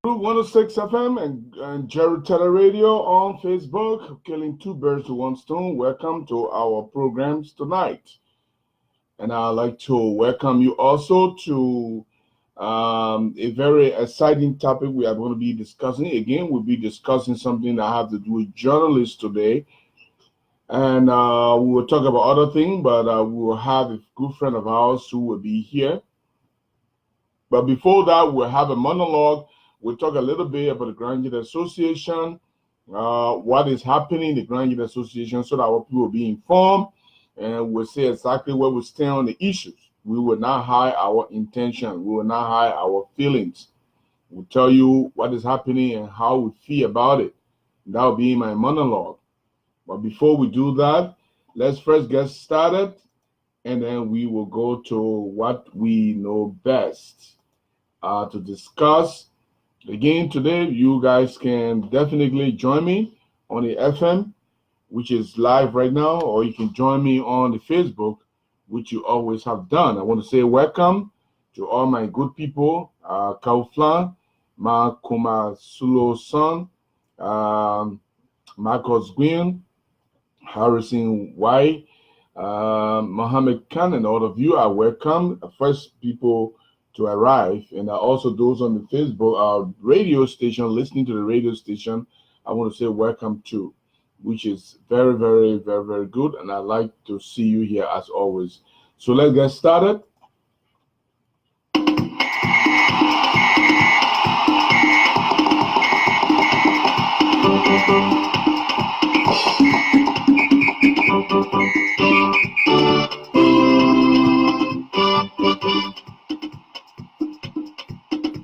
Group 106 FM and Jerry Teller Radio on Facebook, killing two birds with one stone. Welcome to our programs tonight. And I'd like to welcome you also to a very exciting topic we are going to be discussing. Again, we'll be discussing something that have to do with journalists today. And we will talk about other things, but we will have a good friend of ours who will be here. But before that, we'll have a monologue. We'll talk a little bit about the Grand Youth Association, what is happening in the Grand Youth Association, so that our people will be informed, and we'll say exactly where we stand on the issues. We will not hide our intention. We will not hide our feelings. We'll tell you what is happening and how we feel about it. That will be my monologue. But before we do that, let's first get started, and then we will go to what we know best to discuss. Again, today, you guys can definitely join me on the FM, which is live right now, or you can join me on the Facebook, which you always have done. I want to say welcome to all my good people, Kauflan, Makuma Sulo Son, Marcos Gwyn, Harrison Y, Mohammed Khan, and all of you are welcome. First people to arrive, and also those on the Facebook radio station listening to the radio station, I want to say welcome too, which is very, very, very, very good, and I'd like to see you here as always. So let's get started.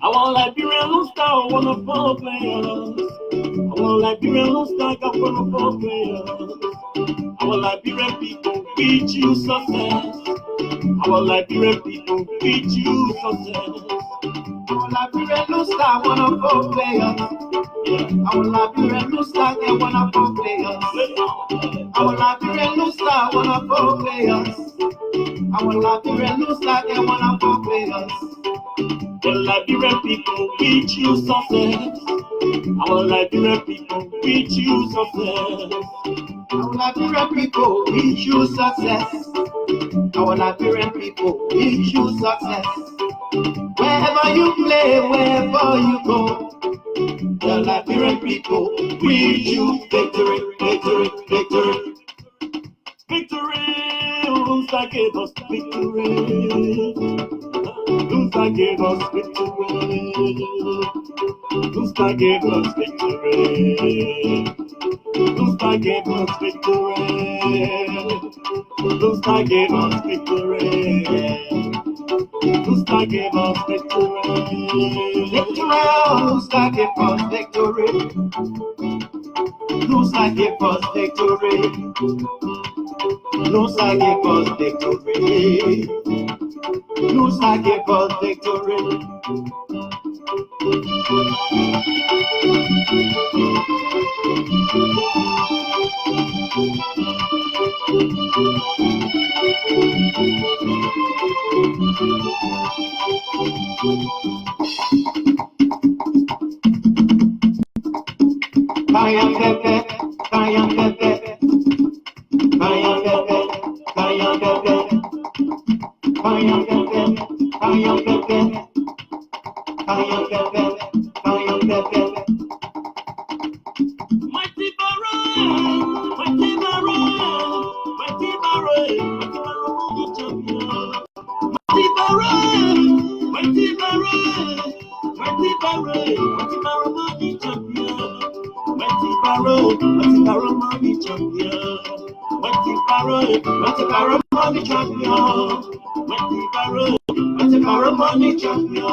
I want Liberian star, I want to four players. I want Liberian star, I want to four players. I want Liberian people reach you success. I want Liberian people reach you success. I want Liberian star, I want to four players. I want Liberian star, I want to four players. I want Liberian star, I want to four players. I want Liberian star, I want to four players. The Liberian people reach you success. Our Liberian people reach you success. Our Liberian people reach you success. Our Liberian people reach you success. Wherever you play, wherever you go, the Liberian people reach you victory, victory, victory. Victory, Lusa gave us victory. Lusa gave us victory. Lusa gave us victory. Lusa gave us victory. Lusa gave us victory. Lusa gave us victory. Victory, Lusa gave us victory. Lusa gave us victory. Lusa gave us victory. Lusa gave us victory. Kaya pepe, kaya pepe, kaya pepe, kaya pepe, kaya pepe, kaya pepe, kaya pepe, kaya pepe. Mighty Baron, mighty Baron, mighty Baron, mighty Baron, champion. Mighty Baron, mighty Baron, mighty Baron, mighty Baron, champion. Mighty Barrow money champion. Mighty Barrow money champion.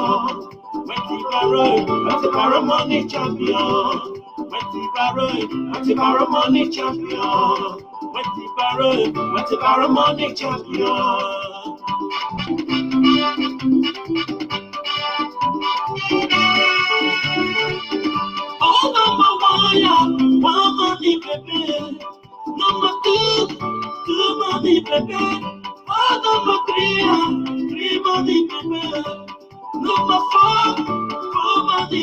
Mighty Barrow money champion. Mighty Barrow money champion. Mighty Barrow money champion. Mighty Barrow money champion. Oh, number one, one money, baby. Number two money, baby. Oh, number three money, baby. Number four money,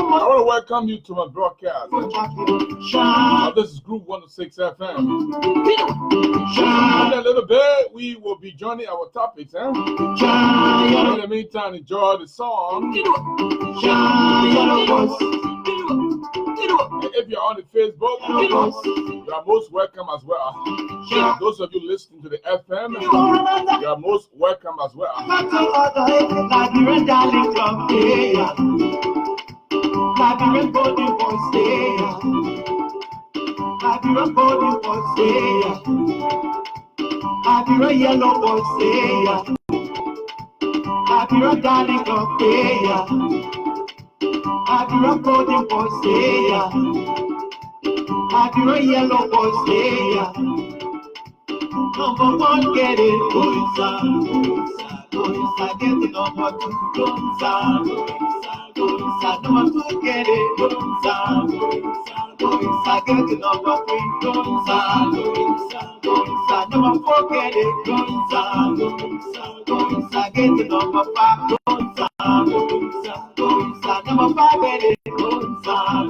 I want to welcome you to my broadcast. This is Group 106 FM. In a little bit, we will be joining our topics. In the meantime, enjoy the song. If you're on the Facebook, you are most welcome as well. Those of you listening to the FM, you are most welcome as well. Liberian body boys stay. Liberian body boys stay. Liberian yellow boys stay. Liberian darling dog stay. Liberian body boys stay. Liberian yellow boys stay. Number one, get it, go inside, get the number two, go inside. Number two, get it, go inside, get the number three, go inside, number four, get it, go inside, get the number five, go inside, number five, get it, go inside,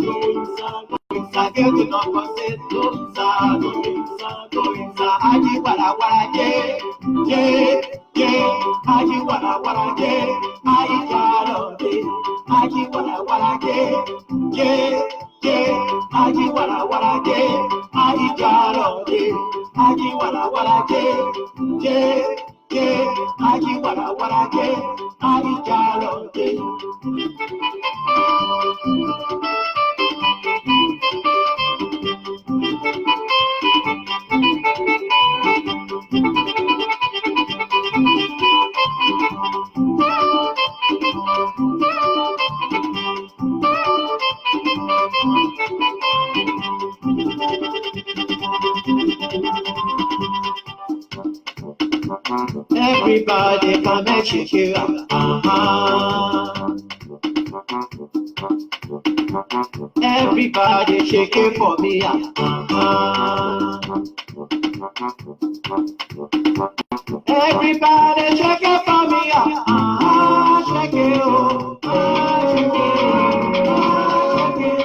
get the number six, go inside, Aji wala wala yeah, Aji wala wala Aji jalo Aji wala wala yeah, Aji wala wala Aji jalo Aji wala wala yeah, Aji wala wala Aji jalo Everybody come and shake it up. Everybody shake it for me. Everybody shake it for me. Shake it, oh. Shake it.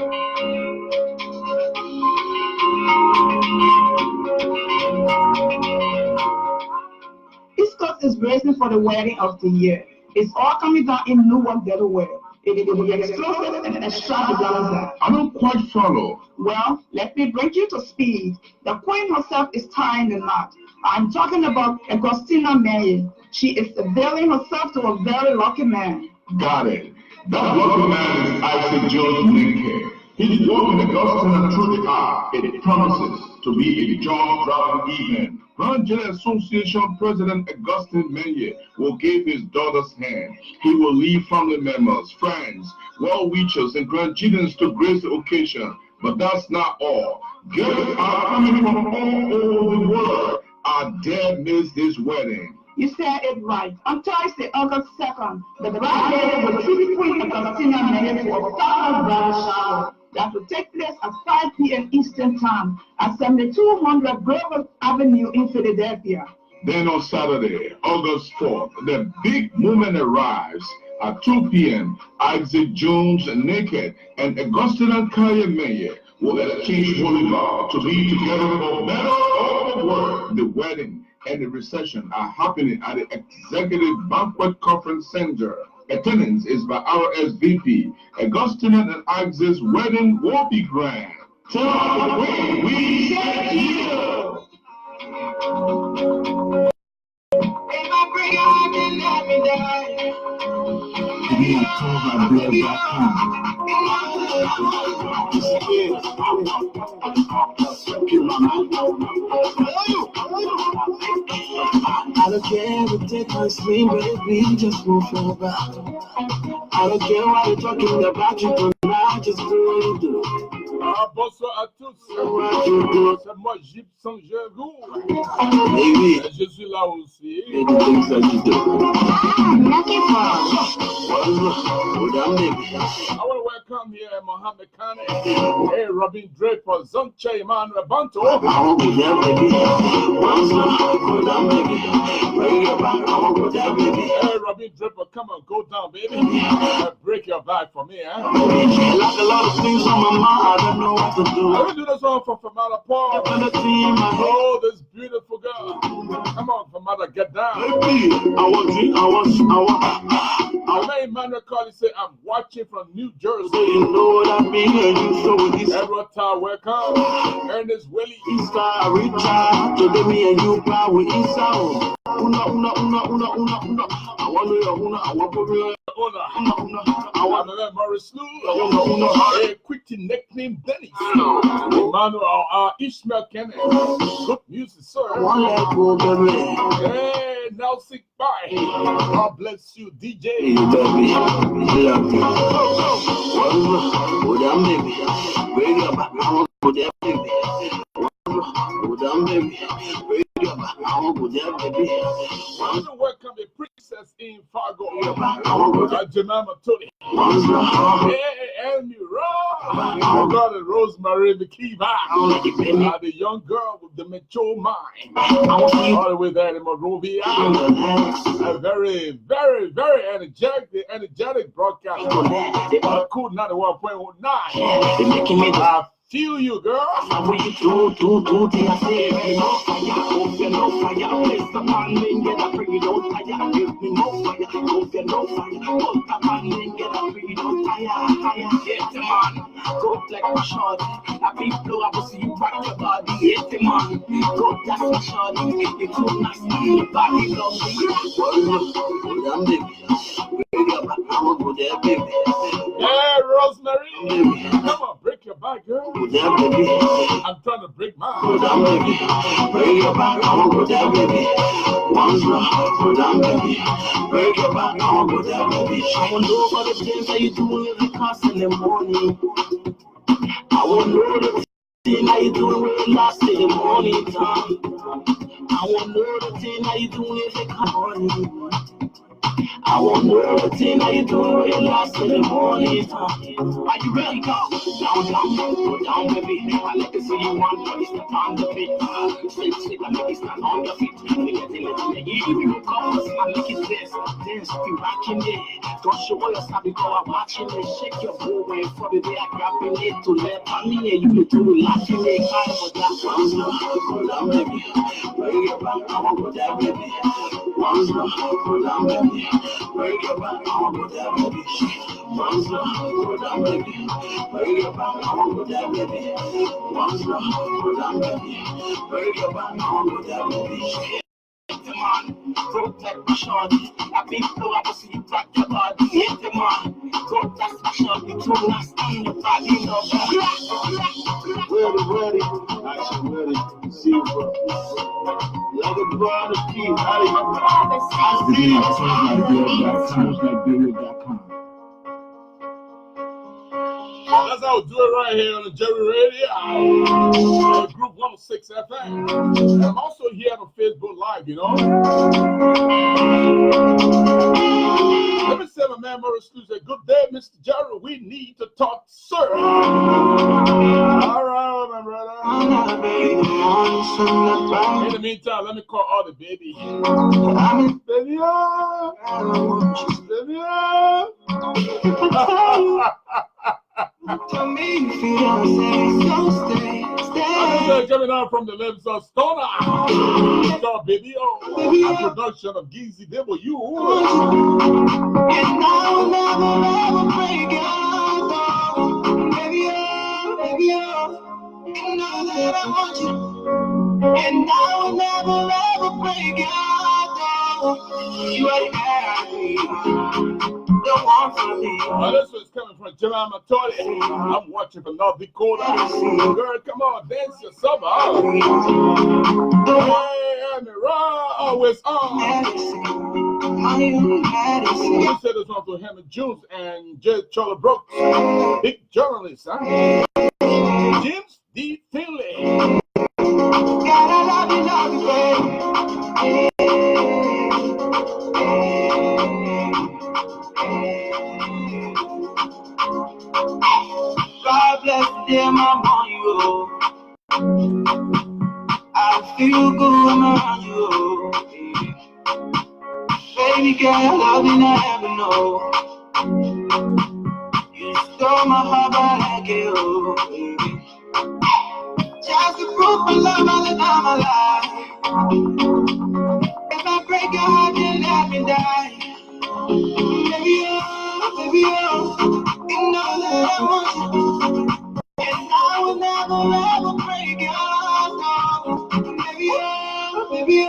East Coast is bracing for the wedding of the year. It's all coming down in Newark, Delaware. It will be explosive and extravaganza. I don't quite follow. Well, let me bring you to speed. The queen herself is tying the knot. I'm talking about Agostina Maye. She is availing herself to a very lucky man. Got it. That lucky man is Isaac Jones Lincoln. He's walking Augustina through the art. It promises to be a jaw-dropping evening. Grand General Association President Augustine Menye will give his daughter's hand. He will leave family members, friends, well-wishers, and grandchildren to grace the occasion. But that's not all. Guests are coming from all over the world. I dare miss this wedding. You said it right. On Thursday, August 2nd, the bride will treat Queen Agostina Maye to a formal bridal shower that will take place at 5 p.m. Eastern Time at 7200 Grover Avenue in Philadelphia. Then on Saturday, August 4th, the big moment arrives. At 2 p.m., Isaac Jones Naked and Agustina Maye will exchange holy vow to be together for better or for worse. The wedding and the reception are happening at the Executive Banquet Conference Center. Attendance is by RSVP. Augustinian and Axis wedding will be grand. Tell the way we set you. If I bring your heart and let me die. I don't care if take my sleep, baby, just move your back. I don't care what you're talking about, you can now just do what you do. Bonsoir à tous. C'est moi, Gyp sans Jérôme. Je suis là aussi. I want to welcome here Mohammed Kane, hey Robin Draper, Zonche Emmanuel Banto. Hey Robin Draper, come on, go down, baby. Break your back for me, eh? like a lot of things on my mind, I don't know what to do. Let me do this one for Famada Paul. Oh, this beautiful girl. Come on, Famada, get down. I Emmanuel Carly say, I'm watching from New Jersey. You know what I mean? Edward Tower, welcome. Ernest Willie. Easter, Richard, today me and you play with Easter. Una. I want Morris Lou. A quick nickname Dennis. Emmanuel Ishmael Kenneth. Good music, sir. Hey, now sick bye. God bless you, DJ. Welcome the princess in Fargo. Jemima Tony. Hey, Amy Raw. Got Rosemary McKeeva. The young girl with the mature mind. All the way there in Monrovia. A very, very, very energetic broadcast. Cool 91.9. I feel you, girl. Yeah, Rosemary. Come on, break your back, girl. I'm trying to break mine. Break your back, I won't go there, baby. Once more, go down, baby. Break your back, I won't go there, baby. I won't know about the things that you do every class in the morning. I won't know the thing that you do when you last in the morning time. I won't know the thing that you do every morning. I won't know the thing that you do when you last in the morning time. Are you ready? Go down, baby. I like to see you one body step on the feet. Slip, I make you stand on your feet. You come, I make it dance, you rocking it. Don't show all your stuff because I'm watching it. Shake your booty and from the day I grabbing it to let me and you do laughing it. Kind of that once go down, baby. Bring your back, I won't go there, baby. Once go down, baby. Bring your back, I won't go there, baby. Once go down, baby. Bring your back, I won't go there, baby. Once go down, baby. Bring your back, I won't go there, baby. Man, protect my shorty. I be flow, I will see you rock your body. Hit the man, protect my shorty. Too nice on your body, no ready. Ready. See you, bro. Like a brother, keep That's how we do it right here on the Jerry Radio, Group 106 FM. And I'm also here on Facebook Live, you know. Let me say, my man Morris Lou, good day, Mr. Jerry. We need to talk, sir. All right, my brother. In the meantime, let me call all the baby. Baby, baby. make me feel unsafe. So stay. Coming out from the lips of Stoner. Stop, baby. Oh, a production of Geezy W. And I will never ever break your door. Baby, you know that I want you. And I will never ever break your door. You are the one for me. This one's coming from Jemima Tory. I'm watching from North Dakota. Girl, come on, dance your summer. Hey, and always on. You said this one to Hammond Jones and J. Charlie Brooks. Big journalist, huh? James D. Finley. Gotta love you, baby. God bless them, I'm on you. I feel good around you. Baby girl, love you never know. You stole my heart, but I get you. Just to prove my love all the time alive. If I break your heart, then let me die. Baby, you know that I want you. And I will never ever break your heart. Baby,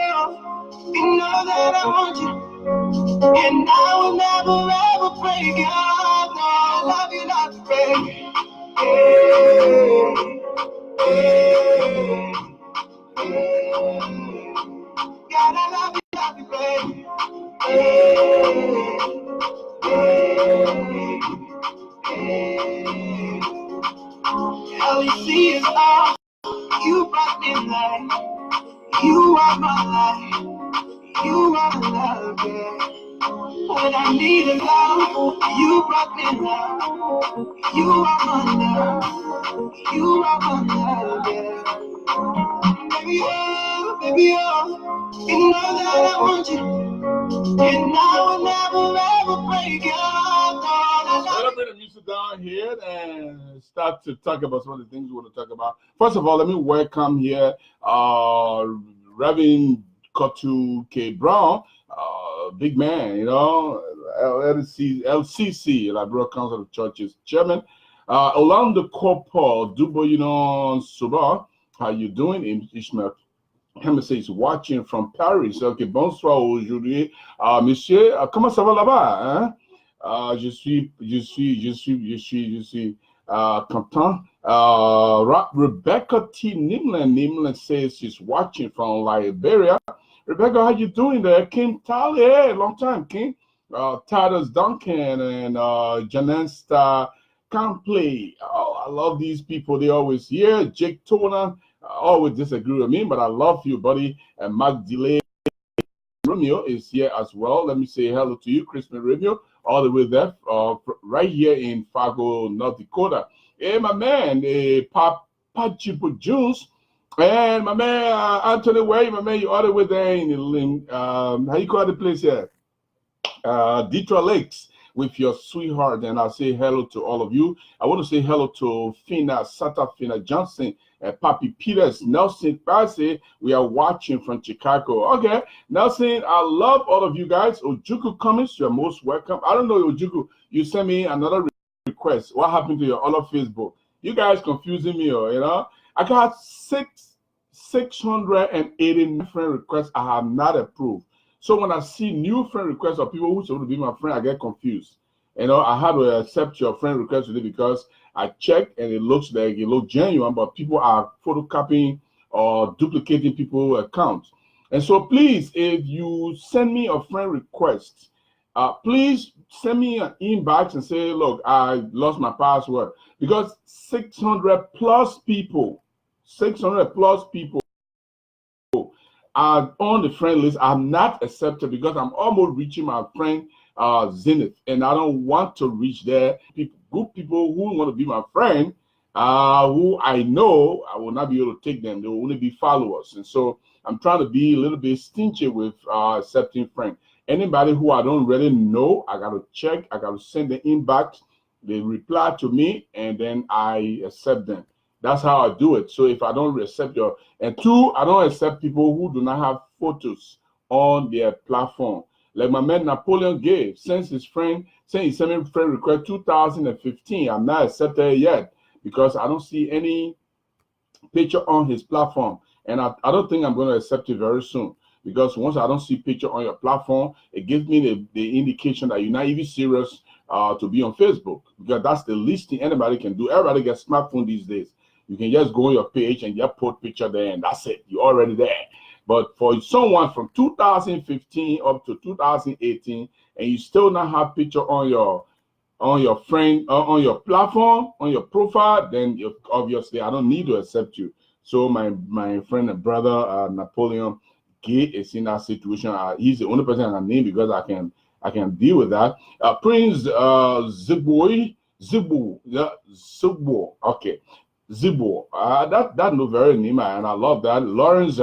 you know that I want you. And I will never ever break your heart. I love you, baby. Gotta love you, baby. All you see is all you brought me life. You are my life. You are my love, yeah. When I need a love, you brought me love. You are my love. You are my love, yeah. Baby, you know that I want you. And I will never ever break your heart. Let us bring the music down here and start to talk about some of the things we want to talk about. First of all, let me welcome here Reverend Kotu K. Brown, big man, you know, LCC, Liberal Council of Churches Chairman. Orlando Corporal Dubo, you know, Suba, how you doing? Ishmael Hammer says watching from Paris. Ok, bonsoir aujourd'hui. Monsieur, comment ça va là-bas? Hein? Je suis content. Rebecca T. Nimlin says she's watching from Liberia. Rebecca, how you doing there? Kim Tally, hey, long time, Kim. Titus Duncan and Janesta Campley. Oh, I love these people. They always here. Jake Toner. Always disagree with me, but I love you, buddy. And Mark Delay Romeo is here as well. Let me say hello to you, Crispin Romeo, all the way there, right here in Fargo, North Dakota. Hey, my man, Pachipo Juice, and my man Anthony Way, my man, you all the way there in the how you call the place here? Detroit Lakes with your sweetheart, and I'll say hello to all of you. I want to say hello to Santa Fina Johnson, Papi Peters, Nelson Pase. We are watching from Chicago. Okay, Nelson, I love all of you guys. Ojuku Cummings, you're most welcome. I don't know, Ojuku, you sent me another request. What happened to your other Facebook? You guys confusing me, you know? I got 680 friend requests I have not approved. So when I see new friend requests of people who supposed to be my friend, I get confused. You know, I had to accept your friend request today because I checked and it looks genuine, but people are photocopying or duplicating people's accounts. And so please, if you send me a friend request, please send me an inbox and say, look, I lost my password, because 600 plus people are on the friend list. I'm not accepted because I'm almost reaching my friend zenith, and I don't want to reach there. Good people who want to be my friend, who I know I will not be able to take them. They will only be followers, and so I'm trying to be a little bit stingy with accepting friends. Anybody who I don't really know, I got to check. I got to send the inbox They reply to me, and then I accept them. That's how I do it. So if I don't accept your, and two, I don't accept people who do not have photos on their platform. Like my man Napoleon gave, since he sent me friend request 2015, I'm not accepted yet because I don't see any picture on his platform. And I don't think I'm going to accept it very soon, because once I don't see picture on your platform, it gives me the indication that you're not even serious to be on Facebook, because that's the least thing anybody can do. Everybody gets smartphone these days. You can just go on your page and just put picture there, and that's it. You're already there. But for someone from 2015 up to 2018, and you still not have picture on your friend on your platform, on your profile, then obviously I don't need to accept you. So my friend and brother Napoleon Gay is in that situation. He's the only person I can name because I can deal with that. Prince Zibu, yeah, Zibu, okay. Zibo, that no very name, and I love that. Lawrence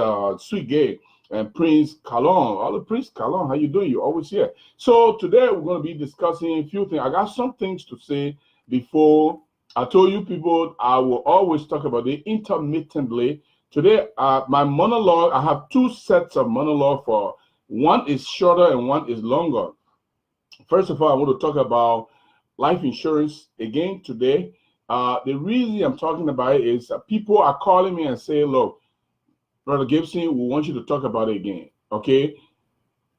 Sweet Gay and Prince Kalon. All the Prince Kalon, how you doing? You're always here. So today we're going to be discussing a few things. I got some things to say before. I told you people I will always talk about it intermittently. Today, my monologue, I have two sets of monologue. For one is shorter and one is longer. First of all, I want to talk about life insurance again today. The reason I'm talking about it is people are calling me and say, look, Brother Gibson, we want you to talk about it again. Okay?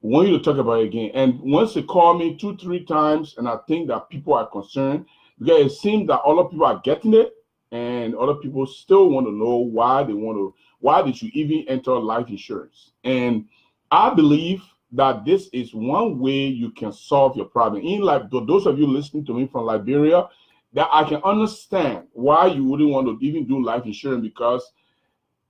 We want you to talk about it again. And once they call me 2-3 times, and I think that people are concerned, because it seems that other people are getting it, and other people still want to know why did you even enter life insurance? And I believe that this is one way you can solve your problem. In like those of you listening to me from Liberia, that I can understand why you wouldn't want to even do life insurance, because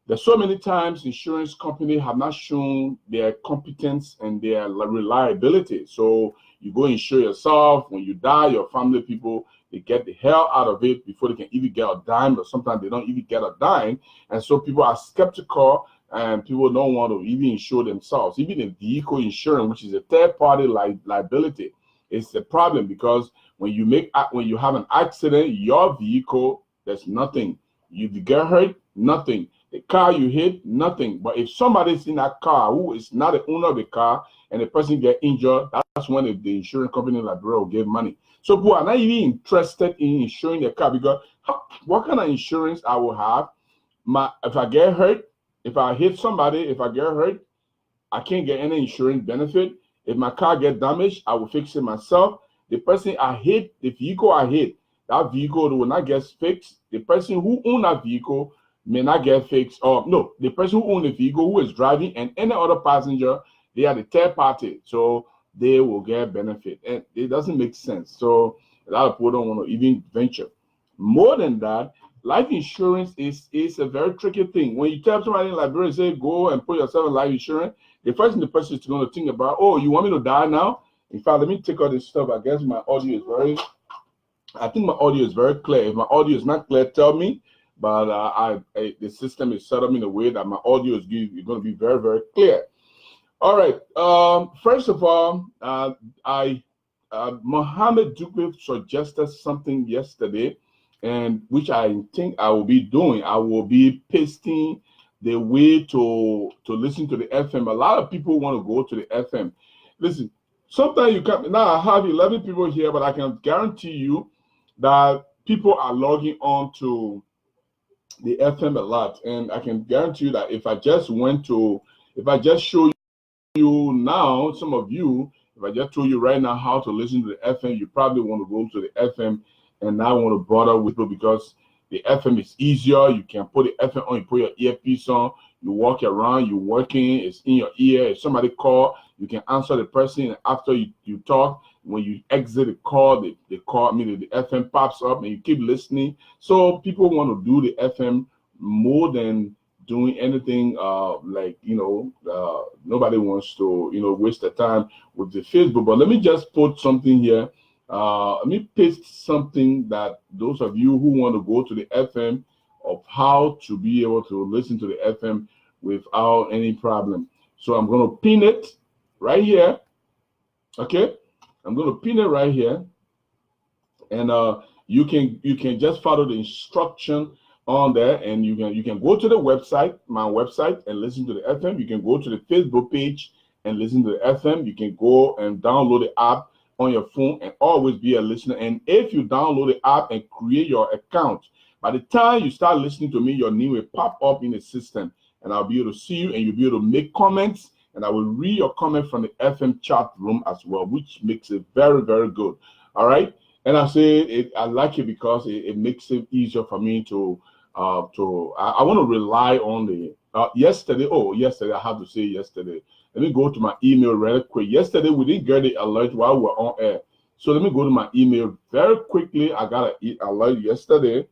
there's so many times insurance companies have not shown their competence and their reliability. So you go insure yourself. When you die, your family people, they get the hell out of it before they can even get a dime, or sometimes they don't even get a dime. And so people are skeptical, and people don't want to even insure themselves. Even the vehicle insurance, which is a third-party liability, is a problem, because when you have an accident, your vehicle, there's nothing. You get hurt, nothing. The car you hit, nothing. But if somebody's in that car who is not the owner of the car and the person get injured, that's when the insurance company like will give money. So people are not even interested in insuring the car, because what kind of insurance I will have? If I get hurt, if I hit somebody, if I get hurt, I can't get any insurance benefit. If my car get damaged, I will fix it myself. The person I hit, the vehicle I hit, that vehicle will not get fixed. The person who owns that vehicle may not get fixed. Or no, the person who owns the vehicle, who is driving, and any other passenger, they are the third party, so they will get benefit. And it doesn't make sense. So a lot of people don't want to even venture. More than that, life insurance is a very tricky thing. When you tell somebody in Liberia, say, go and put yourself in life insurance, the first thing the person is going to think about, oh, you want me to die now? In fact, let me take all this stuff. I guess my audio is I think my audio is very clear. If my audio is not clear, tell me. But the system is set up in a way that my audio is going to be very, very clear. All right. First of all, Mohammed Dukwe suggested something yesterday, and which I think I will be doing. I will be pasting the way to listen to the FM. A lot of people want to go to the FM. Listen, sometimes you can. Now I have 11 people here, but I can guarantee you that people are logging on to the FM a lot, and I can guarantee you that if I just show you now, some of you, if I just told you right now how to listen to the FM, you probably want to go to the FM and not want to bother with it, because the FM is easier. You can put the FM on, you put your earpiece on, you walk around, you're working, it's in your ear. If somebody call, you can answer the person, and after you talk, when you exit the call, the FM pops up and you keep listening. So people want to do the FM more than doing anything nobody wants to waste their time with the Facebook. But let me just put something here. Let me paste something that those of you who want to go to the FM, of how to be able to listen to the FM without any problem. So I'm going to pin it right here. Okay, I'm going to pin it right here, and you can just follow the instruction on there, and you can go to the website, my website, and listen to the FM. You can go to the Facebook page and listen to the FM. You can go and download the app on your phone and always be a listener. And if you download the app and create your account, by the time you start listening to me, your name will pop up in the system, and I'll be able to see you, and you'll be able to make comments, and I will read your comment from the FM chat room as well, which makes it very, very good. All right. And I say I like it because it makes it easier for me to I want to rely on the yesterday. Yesterday, I have to say yesterday. Let me go to my email really quick. Yesterday, we didn't get the alert while we were on air. So let me go to my email very quickly. I got an alert yesterday,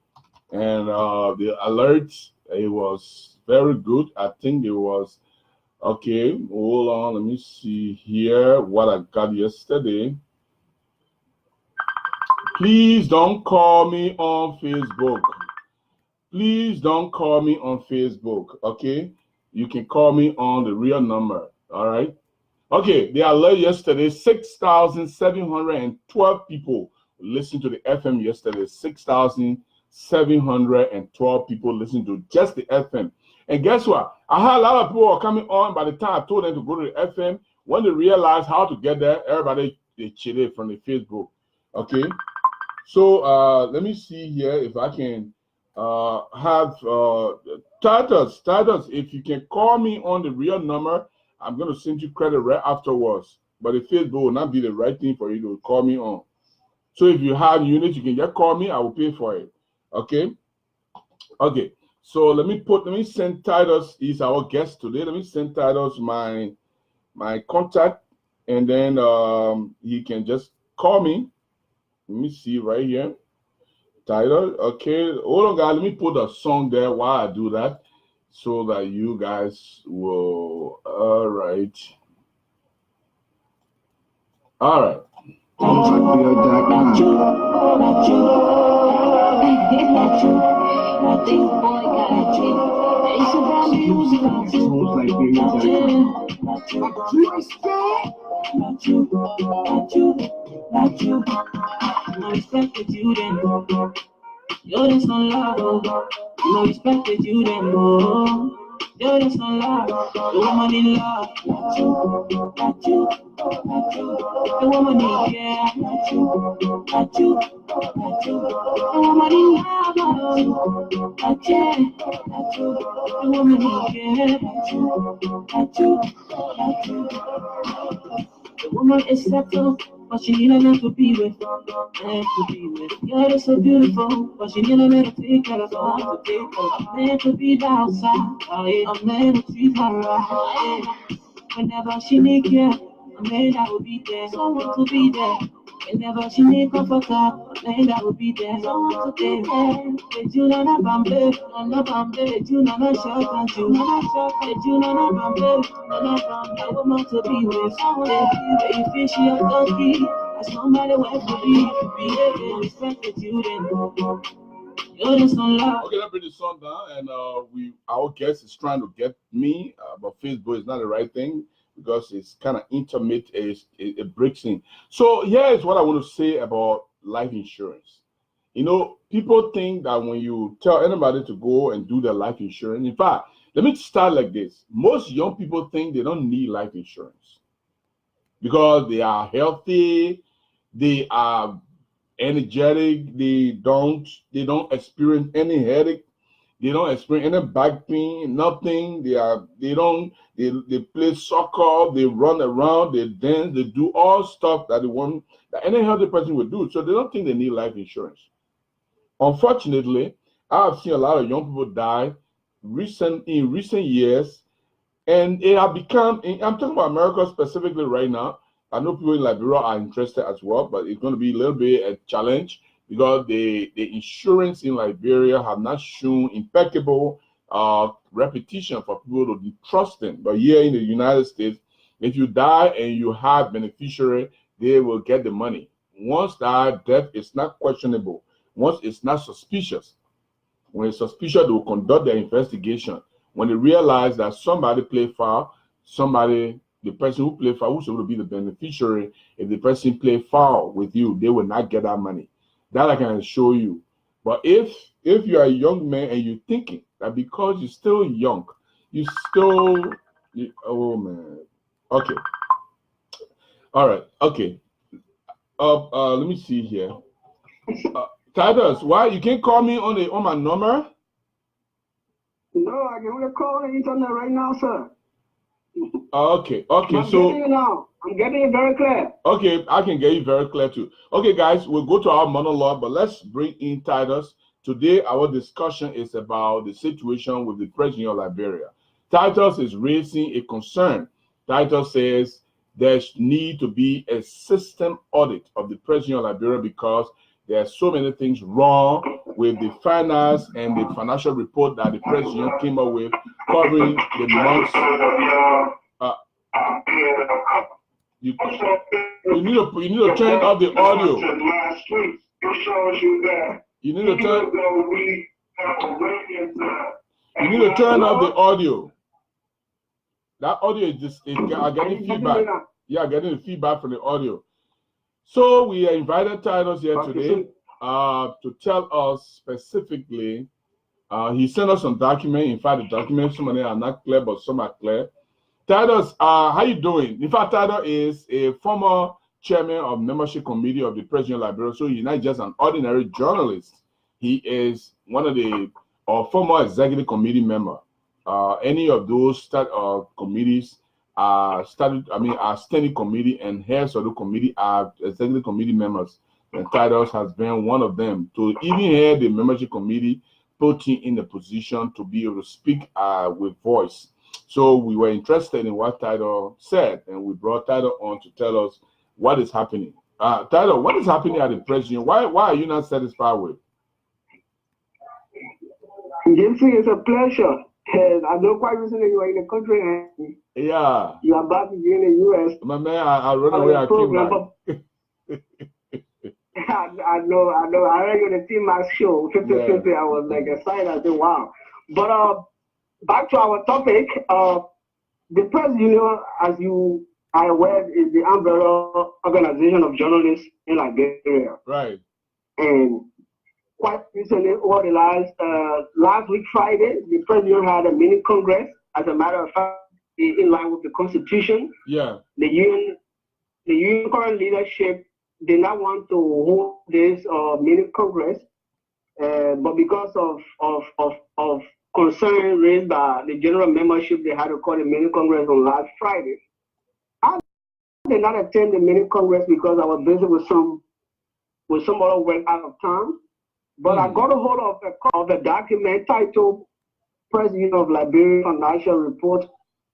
and the alert, it was very good. I think it was, okay, hold on. Let me see here what I got yesterday. Please don't call me on Facebook. Please don't call me on Facebook, okay? You can call me on the real number, all right? Okay, the alert yesterday, 6,712 people listened to the FM yesterday. 6,712 people listened to just the FM. And guess what? I had a lot of people coming on. By the time I told them to go to the FM, when they realized how to get there, everybody, they cheated from the Facebook, okay? So let me see here if I can have Titus, if you can call me on the real number, I'm going to send you credit right afterwards. But the Facebook will not be the right thing for you to call me on. So if you have units, you can just call me. I will pay for it. Okay. Okay. So let me send Titus. He's our guest today. Let me send Titus my contact, and then he can just call me. Let me see right here. Title, okay. Hold on, guys. Let me put a song there while I do that, so that you guys will. All right. All right. No respect with you then. You're just no love. No respect with you then. You're just no love. The woman in love. Not you. The woman in care. Not you. The woman in love. Not you. The woman in care. Not you. The woman is settled, but she need a man to be with. You're just so beautiful, but she need a man to take care of her. A man to be by her side, a man to treat her right. Whenever she need care, a man that will be there, someone to be there. Whenever she need comfort, a man that will be there, someone to be there. You know not bambe, you know not short and you know not bambe, a woman to be with. You feel she a donkey, as somebody wants to be respect with you then. You're just no love. Okay, let's bring the song down, and our guest is trying to get me, but Facebook is not the right thing, because it's kind of intimate. It breaks in. So here is what I want to say about life insurance. You know, people think that when you tell anybody to go and do their life insurance, in fact, let me start like this. Most young people think they don't need life insurance because they are healthy, they are energetic, they don't experience any headache, they don't experience any back pain, nothing. They play soccer, they run around, they dance, they do all stuff that any healthy person would do. So they don't think they need life insurance. Unfortunately, I've seen a lot of young people die in recent years, and it have become, I'm talking about America specifically right now. I know people in Liberia are interested as well, but it's going to be a little bit a challenge because the insurance in Liberia have not shown impeccable reputation for people to be trusting. But here in the United States, if you die and you have beneficiary, they will get the money. Once that death is not questionable, once it's not suspicious, when it's suspicious, they will conduct their investigation. When they realize that somebody played foul, the person who played foul, who's supposed to be the beneficiary, if the person played foul with you, they will not get that money. That I can show you. But if you are a young man and you're thinking that because you're still young, oh man. Okay. All right. Okay. Let me see here. Titus, why you can't call me on my number? No, I can only call the internet right now, sir. Okay. Okay. I'm getting you now. I'm getting it very clear. Okay, I can get you very clear too. Okay, guys, we'll go to our monologue, but let's bring in Titus. Today, our discussion is about the situation with the president of Liberia. Titus is raising a concern. Titus says there need to be a system audit of the president of Liberia because there are so many things wrong with the finance and the financial report that the president came up with covering the months. You need to turn off the audio. You need to turn off the audio. That audio is just getting feedback. Yeah, getting the feedback from the audio. So we invited Titus here today to tell us specifically. He sent us some documents. In fact, the documents, some of them are not clear, but some are clear. Titus, how you doing? In fact, Titus is a former chairman of membership committee of the president of Liberia, so he's not just an ordinary journalist. He is one of the former executive committee member. Any of those committees are standing committee, and heads of the committee are executive committee members. And Titus has been one of them. To even head the membership committee, put him in the position to be able to speak with voice. So we were interested in what Titus said, and we brought Titus on to tell us what is happening. Titus, what is happening at the president? Why are you not satisfied with? Jesse, it's a pleasure. And I know quite recently you are in the country and you are about to be in the US. My man, I run away. I came back. I know. I read you on the Team Max show, 50-50. I was like excited. I said, wow. But back to our topic, the press union, as you are aware, is the umbrella organization of journalists in Liberia. Right. And quite recently, over the last week, Friday, the press union had a mini congress. As a matter of fact, in line with the Constitution. Yeah. The union current leadership did not want to hold this mini congress, but because of concern raised by the general membership, they had to call the mini congress on last Friday. I did not attend the mini congress because I was busy with some other work out of town. But I got a hold of a document titled President of Liberia Financial Report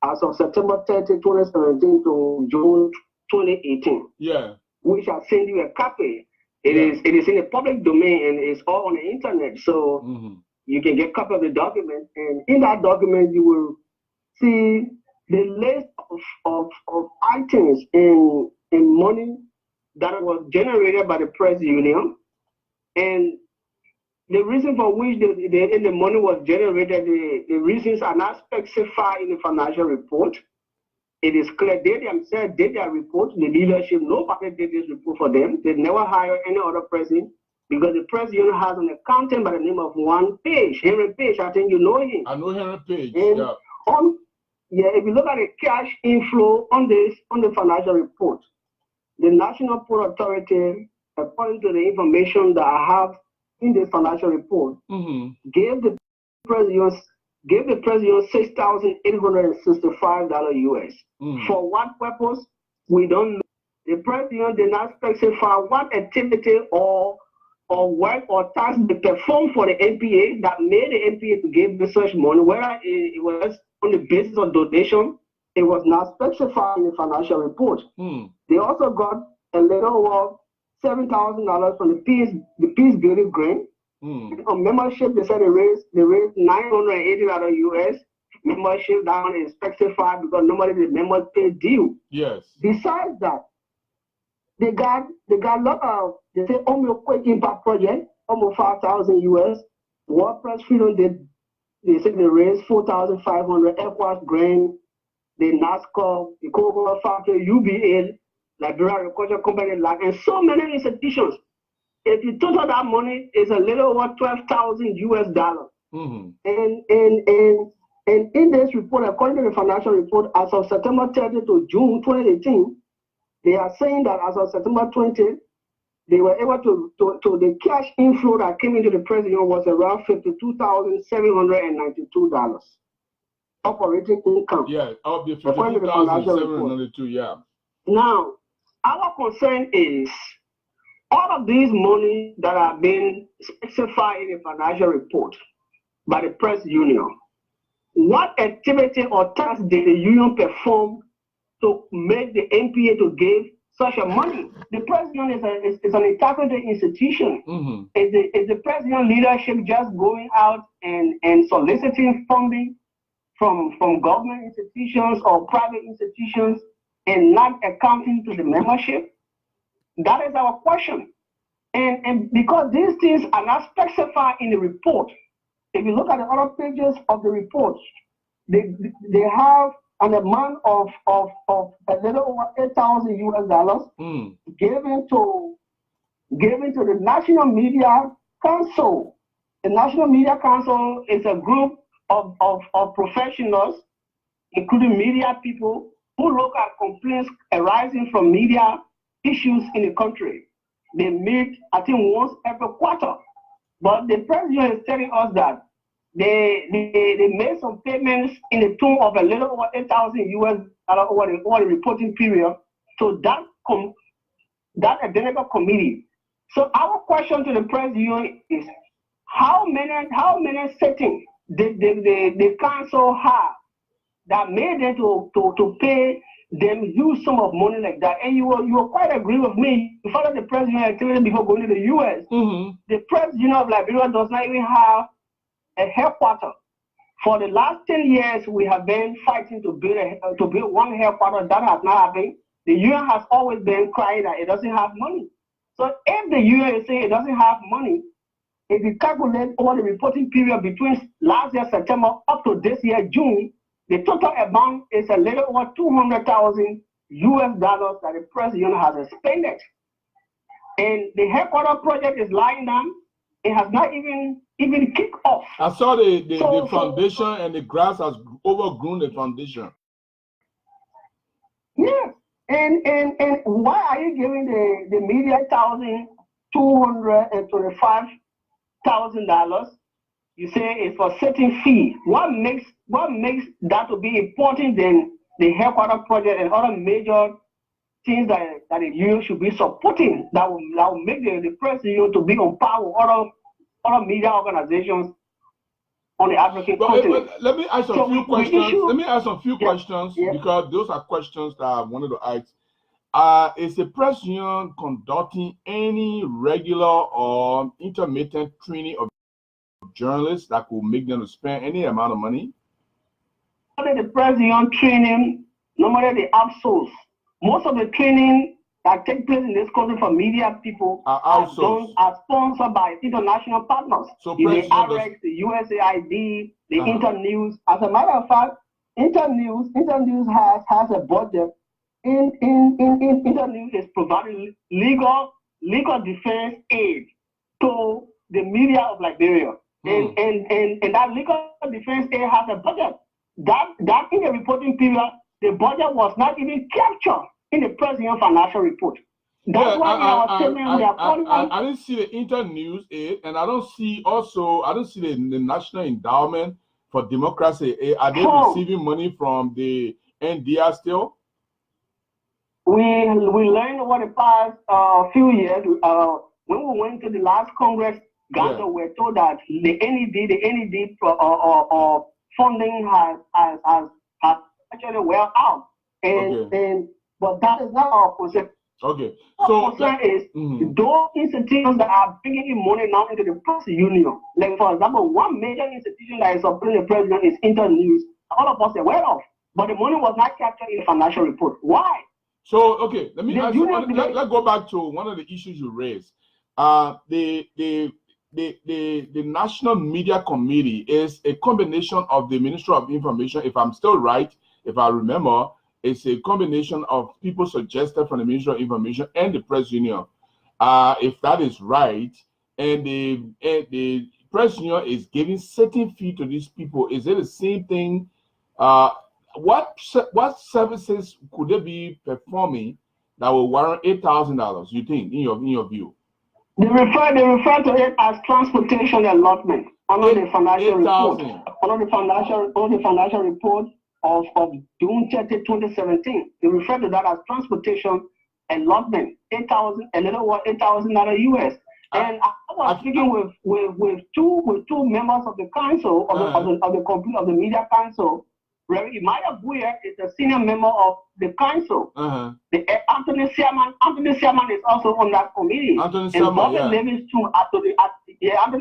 as of September 30, 2017 to June 2018. Yeah. Which I'll send you a copy. It is in the public domain and it's all on the internet. So you can get a copy of the document. And in that document, you will see the list of items in money that was generated by the press union. And the reason for which the money was generated, the reasons are not specified in the financial report. It is clear they themselves did their report, the leadership, nobody did this report for them. They never hired any other person because the press union has an accountant by the name of Henry Page. I think you know him. I know Henry Page. And if you look at the cash inflow on the financial report, the National Port Authority, according to the information that I have in the financial report, gave the president $6,865 US. For what purpose? We don't know. The president did not specify what activity or work or task they performed for the NPA that made the NPA to give the such money, whether it was on the basis of donation. It was not specified in the financial report. They also got a little over $7,000 from the peace building grant. On membership, they said they raised $980 US. Membership down is specified because normally the members pay due. Yes. Besides that, they got a lot of, they say almost quick impact project, almost 5,000 US. WordPress Freedom they said they raised 4,500 ECOWAS grant. The NASCO, the Coca-Cola Factory, UBA, Liberia Agriculture Company, and so many institutions. if you total that money, it's a little over $12,000 US. Mm-hmm. And in this report, according to the financial report, as of September 30 to June 2018, they are saying that as of September 20, they were able to the cash inflow that came into the president was around $52,792 operating income. Yeah, of the 52,792. Yeah. Now, our concern is all of these money that are being specified in the financial report by the press union. What activity or task did the union perform to make the NPA to give such a money? The press union is an integrated institution. Mm-hmm. Is the press union leadership just going out and soliciting funding from government institutions or private institutions and not accounting to the membership? That is our question. And because these things are not specified in the report, if you look at the other pages of the report, they have an amount of a little over $8,000 US given to the National Media Council. The National Media Council is a group of professionals, including media people, who look at complaints arising from media issues in the country. They meet, I think, once every quarter. But the president is telling us that they made some payments in the tune of a little over $8,000 US over the reporting period to that identical committee. So our question to the president is, how many settings did the council have that made them to pay them use some of money like that? And you will quite agree with me. You follow the president activity before going to the US. Mm-hmm. The president of Liberia does not even have a headquarters. For the last 10 years, we have been fighting to build one headquarters. That has not happened. The UN has always been crying that it doesn't have money. So if the UN is saying it doesn't have money, if you calculate over the reporting period between last year September up to this year June, the total amount is a little over $200,000 US that the president has expended. And the headquarters project is lying down. It has not even kicked off. I saw the foundation and the grass has overgrown the foundation. Yes. And why are you giving the media $225,000? You say it's for certain fee. What makes that to be important than the headquarters project and other major things that the union should be supporting that will make the press union to be on par with other media organizations on the African continent? Let me ask a few questions. Because those are questions that I wanted to ask. Is the press union conducting any regular or intermittent training of journalists that could make them to spend any amount of money? The press union training, normally they outsource. Most of the training that take place in this country for media people are sponsored by international partners. So the IREX, the USAID, the Internews. As a matter of fact, Internews has a budget. Internews is providing legal defense aid to the media of Liberia. And that legal defense aid has a budget. That in the reporting period, the budget was not even captured in the president's financial report. That's why in our statement we are calling on. I didn't see the Internews aid, and I don't see the National Endowment for Democracy aid. Are they receiving money from the NDR still? We learned over the past few years when we went to the last Congress. Ghana were told that the NED funding has actually well out, but that is not our position. Okay, our concern is those institutions that are bringing in money now into the press union. Like for example, one major institution that is supporting the president is Internews. All of us are aware of, but the money was not captured in the financial report. Why? So okay, let me ask you. Let's go back to one of the issues you raised. The National Media Committee is a combination of the Ministry of Information, if I'm still right, if I remember, it's a combination of people suggested from the Ministry of Information and the press union. if that is right, and the press union is giving certain fee to these people, is it the same thing? What services could they be performing that will warrant $8,000? You think, in your view? They refer to it as transportation allotment under the financial report. Under the financial report of June 30, 2017. They refer to that as transportation allotment, $8,000 US. And I was speaking with two members of the council of the media council. Reverend Imaya Buya is a senior member of the council. Anthony Siaman is also on that committee. Anthony Siaman, Livingston, Anthony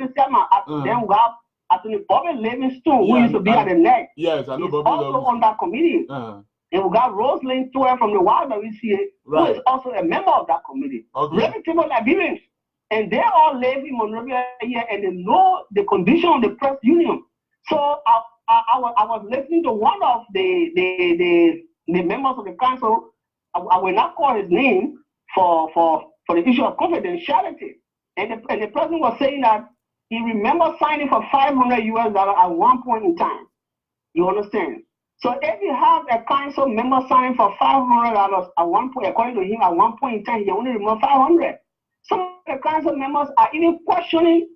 Siaman. Then we have Anthony Bobby Livingston, who used to be at the NEC. Yes, I know Bobby. Also on that committee. And we got Rosalind Toer from the YWCA, who is also a member of that committee. Reputable Liberians. And they all live in Monrovia here, and they know the condition of the press union. So I was listening to one of the members of the council. I will not call his name for the issue of confidentiality. And the president was saying that he remembers signing for $500 US at one point in time. You understand? So if you have a council member signing for $500 at one point, according to him, at one point in time, he only remembers 500. Some of the council members are even questioning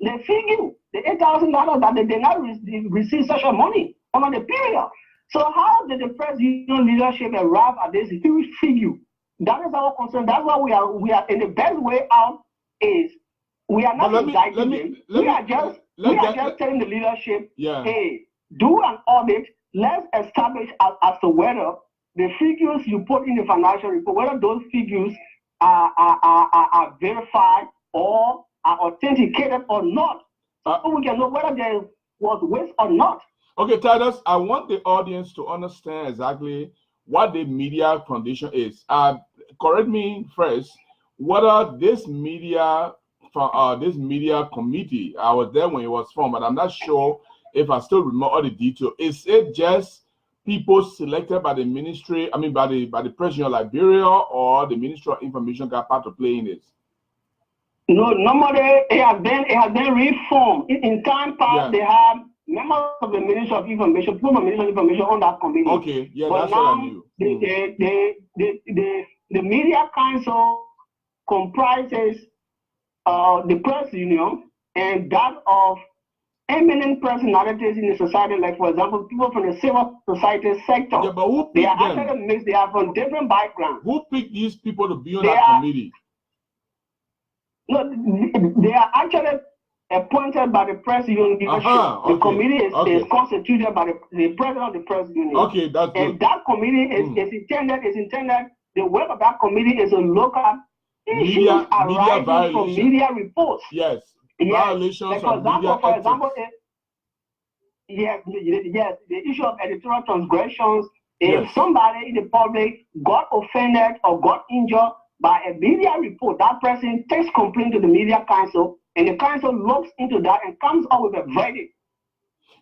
the figure, the $8,000 that they did not receive such a money under the period. So how did the press union leadership arrive at this huge figure? That is our concern. That's why we are in the best way out is we are not indicting them. We are just telling the leadership, hey, do an audit. Let's establish as to whether the figures you put in the financial report, whether those figures are verified or are authenticated or not. So we can know whether there was waste or not. Okay, Titus, I want the audience to understand exactly what the media condition is. Correct me first, whether this media committee, I was there when it was formed, but I'm not sure if I still remember all the details. Is it just people selected by the ministry, by the President of Liberia, or the Ministry of Information got part to play in this? No, normally it has been reformed. In time past, they have members of the Ministry of Information, former Ministry of Information on that committee. Okay, yeah, but that's now, what I knew. The media council comprises the press union and that of eminent personalities in the society, like for example, people from the civil society sector. Yeah, but who picked they are them? actually mixed. They are from different backgrounds. Who picked these people to be on that committee? No, they are actually appointed by the press union leadership. The committee is constituted by the president of the press union. Okay, that's good. And that committee is intended. The work of that committee is to look at issues arising from media reports. Yes. Violations like of media for example, the issue of editorial transgressions. If somebody in the public got offended or got injured by a media report, that person takes complaint to the media council, and the council looks into that and comes up with a verdict.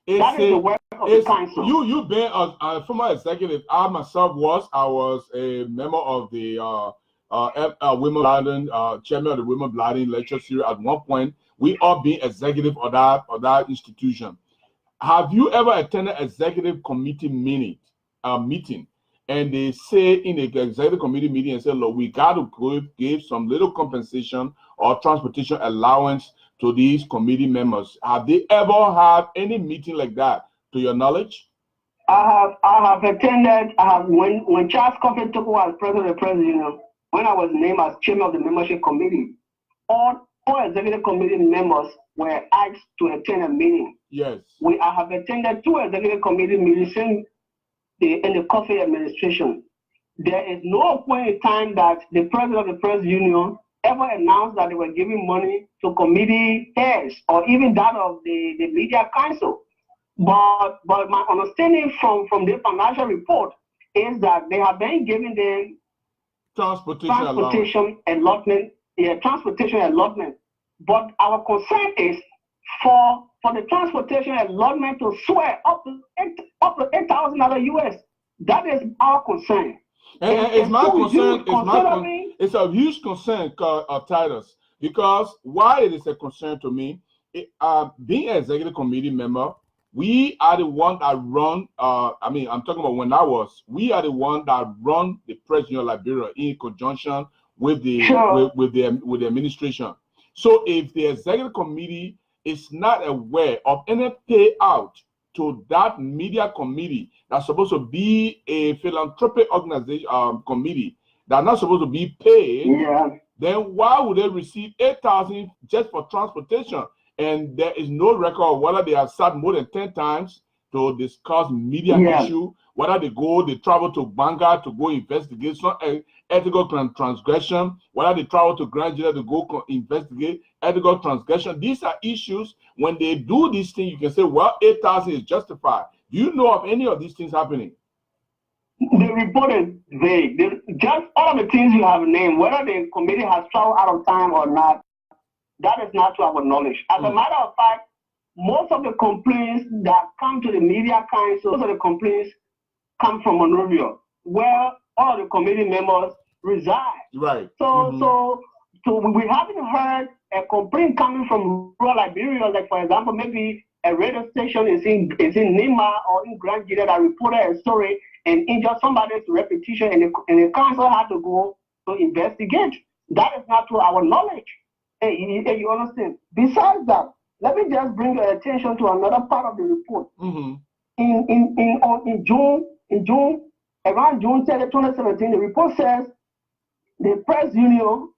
That is the work of the council. You been a former executive. I was a member of the Women Blooding, chairman of the Women Blooding lecture series at one point. We all being executive of that institution. Have you ever attended executive committee meeting? And they say in the executive committee meeting and say, look, we got to give some little compensation or transportation allowance to these committee members. Have they ever had any meeting like that, to your knowledge? I have attended. When Charles Coffey took over as president of the press union, when I was named as chairman of the membership committee, all executive committee members were asked to attend a meeting. Yes. I have attended 2 executive committee meetings in the Coffey administration. There is no point in time that the president of the press union ever announced that they were giving money to committee heads or even that of the media council. But my understanding from the financial report is that they have been giving them transportation allotment. But our concern is for the transportation allotment to swell up to $8,000 US. That is our concern. And it's my concern. It's a huge concern, Titus, because why it is a concern to me, being an executive committee member, we are the one that run. I'm talking about when I was. We are the one that run the Press Union Liberia in conjunction with the with the administration. So if the executive committee is not aware of any payout to that media committee that's supposed to be a philanthropic organization committee that's not supposed to be paid, then why would they receive 8,000 just for transportation? And there is no record of whether they have sat more than 10 times to discuss media issue, whether they travel to Banga to go investigate some ethical transgression, whether they travel to Grand Jury to go investigate ethical transgression. These are issues. When they do these things, you can say, well, 8,000 is justified. Do you know of any of these things happening? The report is vague. Just all of the things you have named, whether the committee has traveled out of time or not, that is not to our knowledge. As a matter of fact, most of the complaints that come to the media council, most of the complaints come from Monrovia, where all the committee members reside. Right. So we haven't heard a complaint coming from rural Liberia, like for example, maybe a radio station is in Nima or in Grand Jury that reported a story and injured somebody's reputation, and the council had to go to investigate. That is not to our knowledge. You understand? Besides that, let me just bring your attention to another part of the report. In June, around June 30, 2017, the report says the press union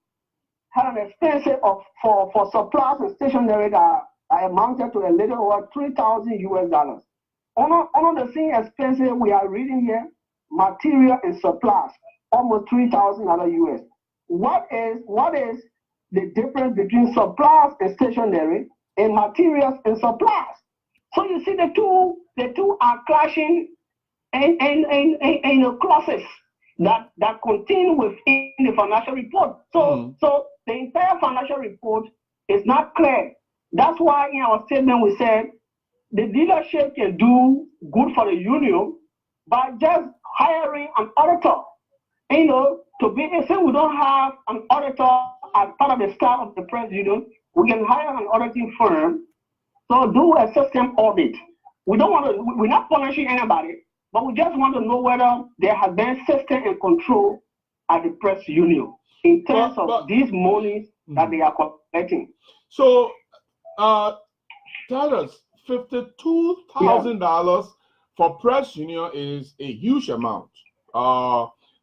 had an expense for supplies and stationery that amounted to a little over $3,000 US. On the same expenses we are reading here, material and supplies, almost $3,000 US. What is the difference between supplies and stationery and materials and supplies? So you see the two are clashing in clauses that contain within the financial report. So the entire financial report is not clear. That's why in our statement we said the leadership can do good for the union by just hiring an auditor. To be say we don't have an auditor as part of the staff of the press union, we can hire an auditing firm to do a system audit. We're not punishing anybody, but we just want to know whether there has been system and control at the press union in terms of these monies that they are collecting. So, tell us, $52,000 for press union is a huge amount.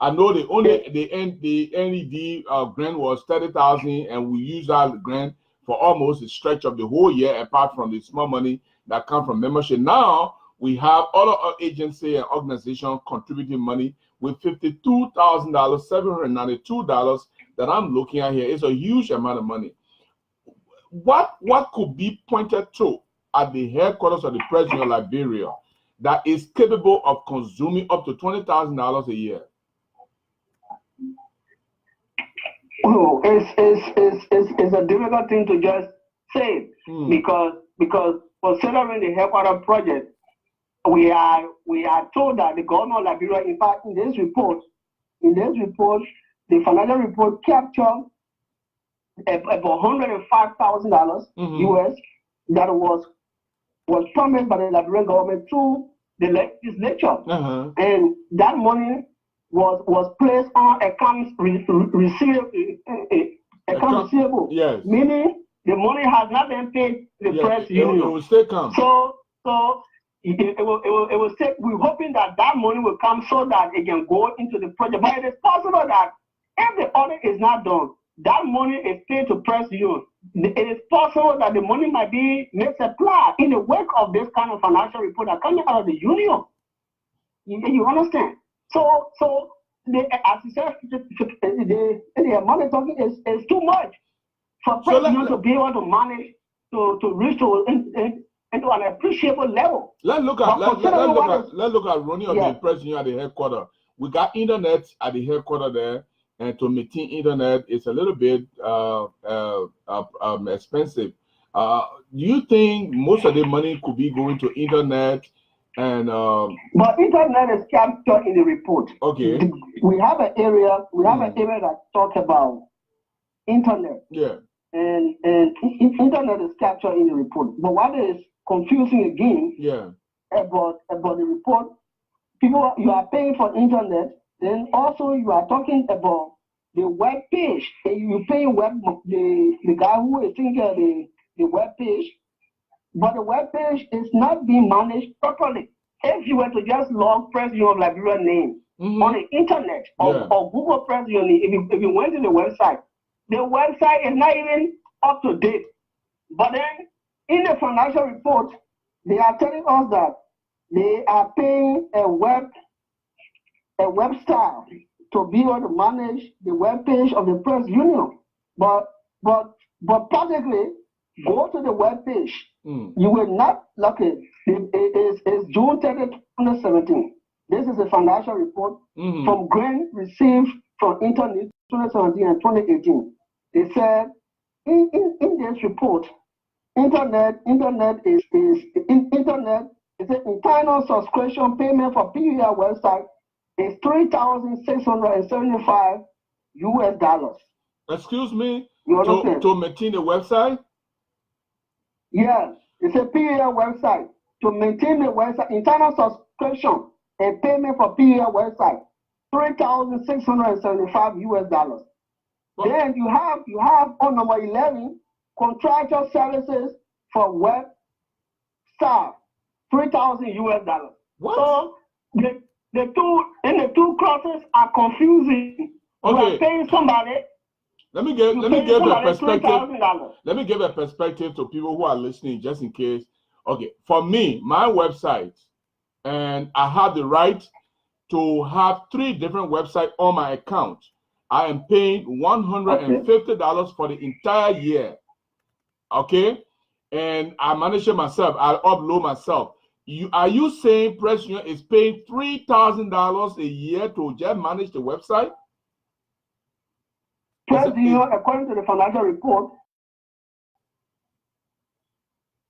I know the NED grant was $30,000, and we use that grant for almost the stretch of the whole year, apart from the small money that comes from membership. Now we have other agency and organizations contributing money with $52,000, $792 that I'm looking at here. It's a huge amount of money. What could be pointed to at the headquarters of the Press Union Liberia that is capable of consuming up to $20,000 a year? Oh, it's a difficult thing to just say because considering the headquarters project, we are told that the government of Liberia, in fact, in this report, the financial report captured about $105,000 US that was promised by the Liberian government to the legislature, and that money was placed on accounts receivable. Yes. Meaning the money has not been paid to the press union. It will still come. So it will stay. We're hoping that money will come so that it can go into the project. But it is possible that if the audit is not done, that money is paid to press union. It is possible that the money might be misapplied in the wake of this kind of financial report that coming out of the union. You understand? So as you said, the amount of talking is too much for president to be able to manage to reach into an appreciable level. Let's look at running of the president at the headquarters. We got internet at the headquarters there, and to maintain internet is a little bit expensive. Do you think most of the money could be going to internet And but internet is captured in the report. Okay. We have an area. We have an area that talks about internet. Yeah. And internet is captured in the report. But what is confusing again? Yeah. About the report, people, you are paying for internet. Then also you are talking about the web page. You pay the guy who is thinking the web page. But the web page is not being managed properly. If you were to just press your Liberian name on the internet or Google press your name, if you went to the website is not even up to date. But then in the financial report, they are telling us that they are paying a web staff to be able to manage the web page of the press union. But practically, go to the web page. You will not look at it. It's June 30, 2017. This is a financial report from Grain received from Internet 2017 and 2018. They said in this report, internet is an internal subscription payment for PUR website is $3,675 US. Excuse me, to maintain the website? Yes, it's a PUR website. To maintain the website, internal subscription, a payment for PUR website, $3,675 US. Then you have on number 11, contractual services for web staff, $3,000 US. What? So the two crosses are confusing. Okay. You are paying somebody. Let me give a perspective. Let me give a perspective to people who are listening, just in case. Okay, for me, my website, and I have the right to have 3 different websites on my account. I am paying $150 for the entire year. Okay, and I manage it myself. I upload myself. Are you saying Press Union is paying $3,000 a year to just manage the website? Press Union, according to the financial report,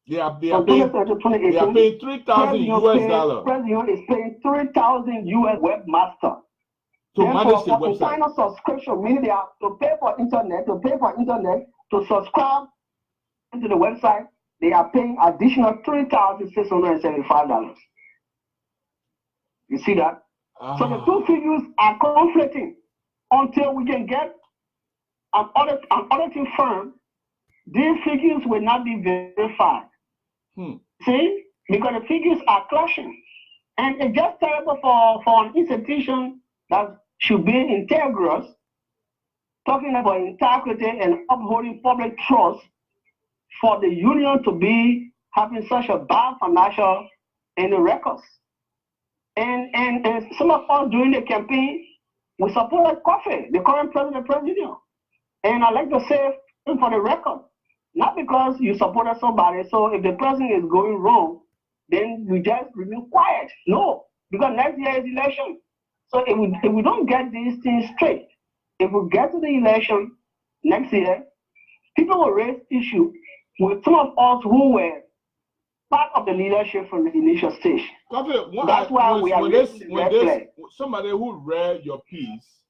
they are paying $3,000 US. Press Union is paying $3,000 US webmaster to manage the website. Final subscription, meaning they have to pay for internet, to subscribe to the website. They are paying additional $3,675. You see that? So the two figures are conflicting until we can get an auditing firm. These figures will not be verified. See? Because the figures are clashing. And it's just terrible for an institution that should be integrous, talking about integrity and upholding public trust, for the union to be having such a bad financial in the records. And some of us during the campaign, we supported Coffee, the current president of the Press Union. And I like to say for the record, not because you supported somebody, so if the president is going wrong, then you just remain quiet. No, because next year is election. So if we don't get these things straight, if we get to the election next year, people will raise issues with some of us who were part of the leadership from the initial stage. That's why we are somebody who read your piece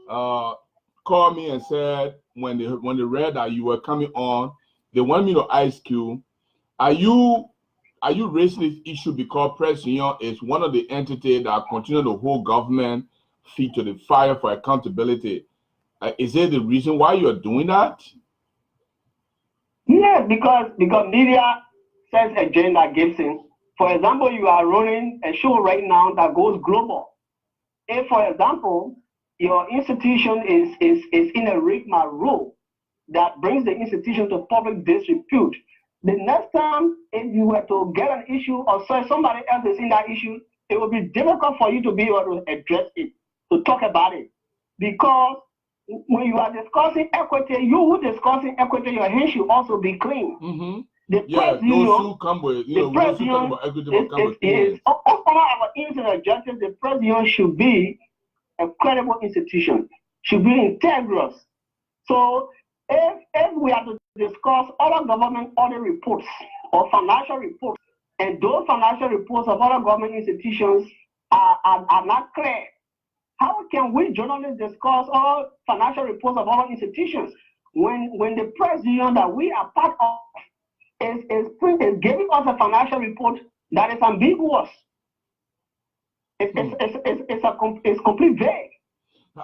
called me and said when they read that you were coming on, they want me to ask you, are you raising this issue because Press Union is one of the entities that continue to hold government feet to the fire for accountability? Is it the reason why you are doing that? Yes, because media says agenda Gibson. For example, you are running a show right now that goes global. If, for example, your institution is in a rigmarole role that brings the institution to public disrepute, the next time if you were to get an issue or say somebody else is in that issue, it will be difficult for you to be able to address it, to talk about it. Because when you are discussing equity, you who discussing equity, your hands should also be clean. The press union, our internal justice, the press union should be a credible institution, should be integrous. So if we are to discuss other government audit reports or financial reports, and those financial reports of other government institutions are not clear. How can we journalists discuss all financial reports of other institutions when the press union that we are part of is giving us a financial report that is ambiguous? It's complete vague.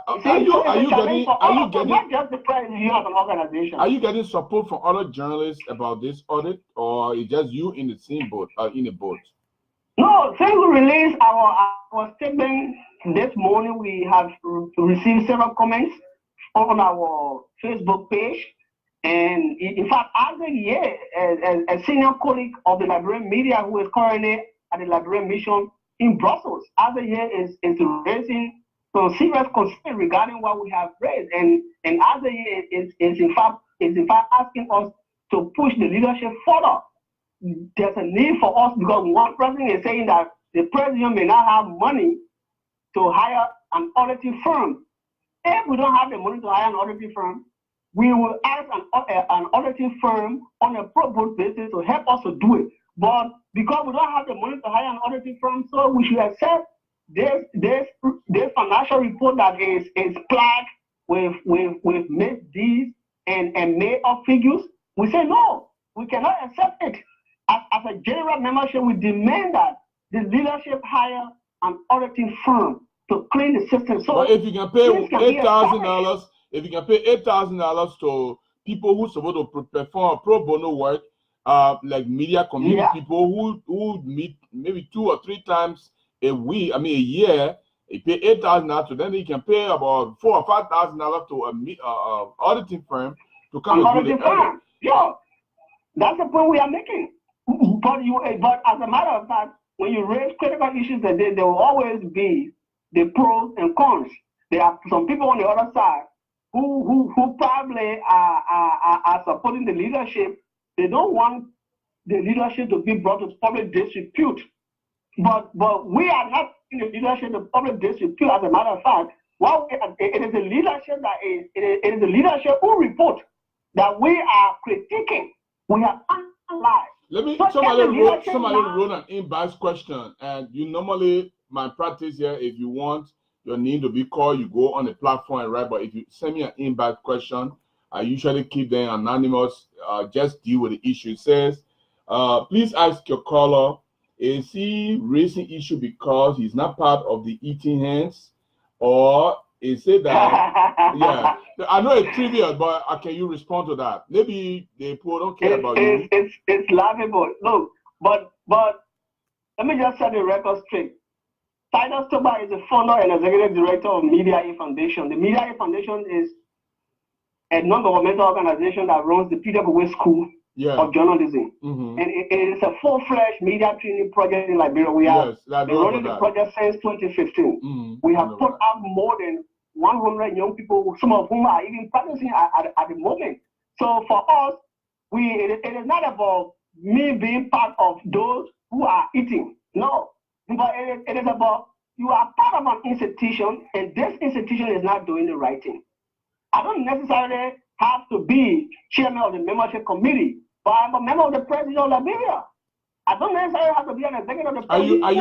Are you getting not just the press union as an organization? Are you getting support from other journalists about this audit, or is just you in the same boat? In a boat? No, since we released our statement this morning, we have received several comments on our Facebook page. And in fact, as a senior colleague of the Liberian media who is currently at the Liberian mission in Brussels, as is raising some serious concern regarding what we have raised. And as is in fact asking us to push the leadership further. There's a need for us, because one person is saying that the president may not have money to hire an auditing firm. If we don't have the money to hire an auditing firm, we will ask an auditing firm on a pro bono basis to help us to do it. But because we don't have the money to hire an auditing firm, so we should accept this financial report that is plagued with missed deeds and made up figures. We say no, we cannot accept it. As a general membership, we demand that the leadership hire an auditing firm to clean the system. So but if you can pay $8,000, if you can pay $8,000 to people who are supposed to perform pro bono work, like media community people who meet maybe 2 or 3 times a year, you pay $8,000 to them, you can pay about $4,000 or $5,000 to a auditing firm to come and do the audit. Yeah, that's the point we are making. But as a matter of fact, when you raise critical issues, there will always be the pros and cons. There are some people on the other side who probably are supporting the leadership. They don't want the leadership to be brought to public disrepute. But we are not in the leadership of public disrepute. As a matter of fact, it is the leadership it is the leadership who report that we are critiquing. We are analyzed. Somebody wrote an inbox question, and you normally, my practice here, if you want your name to be called, you go on the platform and write. But if you send me an inbox question, I usually keep them anonymous. Just deal with the issue. It says, please ask your caller, is he raising issue because he's not part of the eating hands, or is it that yeah? I know it's trivial, but can you respond to that? Maybe the people don't care about you. It's laughable. Look, but let me just set the record straight. Titus Toba is the founder and executive director of Media Aid Foundation. The Media Aid Foundation is a non-governmental organization that runs the Peter Bowe School of Journalism. And it is a full-fledged media training project in Liberia. We have been running the project since 2015. We have put out more than 100 young people, some of whom are even practicing at the moment. So for us, it is not about me being part of those who are eating. No, but it is about you are part of an institution, and this institution is not doing the right thing. I don't necessarily have to be chairman of the membership committee, but I'm a member of the president of Liberia. I don't necessarily have to be an executive of the president. Are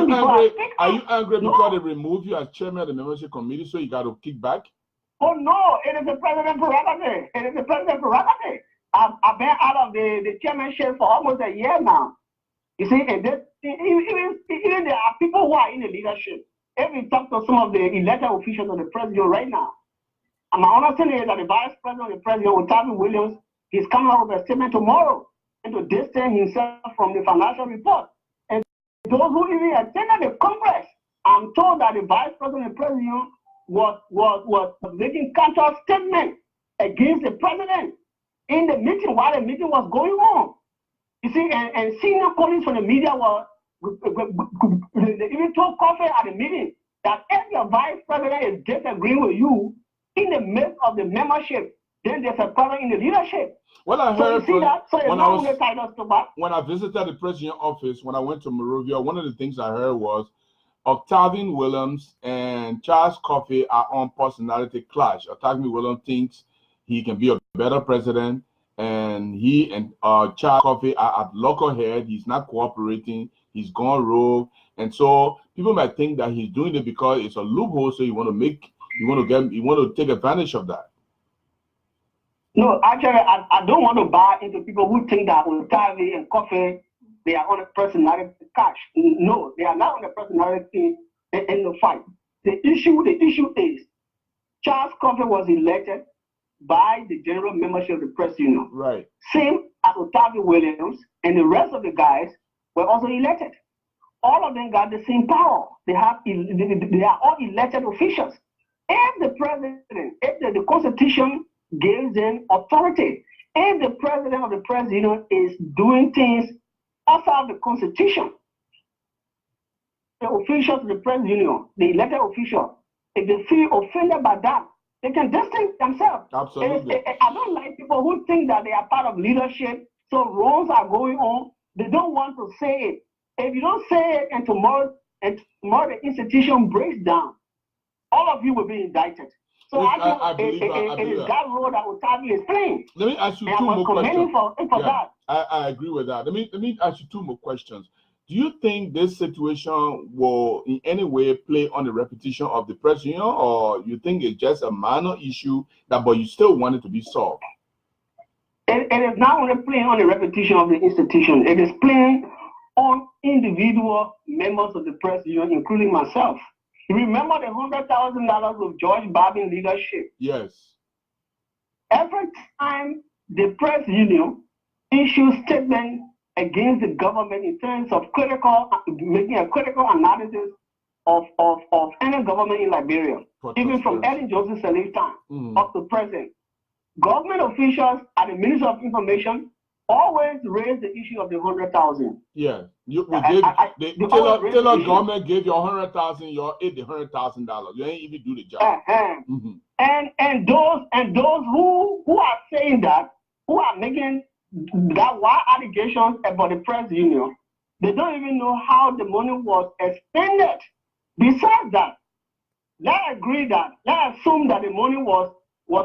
you angry because they removed you as chairman of the membership committee, so you got to kick back? Oh no, it is the president's prerogative. It is the president's prerogative. I've been out of the chairmanship for almost a year now. You see, and even there are people who are in the leadership. If we talk to some of the elected officials of the president right now, and my understanding is that the vice president of the president, Otavie Williams, is coming out with a statement tomorrow and to distance himself from the financial report. And those who even attended the Congress, I'm told that the vice president and president was making counter statement against the president in the meeting while the meeting was going on. You see, and senior colleagues from the media they even told Coffee at the meeting that if your vice president is disagreeing with you in the midst of the membership, then there's a problem in the leadership. Well, I heard when I visited the president's office, when I went to Monrovia, one of the things I heard was Octavian Williams and Charles Coffee are on personality clash. Octavian Williams thinks he can be a better president, and he and Charles Coffee are at lockerhead. He's not cooperating. he's gone rogue. And so people might think that he's doing it because it's a loophole, so you want to take advantage of that. No, actually, I don't want to buy into people who think that Otavi and Kofi, they are on a personality cash. No, they are not on a personality in the fight. The issue is Charles Kofi was elected by the general membership of the press union. Right. Same as Otavi Williams and the rest of the guys were also elected. All of them got the same power. They are all elected officials. If the president, if the constitution gives them authority, if the president of the press union is doing things outside the constitution, the officials of the press union, the elected officials, if they feel offended by that, they can distance themselves. Absolutely. I don't like people who think that they are part of leadership, so wrongs are going on. They don't want to say it. If you don't say it, and tomorrow the institution breaks down, all of you will be indicted. So I believe it is that role that Otavi is playing. Let me ask you two more questions. That. I agree with that. Let me ask you two more questions. Do you think this situation will in any way play on the reputation of the press union, or you think it's just a minor issue but you still want it to be solved? It is not only playing on the reputation of the institution, it is playing on individual members of the press union, including myself. Remember the $100,000 of George Babin leadership? Yes. Every time the press union issues statement against the government in terms of making a critical analysis of any government in Liberia, even from Ellen Joseph Sirleaf's time up to present, government officials at the Ministry of Information always raise the issue of the 100,000. Yeah, Taylor government gave you 100,000, you ate the $100,000. You ain't even do the job. And those who are saying that, who are making that wild allegations about the press union, they don't even know how the money was expended. Besides that, let's assume that the money was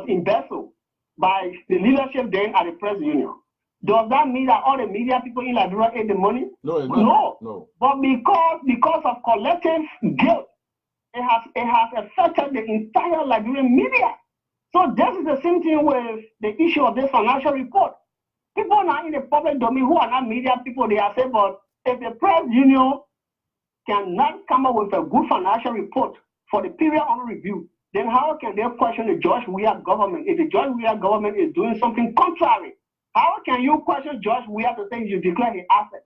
embezzled by the leadership then at the press union. Does that mean that all the media people in Liberia ate the money? No. But because of collective guilt, it has affected the entire Liberian media. So this is the same thing with the issue of this financial report. People now in the public domain who are not media people, they are saying, but if the press union cannot come up with a good financial report for the period under review, then how can they question the George Weah government? If the George Weah government is doing something contrary, how can you question George Weah to say you declare his asset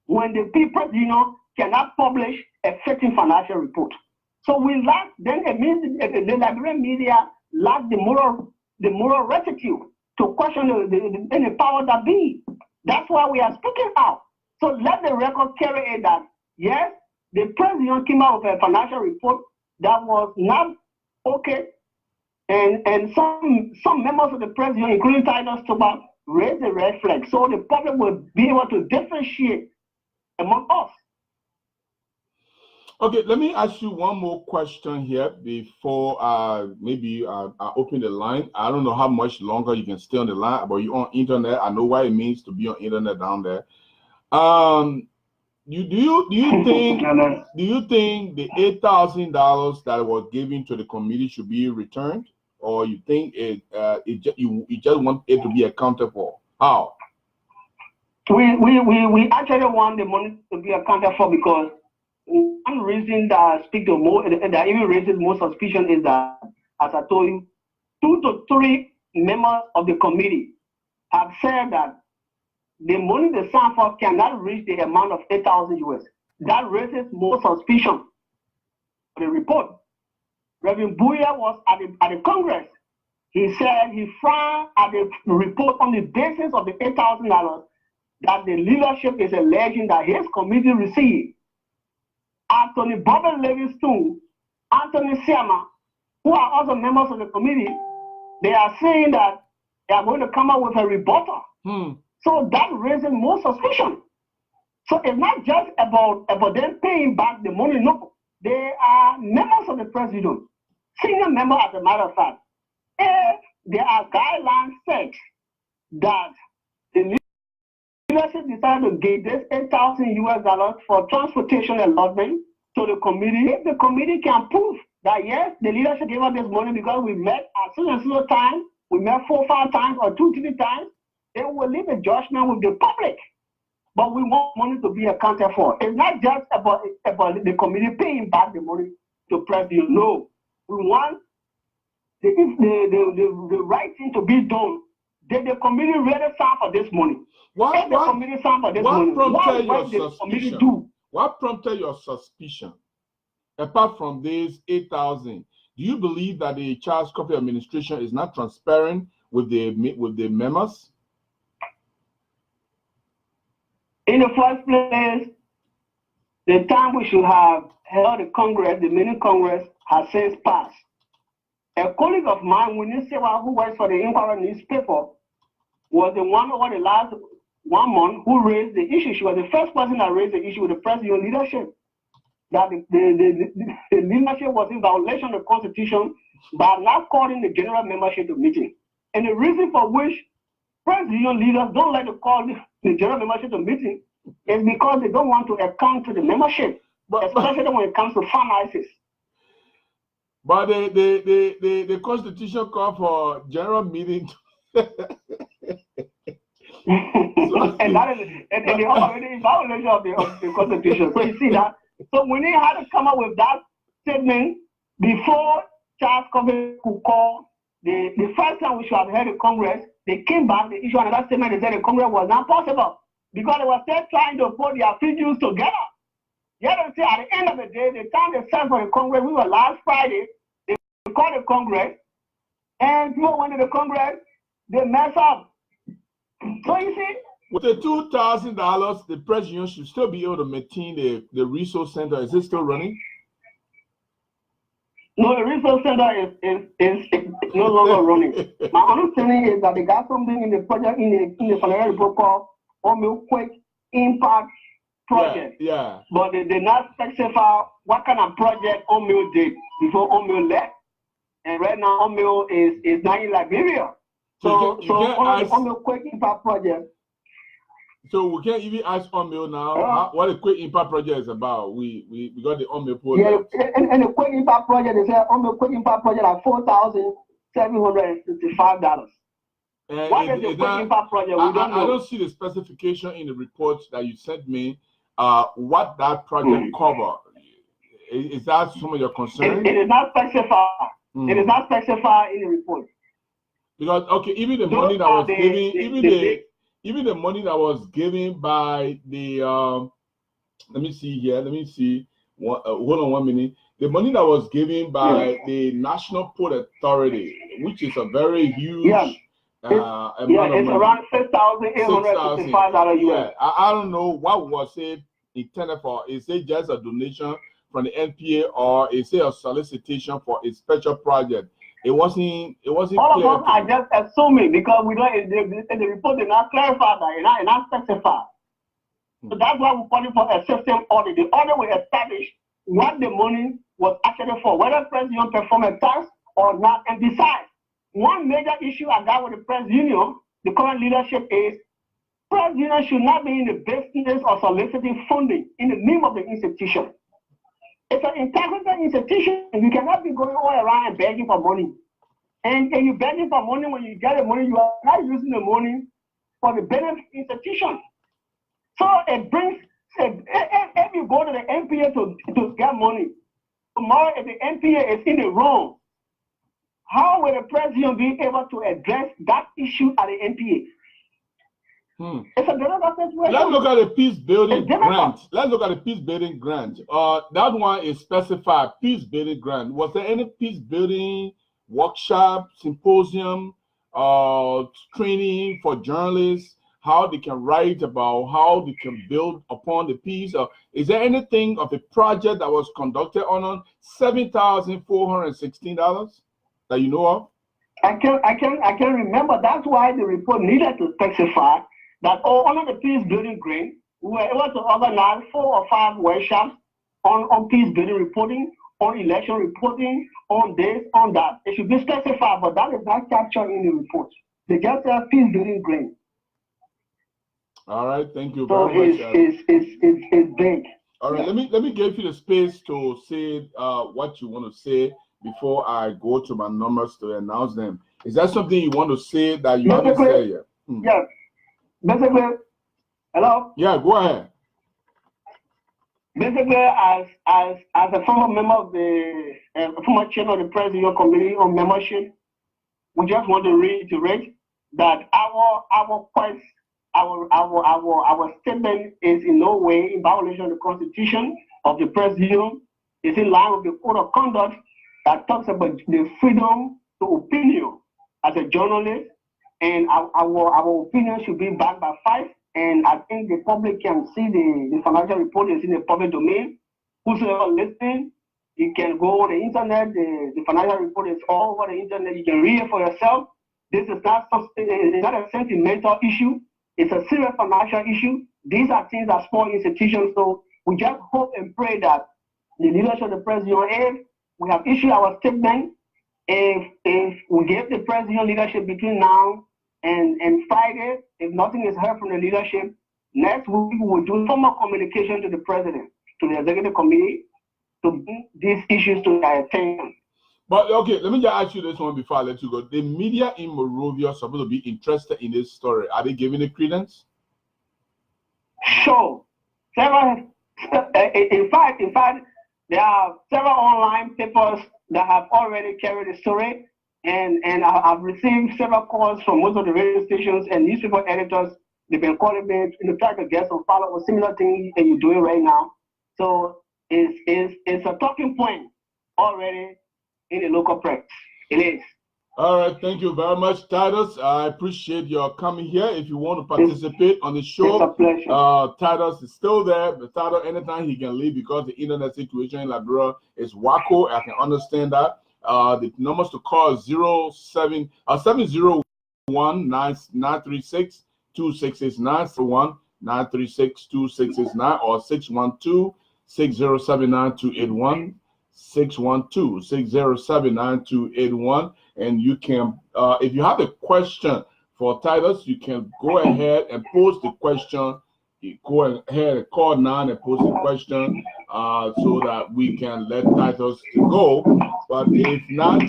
when the press union cannot publish a certain financial report? So we lack, then it means the Liberian media lack the moral rectitude to question the power that be. That's why we are speaking out. So let the record carry it that, yes, the press union came out with a financial report that was not okay. And some members of the press union, including Titus Toba, raised the red flag. So the public will be able to differentiate among us. Okay, let me ask you one more question here before maybe I open the line. I don't know how much longer you can stay on the line, but you're on internet. I know what it means to be on internet down there. Do you think the $8,000 that was given to the committee should be returned, or you think you just want it to be accounted for? How? We actually want the money to be accounted for because one reason that that even raises more suspicion is that, as I told you, 2 to 3 members of the committee have said that the money they signed for cannot reach the amount of 8,000 US. That raises more suspicion for the report. Reverend Buya was at the Congress. He said he frowned at the report on the basis of the $8,000 that the leadership is alleging that his committee received. Anthony Bobby Livingstone, Anthony Siama, who are also members of the committee, they are saying that they are going to come up with a rebuttal. So that raises more suspicion. So it's not just about them paying back the money. No, they are members of the press union, senior member as a matter of fact. If there are guidelines set that the leadership decided to give this $8,000 for transportation allotment to the committee. If the committee can prove that yes, the leadership gave us this money because we met at soon and slow time, we met 4 or 5 times or 2 or 3 times, they will leave a judgment with the public. But we want money to be accounted for. It's not just about the committee paying back the money to President. No, we want the right thing to be done. Did the committee really sign for this money? If the committee signed for this money, what did the committee do? What prompted your suspicion? Apart from this 8,000, do you believe that the Charles Coffee administration is not transparent with the members? In the first place, the time we should have held the Congress, the mini Congress, has since passed. A colleague of mine, Winnie Sewa, who works for the Inquirer newspaper, was the one over the last 1 month who raised the issue. She was the first person that raised the issue with the president leadership. That the leadership was in violation of the Constitution by not calling the general membership to meeting. And the reason for which president leaders don't like to call the general membership to meeting is because they don't want to account to the membership, especially when it comes to finances. But the Constitution called for general meeting. And that is and they already in violation of the Constitution. So you see that. So when they had to come up with that statement before Charles Coffee could call the first time we should have held the Congress, they came back, they issued another statement, they said the Congress was not possible because they were still trying to put their figures together. You have to say at the end of the day, the time they sent for the Congress, we were last Friday, they called the Congress, and people went to the Congress, they messed up. So you see, with the $2,000, the president should still be able to maintain the resource center. Is it still running? No, the resource center is no longer running. My understanding is that they got something in the project in the financial report called Omeil Quick Impact Project. Yeah. But they did not specify what kind of project Omeil did before Omeil left. And right now Omeil is now in Liberia. So Omeil Quick Impact Project. So we can't even ask Omeil now what the Quick Impact Project is about. We got the Omeil project. Yeah, and the Quick Impact Project is Omeil Quick Impact Project at $4,765. What is the Quick Impact Project? I don't see the specification in the report that you sent me. What that project cover? Is that some of your concern? It is not specified. It is not specified in the report. Because even the money that was given, even the money that was given by the let me see here. Let me see. Hold on 1 minute. The money that was given by the National Port Authority, which is a very huge amount of money. Around $6,865 US. Yeah, I don't know what was it intended for. Is it just a donation from the NPA or is it a solicitation for a special project? It wasn't all clear. All of us are just assuming because we don't in the report did not clarify that, it's not specified. So that's why we call it for a system audit. The audit will establish what the money was actually for, whether President performed a task or not. And besides, one major issue I got with the Press Union, the current leadership is Press Union should not be in the business of soliciting funding in the name of the institution. It's an integrated institution. You cannot be going all around and begging for money. And you're begging for money. When you get the money, you are not using the money for the benefit of the institution. So it brings, if you go to the NPA to get money, tomorrow if the NPA is in the wrong, how will the president be able to address that issue at the NPA? It's a difficult situation. Let's look at the peace building grant. Let's look at the peace building grant. That one is specified peace building grant. Was there any peace building workshop, symposium, training for journalists, how they can write about how they can build upon the peace? Is there anything of a project that was conducted on $7,416 that you know of? I can remember. That's why the report needed to specify that under the peace building grant, we were able to organize 4 or 5 workshops on peace building reporting, on election reporting, on this, on that. It should be specified, but that is not captured in the report. They just have peace building grant. All right, thank you So very much. it's big. All right, let me give you the space to say what you want to say before I go to my numbers to announce them. Is that something you want to say that you haven't said yet? Yes. Basically, hello? Yeah, go ahead. Basically, as a former member of the former chairman of the President Committee on Membership, we just want to reiterate that our statement is in no way in violation of the Constitution of the President. It's in line with the Code of Conduct that talks about the freedom to opinion as a journalist, and our opinion should be backed by facts. And I think the public can see the financial report is in the public domain. Whosoever listening, you can go on the internet. The financial report is all over the internet. You can read it for yourself. This is not something. It's not a sentimental issue. It's a serious financial issue. These are things that small institutions. So we just hope and pray that the leadership of the President, if we have issued our statement, if we give the President leadership between now and Friday, if nothing is heard from the leadership, next week we will do formal communication to the President, to the Executive Committee, to bring these issues to their attention. But okay, let me just ask you this one before I let you go. The media in Monrovia are supposed to be interested in this story. Are they giving it credence? Sure. In fact, there are several online papers that have already carried the story, and I've received several calls from most of the radio stations and newspaper editors. They've been calling me to try to get some follow or similar thing that you're doing right now. So it's a talking point already in the local press. It is. All right, thank you very much, Titus. I appreciate your coming here. If you want to participate on the show, it's a pleasure. Titus is still there. But Titus, anytime he can leave because the internet situation in Liberia is wacko. I can understand that. The numbers to call is 701 936 2669 936 2669 or 612 6079 281 612 6079 281. And you can, if you have a question for Titus, you can go ahead and post the question. You go ahead and call now and post the question so that we can let Titus go. But if not,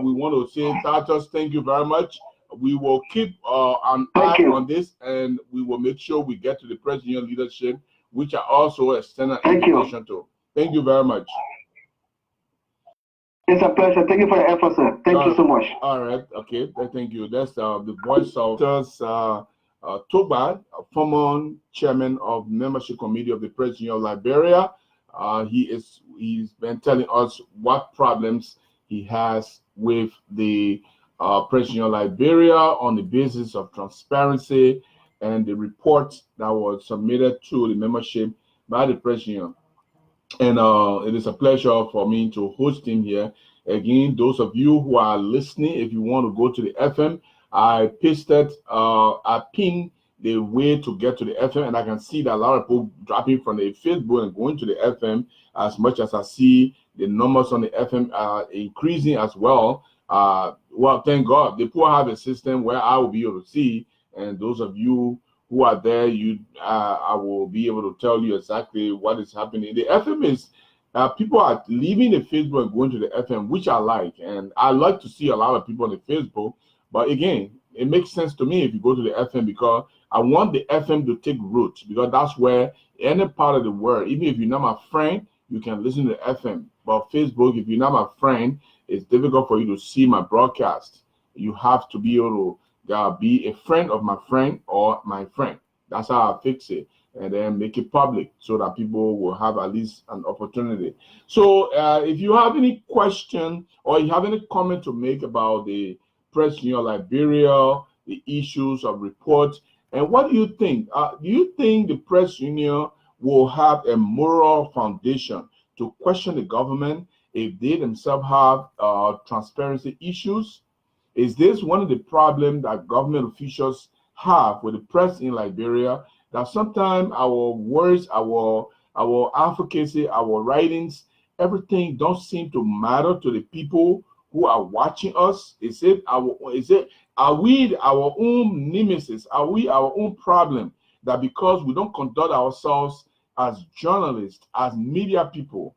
we want to say, Titus, thank you very much. We will keep an eye on this, and we will make sure we get to the President leadership, which I also extend an invitation to. Thank you very much. It's a pleasure. Thank you for your effort, sir. Thank you so much. All right. Okay. Thank you. That's the voice of Toba, former chairman of membership committee of the President of Liberia. He's been telling us what problems he has with the President of Liberia on the basis of transparency and the report that was submitted to the membership by the President. And it is a pleasure for me to host him here. Again, those of you who are listening, if you want to go to the FM, I pinned the way to get to the FM, and I can see that a lot of people dropping from the Facebook and going to the FM. As much as I see the numbers on the FM are increasing as well. Well, thank God. The poor have a system where I will be able to see, and those of you who are there, I will be able to tell you exactly what is happening. The FM is, people are leaving the Facebook and going to the FM, which I like. And I like to see a lot of people on the Facebook. But again, it makes sense to me if you go to the FM because I want the FM to take root because that's where any part of the world, even if you're not my friend, you can listen to the FM. But Facebook, if you're not my friend, it's difficult for you to see my broadcast. You have to be able to be a friend of my friend or my friend. That's how I fix it, and then make it public so that people will have at least an opportunity. So if you have any question or you have any comment to make about the President of Liberia, the issues of report, and what do you think? Do you think the press union will have a moral foundation to question the government if they themselves have transparency issues? Is this one of the problems that government officials have with the press in Liberia, that sometimes our words, our advocacy, our writings, everything don't seem to matter to the people who are watching us? Are we our own nemesis? Are we our own problem? that because we don't conduct ourselves as journalists, as media people,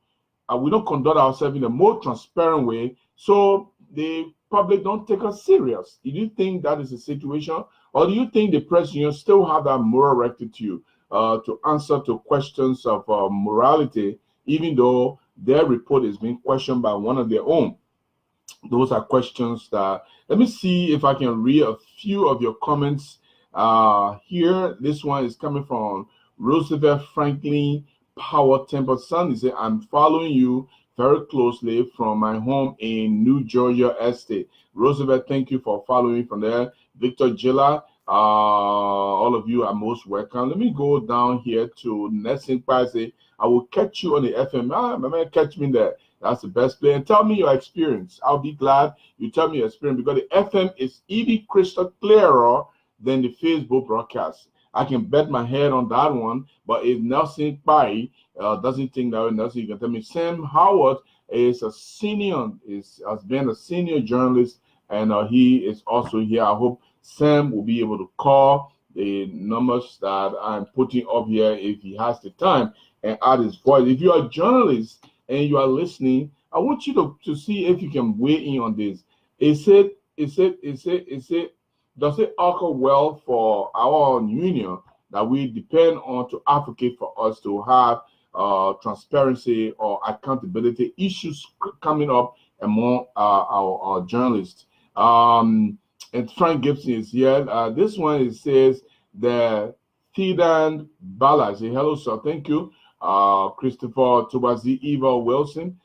we don't conduct ourselves in a more transparent way, so the public don't take us serious. Do you think that is the situation? Or do you think the press union still have that moral rectitude to answer to questions of morality, even though their report is being questioned by one of their own? Those are questions that, let me see if I can read a few of your comments here. This one is coming from Roosevelt Franklin Power Temple Son. He said, I'm following you very closely from my home in New Georgia Estate. Roosevelt, thank you for following from there. Victor Gilla, all of you are most welcome. Let me go down here to Nelson Pase. I will catch you on the FM. Remember, catch me there. That's the best play. And tell me your experience. I'll be glad you tell me your experience, because the FM is even crystal clearer than the Facebook broadcast. I can bet my head on that one. But if Nelson Pai doesn't think that way, Nelson, you can tell me. Sam Howard is a senior, has been a senior journalist, and he is also here. I hope Sam will be able to call the numbers that I'm putting up here if he has the time and add his voice. If you are a journalist and you are listening, I want you to see if you can weigh in on this. Does it occur well for our union that we depend on to advocate for us to have transparency or accountability issues coming up among our journalists? And Frank Gibson is here. This one, it says the Thidan Bala. Say hello, sir. Thank you. Christopher Tobazi Eva Wilson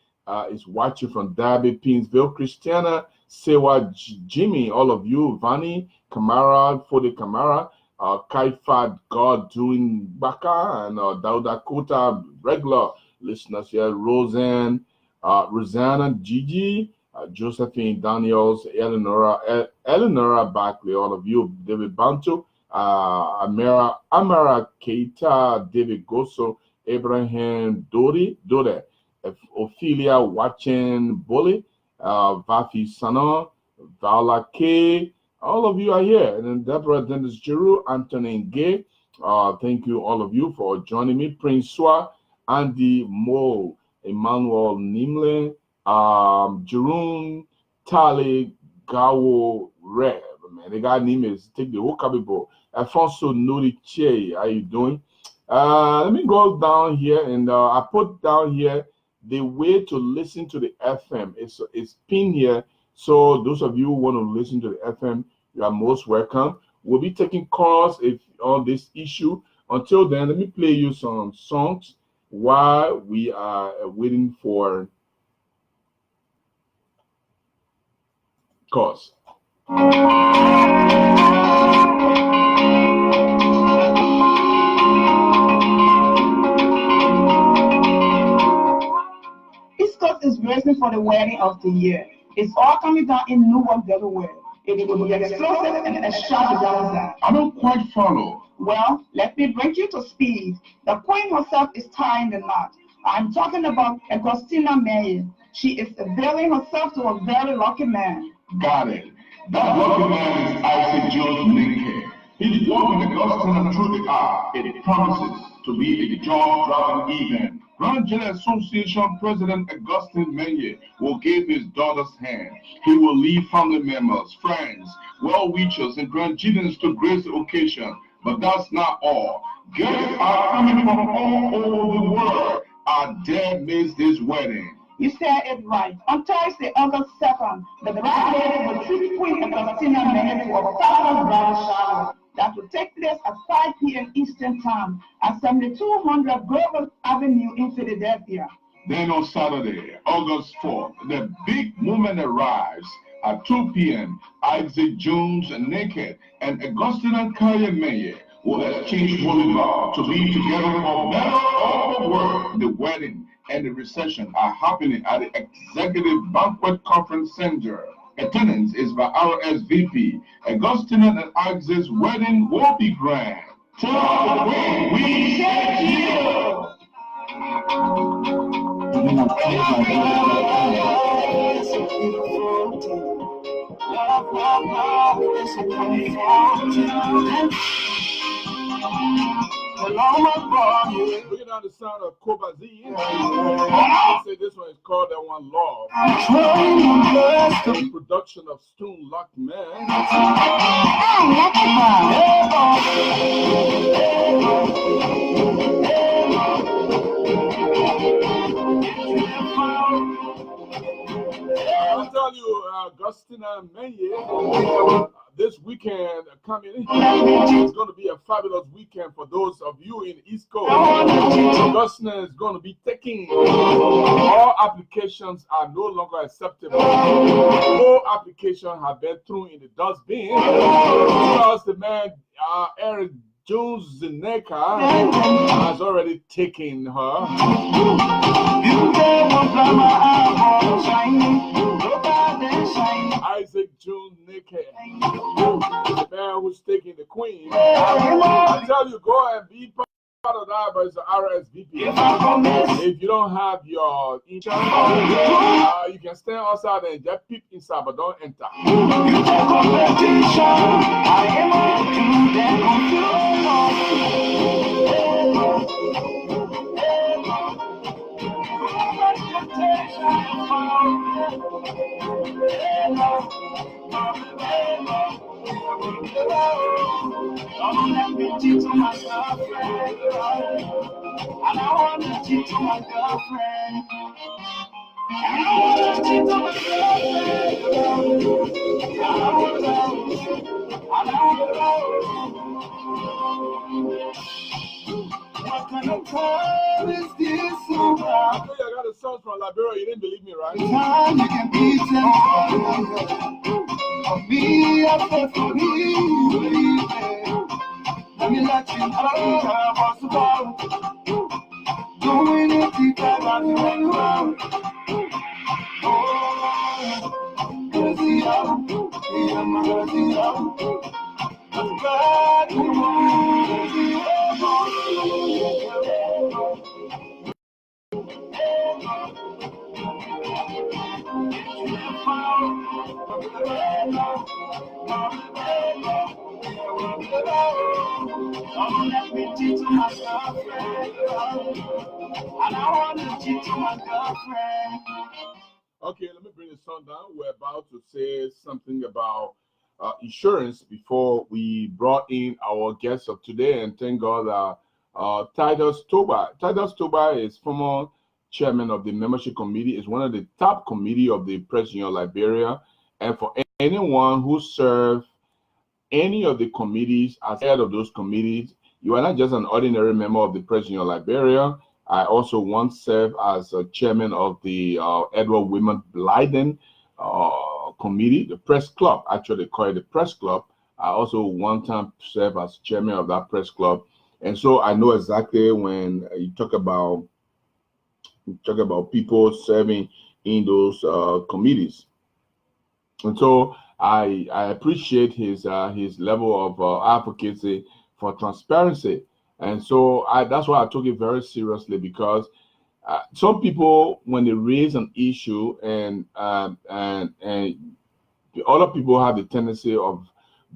is watching from Derby, Pinsville. Christiana Sewa Jimmy, all of you. Vani Kamara, Fode Kamara, Kaifad God doing Baka, and Dauda Kota, regular listeners here. Rosanna Gigi, Josephine Daniels, Eleonora Backley, all of you. David Bantu, Amara Keita, David Goso, Abraham Dode, Ophelia Watchen Bully, Vafi Sana, Vala K, all of you are here. And then Deborah Dennis Giroux, Anthony Gay, thank you all of you for joining me. Prince Swa, Andy Mo, Emmanuel Nimle, Jerome Tali Gawo Rev. Man, the guy name is take the whole cabibo. Alfonso Nuri Che, how you doing? Let me go down here, and I put down here the way to listen to the FM. It's pinned here. So those of you who want to listen to the FM, you are most welcome. We'll be taking calls on this issue. Until then, let me play you some songs while we are waiting for calls. East Coast is racing for the wedding of the year. It's all coming down in Newark, Delaware. It will be explosive and extravaganza. I don't quite follow. Well, let me bring you to speed. The queen herself is tying the knot. I'm talking about Agostina Meyer. She is availing herself to a very lucky man. Got it. That lucky man is Isaac Jones Lincoln. He's walking Agostina through the aisle. It promises to be a jaw-dropping event. Grand Jury Association President Augustine Meyer will give his daughter's hand. He will leave family members, friends, well-wishers, and grandchildren to grace the occasion. But that's not all. Guests are coming from all over the world. Our dad missed his wedding. You said it right. On Thursday, August 2nd, the bride lady will treat Queen Agostina Meyer to a fabulous bridal shower that will take place at 5 p.m. Eastern Time at 7200 Grover Avenue in Philadelphia. Then on Saturday, August 4th, the big moment arrives at 2 p.m. Isaac Jones Naked and Agostina Kaya Meyer will exchange holy vows to be together for better or for worse. The wedding and the reception are happening at the Executive Banquet Conference Center. Attendance is by RSVP. Agostina and Isaac's wedding will be grand. Tell the queen we sent you. Looking at the sound of Kobazi. I say this one is called that one Love. The production of Stone Lock Man. I'll tell you, Augustina Menye, this weekend coming in, it's going to be a fabulous weekend for those of you in the East Coast. Augustina is going to be taking all applications are no longer acceptable. All applications have been thrown in the dustbin because the man, Eric Jones Zineka, has already taken her. Isaac Jones Zineka, the man who's taking the queen. I tell you, go and be part of that, but it's an RSVP. If you don't have your insurance, you can stand outside and just peep inside, but don't enter. Let me cheat on my girlfriend, and I want to cheat on my girlfriend. And I want to cheat on my girlfriend. And I want what kind of time is this over? I know you got a song from Liberia. You didn't believe me, right? Time you can beat them for me, I feel for me, baby. Let me let you know what's about. Doing it because I feel around. Oh, gonna see how, yeah, I'm gonna see how. I'm glad you want to see how. Let me cheat on my girlfriend, and I want to cheat on my girlfriend. Okay, let me bring the song down. We're about to say something about insurance before we brought in our guest of today, and thank God Titus Toba. Titus Toba is former chairman of the membership committee, is one of the top committee of the Press Union Liberia, and for anyone who served any of the committees as head of those committees, you are not just an ordinary member of the Press Union Liberia. I also once served as a chairman of the Edward Women Blyden committee, the press club. Actually, they call it the press club. I also one time served as chairman of that press club. And so I know exactly when you talk about people serving in those committees. And so I appreciate his level of advocacy for transparency. And so that's why I took it very seriously, because some people, when they raise an issue and the other people have the tendency of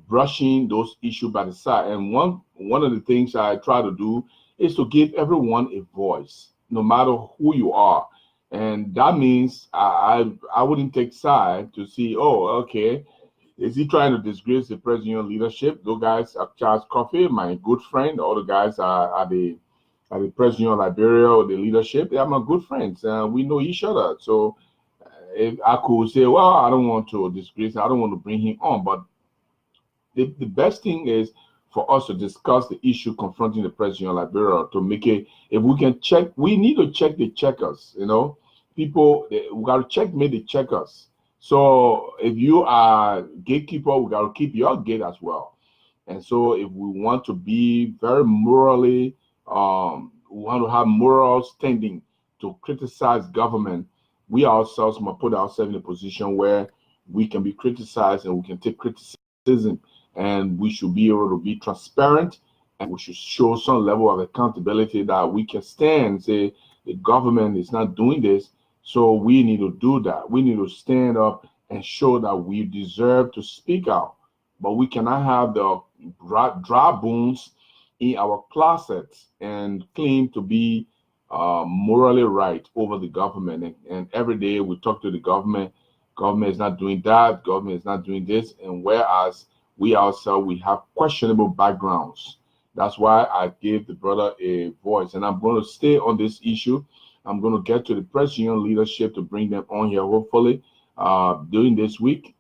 brushing those issues by the side. And one of the things I try to do is to give everyone a voice, no matter who you are. And that means I wouldn't take side to see, oh, okay, is he trying to disgrace the Press Union leadership? Those guys are Charles Coffey, my good friend. All the guys are the Press Union Liberia or the leadership. They are my good friends. We know each other. So if I could say, well, I don't want to disgrace, I don't want to bring him on. But the best thing is for us to discuss the issue confronting the Press Union Liberia, to make it, if we can check, we need to check the checkers, you know. People, we got to checkmate the checkers. So if you are gatekeeper, we got to keep your gate as well. And so if we want to be very morally, we want to have moral standing to criticize government, we ourselves must put ourselves in a position where we can be criticized and we can take criticism, and we should be able to be transparent, and we should show some level of accountability that we can stand and say the government is not doing this. So we need to do that. We need to stand up and show that we deserve to speak out. But we cannot have the dry bones in our closets and claim to be morally right over the government. And every day we talk to the government. Government is not doing that. Government is not doing this. And whereas we ourselves, we have questionable backgrounds. That's why I gave the brother a voice. And I'm going to stay on this issue. I'm going to get to the press union leadership to bring them on here, hopefully, during this week,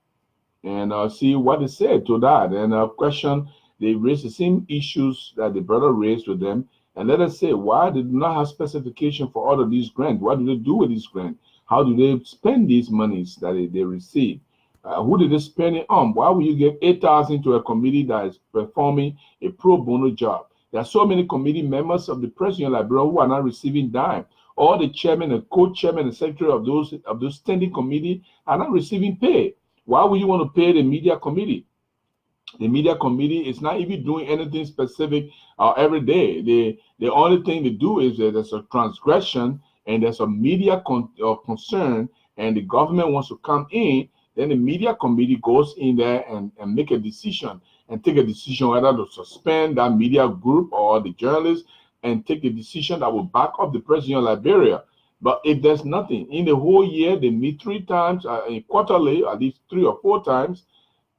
and see what they said to that. And question, they raised the same issues that the brother raised with them. And let us say, why they do not have specification for all of these grants? What do they do with these grants? How do they spend these monies that they receive? Who did they spend it on? Why would you give 8,000 to a committee that is performing a pro bono job? There are so many committee members of the Press Union Liberia who are not receiving dime. All the chairman and co-chairman and secretary of those standing committee are not receiving pay. Why would you want to pay the media committee? The media committee is not even doing anything specific every day. The only thing they do is that there's a transgression and there's a media concern, and the government wants to come in. Then the media committee goes in there and make a decision and take a decision whether to suspend that media group or the journalists and take a decision that will back up the Press Union Liberia. But if there's nothing, in the whole year, they meet 3 times, quarterly, at least 3 or 4 times,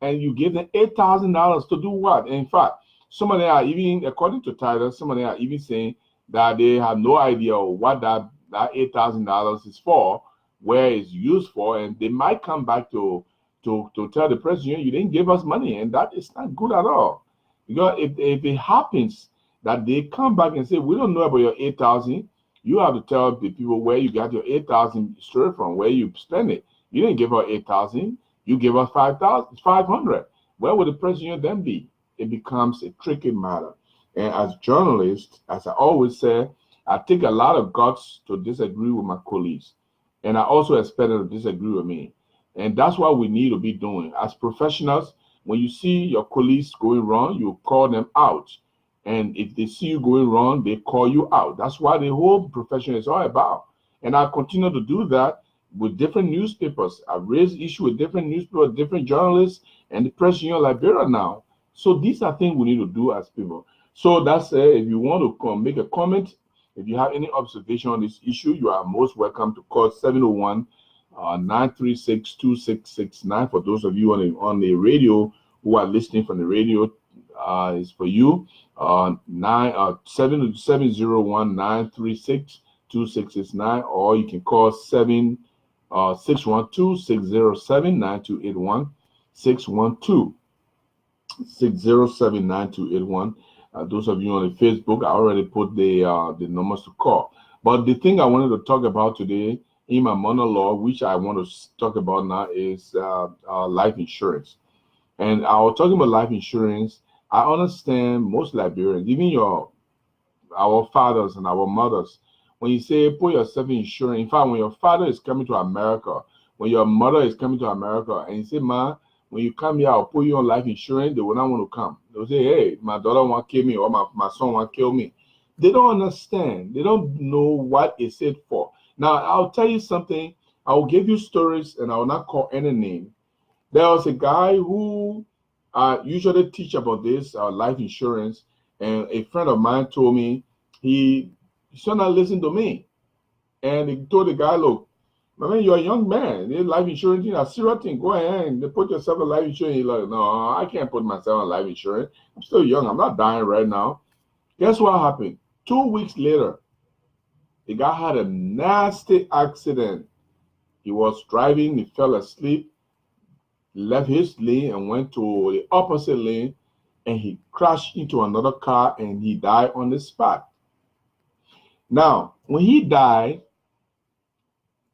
and you give them $8,000 to do what? In fact, some of them are even, according to Title, some of them are even saying that they have no idea what that $8,000 is for, where it's used for, and they might come back to tell the president, you didn't give us money, and that is not good at all. Because if it happens that they come back and say, we don't know about your 8,000, you have to tell the people where you got your 8,000 straight from, where you spend it. You didn't give us 8,000, you gave us 500. Where would the president then be? It becomes a tricky matter. And as journalists, as I always say, I take a lot of guts to disagree with my colleagues. And I also expect them to disagree with me. And that's what we need to be doing. As professionals, when you see your colleagues going wrong, you call them out. And if they see you going wrong, they call you out. That's what the whole profession is all about. And I continue to do that with different newspapers. I've raised issues with different newspapers, different journalists, and the Press Union Liberia now. So these are things we need to do as people. So that's if you want to make a comment, if you have any observation on this issue, you are most welcome to call 701-936-2669. For those of you on the radio who are listening from the radio, is for you. 701-936-2669, or you can call 612-607-9281, 612-607-9281. Those of you on the Facebook, I already put the numbers to call. But the thing I wanted to talk about today in my monologue, which I want to talk about now, is life insurance. And I was talking about life insurance. I understand most Liberians, even our fathers and our mothers, when you say put yourself in insurance, in fact, when your father is coming to America, when your mother is coming to America, and you say, man, when you come here, I'll put you on life insurance, they will not want to come. They'll say, hey, my daughter want to kill me, or my son want to kill me. They don't understand. They don't know what it's said for. Now, I'll tell you something. I will give you stories, and I will not call any name. There was a guy who usually teach about this life insurance, and a friend of mine told me he should not listen to me. And he told the guy, look, I mean, you're a young man. This life insurance is a serious thing. Go ahead and put yourself on life insurance. He's like, no, I can't put myself on life insurance. I'm still young. I'm not dying right now. Guess what happened? 2 weeks later, the guy had a nasty accident. He was driving. He fell asleep, left his lane and went to the opposite lane, and he crashed into another car and he died on the spot. Now, when he died,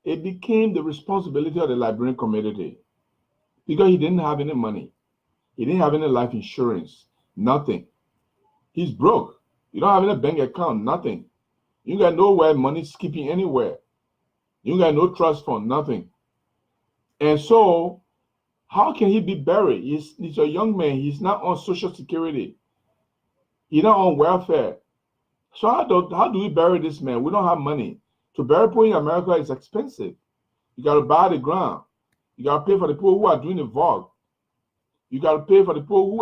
it became the responsibility of the Liberian community because he didn't have any money. He didn't have any life insurance, nothing. He's broke. You don't have any bank account, nothing. You got nowhere money skipping anywhere. You got no trust fund, nothing. And so, how can he be buried? He's a young man. He's not on Social Security. He's not on welfare. So how do we bury this man? We don't have money. To bury people in America is expensive. You got to buy the ground. You got to pay for the people who are doing the vogue. You got to pay for the people who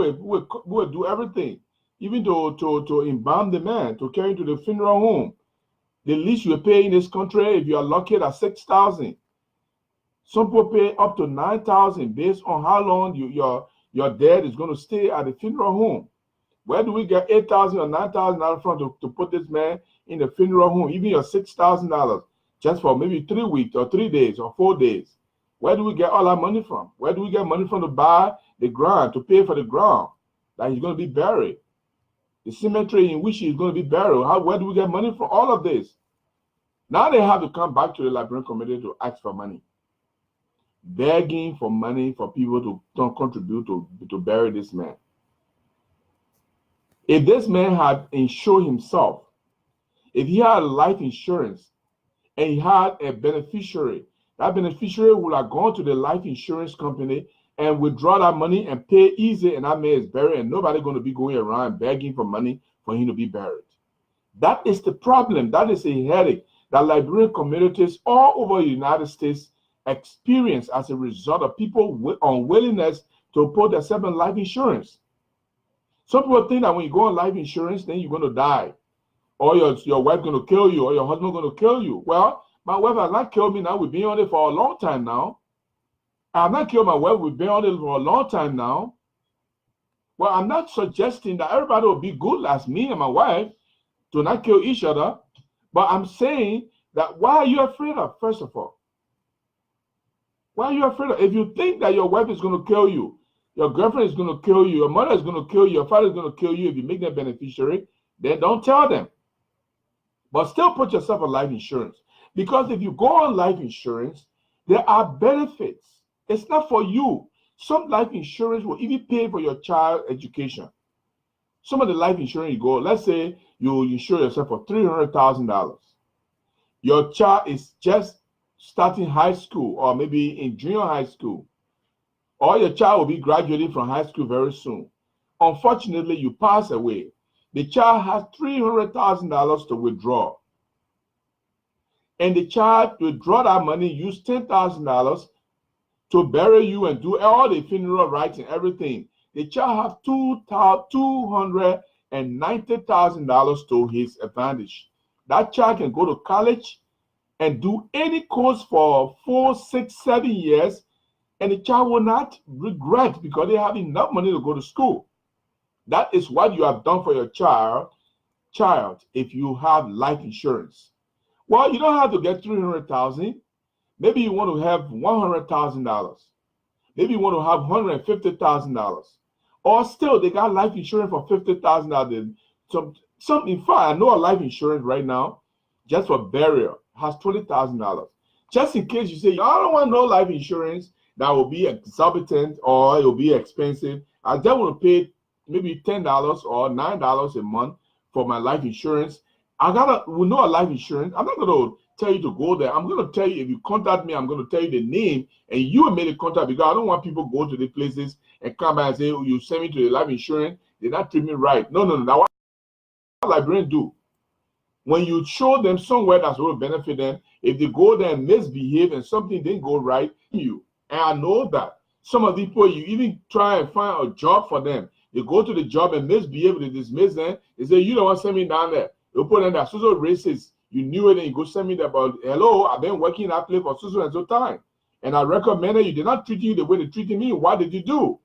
will do everything. even to embalm the man, to carry him to the funeral home. The least you pay in this country, if you are lucky, at $6,000. Some people pay up to $9,000 based on how long your dad is going to stay at the funeral home. Where do we get $8,000 or $9,000 from to put this man in the funeral home? Even your $6,000 just for maybe 3 weeks or 3 days or 4 days. Where do we get all our money from? Where do we get money from to buy the ground, to pay for the ground that he's going to be buried? The cemetery in which he's going to be buried. Where do we get money from all of this? Now they have to come back to the Liberian community to ask for money. Begging for money for people to contribute to bury this man. If this man had insured himself, if he had life insurance and he had a beneficiary, that beneficiary would have gone to the life insurance company and withdraw that money and pay easy, and that man is buried, and nobody going to be going around begging for money for him to be buried. That is the problem. That is a headache that Liberian communities all over the United States experience as a result of people unwillingness to put themselves in life insurance. Some people think that when you go on life insurance, then you're going to die, or your wife going to kill you, or your husband going to kill you. Well, my wife has not killed me now. We've been on it for a long time now. I have not killed my wife. We've been on it for a long time now. Well, I'm not suggesting that everybody will be good as me and my wife to not kill each other. But I'm saying that why are you afraid of, first of all? Why are you afraid of? If you think that your wife is going to kill you, your girlfriend is going to kill you, your mother is going to kill you, your father is going to kill you if you make them beneficiary, then don't tell them. But still put yourself on life insurance. Because if you go on life insurance, there are benefits. It's not for you. Some life insurance will even pay for your child education. Some of the life insurance you go, let's say you insure yourself for $300,000. Your child is just starting high school or maybe in junior high school. Or your child will be graduating from high school very soon. Unfortunately, you pass away. The child has $300,000 to withdraw. And the child withdraw that money, use $10,000 to bury you and do all the funeral rites and everything. The child has $290,000 to his advantage. That child can go to college and do any course for 4, 6, 7 years, and the child will not regret because they have enough money to go to school. That is what you have done for your child if you have life insurance. Well, you don't have to get $300,000. Maybe you want to have $100,000. Maybe you want to have $150,000. Or still, they got life insurance for $50,000. Some, in fact, I know a life insurance right now, just for burial, has $20,000. Just in case you say, I don't want no life insurance that will be exorbitant or it will be expensive. I just want to pay maybe $10 or $9 a month for my life insurance. We know a life insurance. I'm not going to tell you to go there. I'm going to tell you, if you contact me, I'm going to tell you the name and you will make a contact, because I don't want people to go to the places and come back and say, oh, you send me to the life insurance. They're not treating me right. No. That's what Liberians do. When you show them somewhere that's going to benefit them, if they go there and misbehave and something didn't go right, you. And I know that some of these people, you even try and find a job for them. They go to the job and misbehave, they dismiss them. They say, you don't want to send me down there. You put in that so racist. You knew it and you go send me that, but hello, I've been working in that place for so and so time. And I recommended you. Did not treat you the way they treated me. What did you do?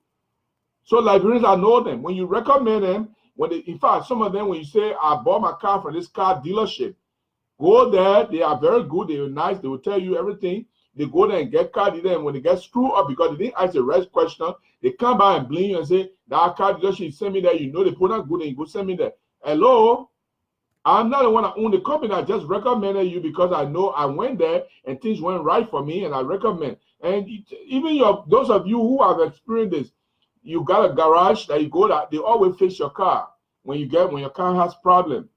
So Liberians, I know them. When you recommend them, in fact, some of them, when you say, I bought my car from this car dealership, go there. They are very good. They are nice. They will tell you everything. They go there and get car dealer. And when they get screwed up because they didn't ask the right question, they come by and blame you and say, that car dealership send me there. You know they put that good and you go send me there. Hello? I'm not the one that own the company. I just recommended you because I know I went there and things went right for me, and I recommend. And even those of you who have experienced this, you got a garage that you go to, they always fix your car when your car has problem.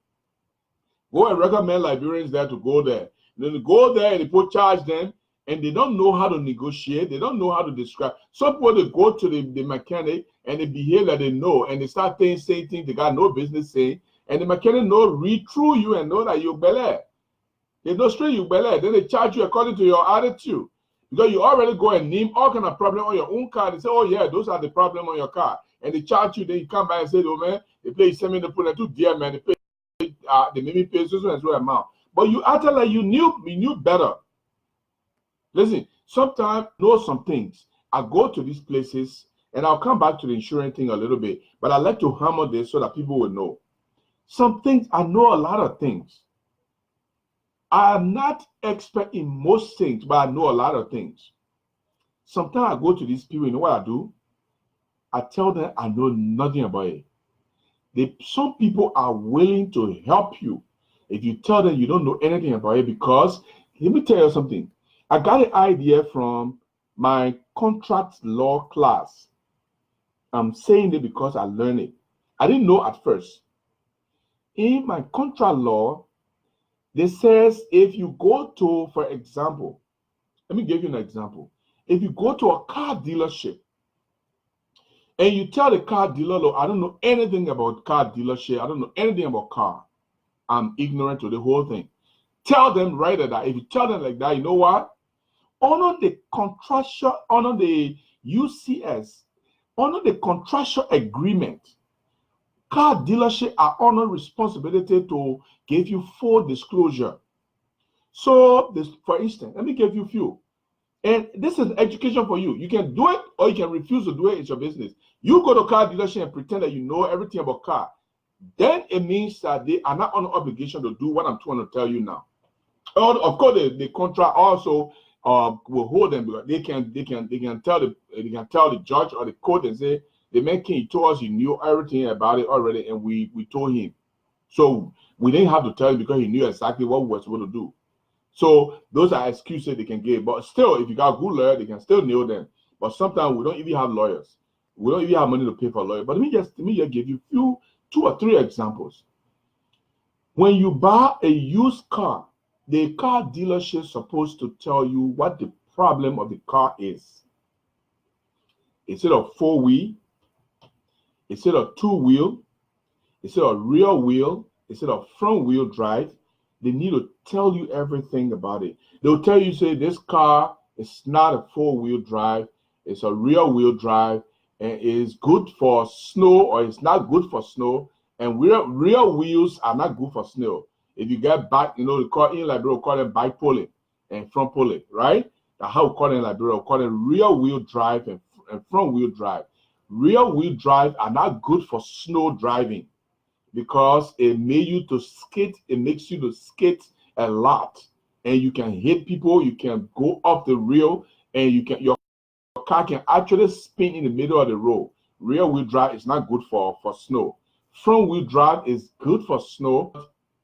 Go and recommend Liberians there to go there. Then they go there and they charge them, and they don't know how to negotiate. They don't know how to describe. Some people, they go to the mechanic and they behave like they know, and they start saying things they got no business saying. And the mechanic read through you and know that you're belay. They know straight you belay. Then they charge you according to your attitude. Because you already go and name all kind of problem on your own car. They say, oh yeah, those are the problem on your car. and they charge you, then you come by and say, oh man, they play 7 to put it too dear, man. They made me pay so and so amount. But you acted like you knew better. Listen, sometimes I know some things. I go to these places, and I'll come back to the insurance thing a little bit, but I like to hammer this so that people will know. Some things, I know a lot of things. I'm not expert in most things, but I know a lot of things. Sometimes I go to these people, you know what I do? I tell them I know nothing about it. Some people are willing to help you if you tell them you don't know anything about it, because let me tell you something. I got an idea from my contract law class. I'm saying it because I learned it. I didn't know at first. In my contract law, they says if you go to, for example, let me give you an example. If you go to a car dealership and you tell the car dealer, look, I don't know anything about car dealership, I don't know anything about car, I'm ignorant to the whole thing. Tell them right that. If you tell them like that, you know what? Honor the contractual, honor the UCS, honor the contractual agreement. Car dealership are under responsibility to give you full disclosure. So, for instance, let me give you a few. And this is education for you. You can do it or you can refuse to do it. It's your business. You go to car dealership and pretend that you know everything about car. Then it means that they are not under obligation to do what I'm trying to tell you now. Of course, the contract also will hold them, because they can tell the judge or the court and say, the man came, he told us he knew everything about it already, and we told him. So we didn't have to tell him because he knew exactly what we were supposed to do. So those are excuses they can give. But still, if you got a good lawyer, they can still nail them. But sometimes we don't even have lawyers. We don't even have money to pay for a lawyer. But let me just give you 2 or 3 examples. When you buy a used car, the car dealership is supposed to tell you what the problem of the car is. Is it a 4-wheel? Is it a 2-wheel? Is it a rear wheel? Is it a front wheel drive? They need to tell you everything about it. They'll tell you, say, this car is not a 4-wheel drive. It's a rear wheel drive, and it's good for snow, or it's not good for snow. And rear wheels are not good for snow. If you get back, in Liberia, we call them bipolar and front pulley, right? That's how we call it in Liberia. We call it rear wheel drive and front wheel drive. Rear wheel drive are not good for snow driving, because it makes you to skate a lot, and you can hit people, you can go off the rail, and your car can actually spin in the middle of the road. Rear wheel drive is not good for snow. Front wheel drive is good for snow.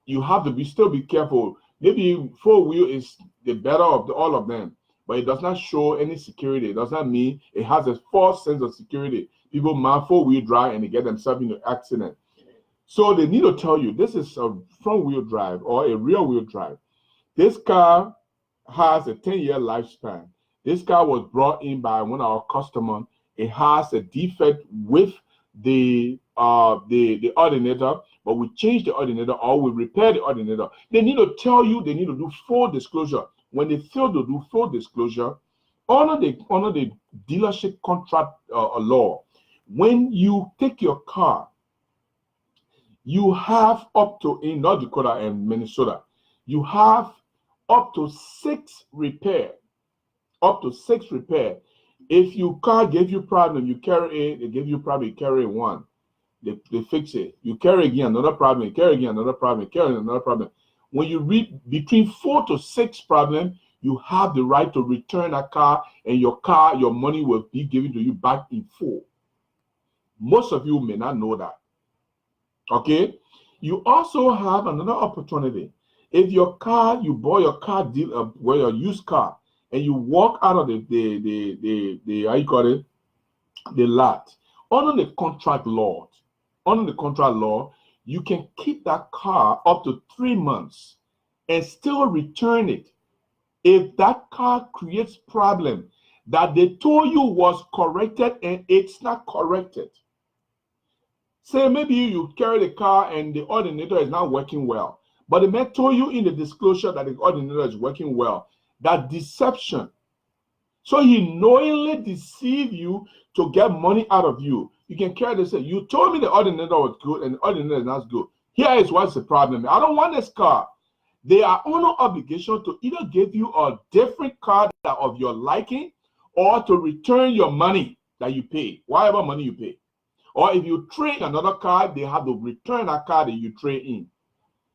You have to still be careful. Maybe 4-wheel is the better of all of them, but it does not show any security. It does not mean it has a false sense of security. People mount 4-wheel drive and they get themselves into accident. So they need to tell you this is a front-wheel drive or a rear-wheel drive. This car has a 10-year lifespan. This car was brought in by one of our customers. It has a defect with the alternator, but we change the alternator or we repair the alternator. They need to tell you, they need to do full disclosure. When they fail to do full disclosure, honor the dealership contract law. When you take your car, you have up to, in North Dakota and Minnesota, you have up to 6 repair. Up to 6 repair. If your car gave you problem, you carry it, they give you problem, you carry 1. They fix it. You carry again, another problem, you carry again, another problem, you carry another problem. When you read between 4 to 6 problems, you have the right to return a car, and your money will be given to you back in full. Most of you may not know that. Okay? You also have another opportunity. If your car, you bought your car deal, your used car, and you walk out of the how you call it, the lot, under the contract law, you can keep that car up to 3 months and still return it. If that car creates problem that they told you was corrected and it's not corrected. Say maybe you carry the car and the alternator is not working well, but the man told you in the disclosure that the alternator is working well. That deception. So he knowingly deceived you to get money out of you. You can carry this. You told me the alternator was good and the alternator is not good. Here is what's the problem. I don't want this car. They are under obligation to either give you a different car that of your liking or to return your money that you pay, whatever money you pay. Or if you trade another car, they have to return that car that you trade in.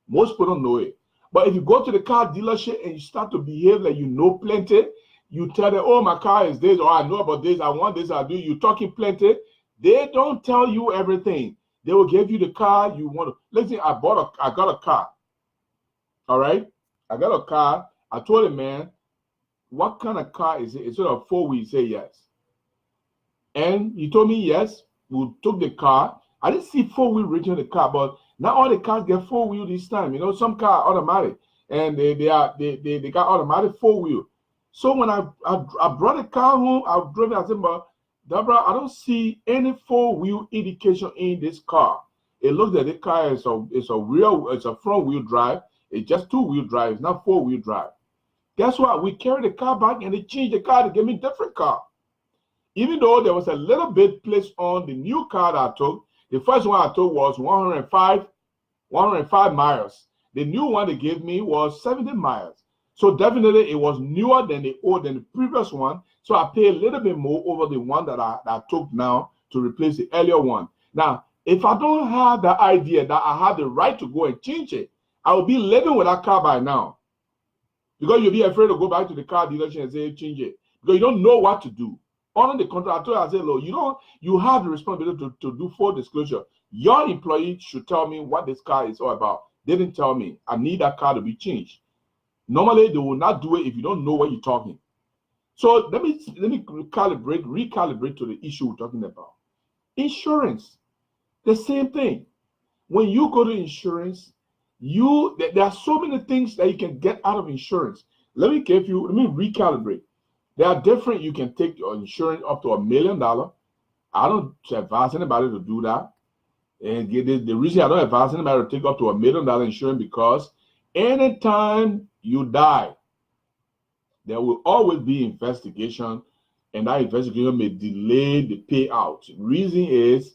Most people don't know it. But if you go to the car dealership and you start to behave like you know plenty, you tell them, oh, my car is this, or I know about this, I want this, I do. You're talking plenty. They don't tell you everything. They will give you the car you want to. Let's say I got a car. All right? I got a car. I told the man, what kind of car is it? Is it a 4-wheel? He said yes. And he told me yes. We took the car. I didn't see 4-wheel written in the car, but not all the cars get 4-wheel this time. You know, some car automatic, and they got automatic 4-wheel. So when I brought the car home, I drove it. I said, but Deborah, I don't see any 4-wheel indication in this car. It looks like the car is a front wheel drive. It's just 2-wheel drive. It's not 4-wheel drive. Guess what? We carried the car back and they changed the car to give me a different car. Even though there was a little bit placed on the new car that I took, the first one I took was 105 miles. The new one they gave me was 70 miles. So definitely it was newer than the previous one. So I pay a little bit more over the one that I took now to replace the earlier one. Now, if I don't have the idea that I have the right to go and change it, I will be living with that car by now. Because you'll be afraid to go back to the car dealership and say, change it. Because you don't know what to do. On the contract, I said, look, you have the responsibility to do full disclosure. Your employee should tell me what this car is all about. They didn't tell me. I need that car to be changed. Normally, they will not do it if you don't know what you're talking. So let me recalibrate to the issue we're talking about. Insurance, the same thing. When you go to insurance, there are so many things that you can get out of insurance. Let me recalibrate. There are different, you can take your insurance up to $1 million. I don't advise anybody to do that. And the reason I don't advise anybody to take up to $1 million insurance because anytime you die, there will always be investigation, and that investigation may delay the payout. The reason is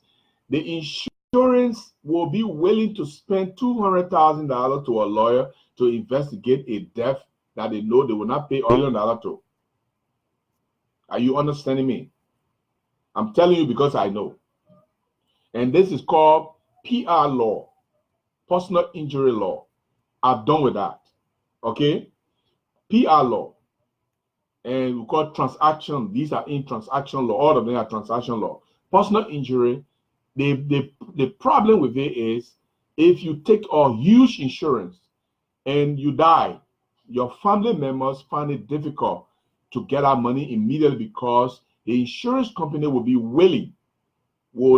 the insurance will be willing to spend $200,000 to a lawyer to investigate a death that they know they will not pay $1 million to. Are you understanding me? I'm telling you because I know. And this is called PR law, personal injury law. I'm done with that. Okay? PR law. And we call transaction. These are in transaction law. All of them are transaction law. Personal injury. The problem with it is if you take a huge insurance and you die, your family members find it difficult to get our money immediately because the insurance company will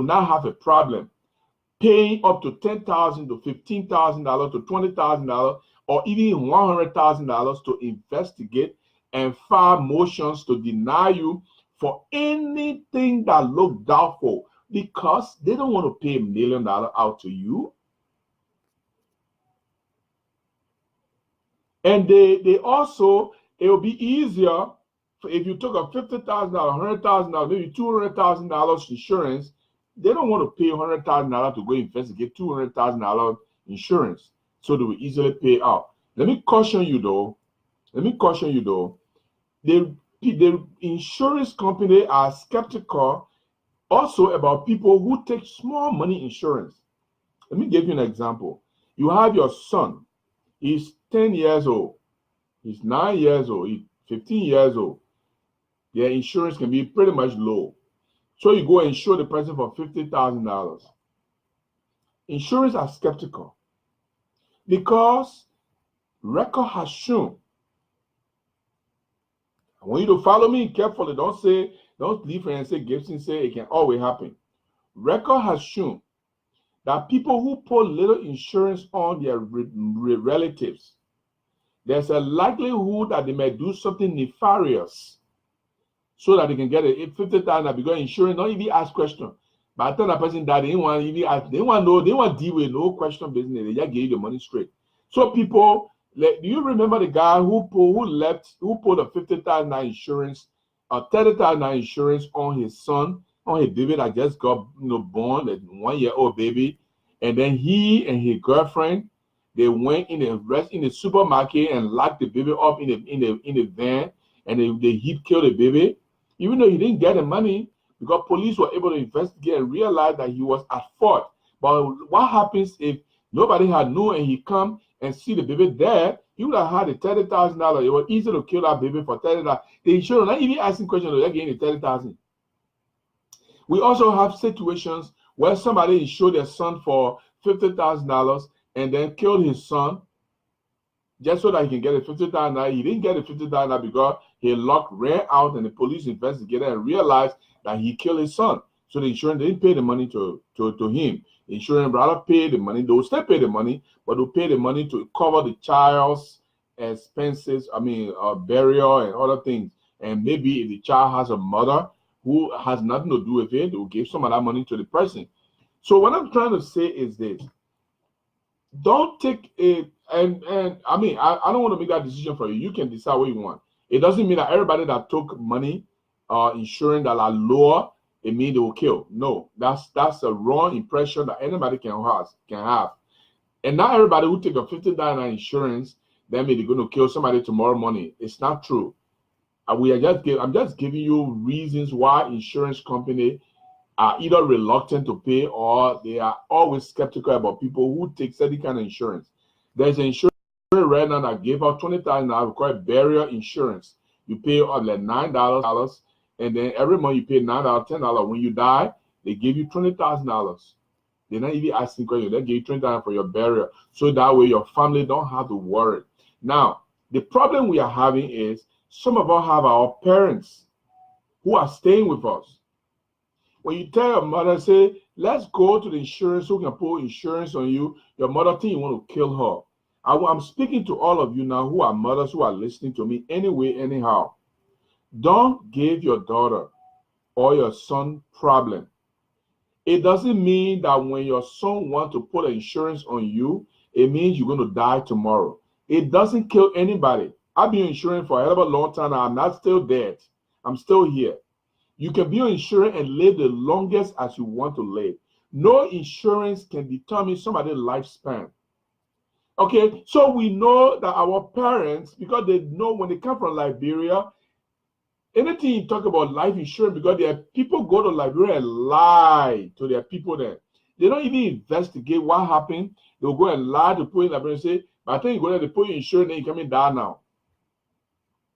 not have a problem paying up to $10,000 to $15,000 to $20,000 or even $100,000 to investigate and file motions to deny you for anything that looks doubtful because they don't want to pay $1 million out to you. And they also, it will be easier if you took a $50,000, $100,000, maybe $200,000 insurance. They don't want to pay $100,000 to go investigate $200,000 insurance, so they will easily pay out. Let me caution you though. The insurance company are skeptical also about people who take small money insurance. Let me give you an example. You have your son. He's 10 years old. He's 9 years old. He's 15 years old. Their insurance can be pretty much low. So you go and insure the person for $50,000. Insurers are skeptical because record has shown. I want you to follow me carefully. Don't leave here and say Gibson said it can always happen. Record has shown that people who put little insurance on their relatives, there's a likelihood that they may do something nefarious so that they can get a $50,000 because insurance don't even ask questions. By the time that person died, they didn't want to deal with no question business. They just gave you the money straight. So people, do you remember the guy who put a $50,000 insurance, a $30,000 insurance on his son, on a baby that just got born, a 1-year-old baby, and then he and his girlfriend, they went in the supermarket and locked the baby up in a van, and they killed the baby, even though he didn't get the money, because police were able to investigate and realize that he was at fault. But what happens if nobody had known and he come and see the baby there? He would have had the $30,000. It was easy to kill that baby for $30,000. The insurance not even asking questions, they're getting the $30,000. We also have situations where somebody insured their son for $50,000 and then killed his son just so that he can get the $50,000. He didn't get the $50,000 because his luck ran out and the police investigated and realized that he killed his son. So the insurance didn't pay the money to him. The insurance rather paid the money. They will still pay the money, but they'll pay the money to cover the child's expenses, burial and other things. And maybe if the child has a mother who has nothing to do with it, they will give some of that money to the person. So what I'm trying to say is this. Don't take it, and I don't want to make that decision for you. You can decide what you want. It doesn't mean that everybody that took money, insurance that are lower, it means they will kill. No, that's a wrong impression that anybody can have. And not everybody who take a $50,000 insurance, that means they're going to kill somebody tomorrow morning. It's not true. I'm just giving you reasons why insurance companies are either reluctant to pay or they are always skeptical about people who take certain kind of insurance. There's an insurance right now that gave out $20,000 called burial insurance. You pay like $9, and then every month you pay $9, $10. When you die, they give you $20,000. They're not even asking questions. They give you $20,000 for your burial, so that way your family don't have to worry. Now, the problem we are having is some of us have our parents who are staying with us. When you tell your mother, say, let's go to the insurance who can put insurance on you, your mother thinks you want to kill her. I'm speaking to all of you now who are mothers who are listening to me anyway, anyhow. Don't give your daughter or your son problem. It doesn't mean that when your son wants to put insurance on you, it means you're going to die tomorrow. It doesn't kill anybody. I've been insuring for a hell of a long time. I'm not still dead. I'm still here. You can be on insurance and live the longest as you want to live. No insurance can determine somebody's lifespan. Okay, so we know that our parents, because they know when they come from Liberia, anything you talk about life insurance, because their people go to Liberia and lie to their people there. They don't even investigate what happened. They'll go and lie to people in Liberia and say, but I think you go there, they put you insurance, then you come in down now.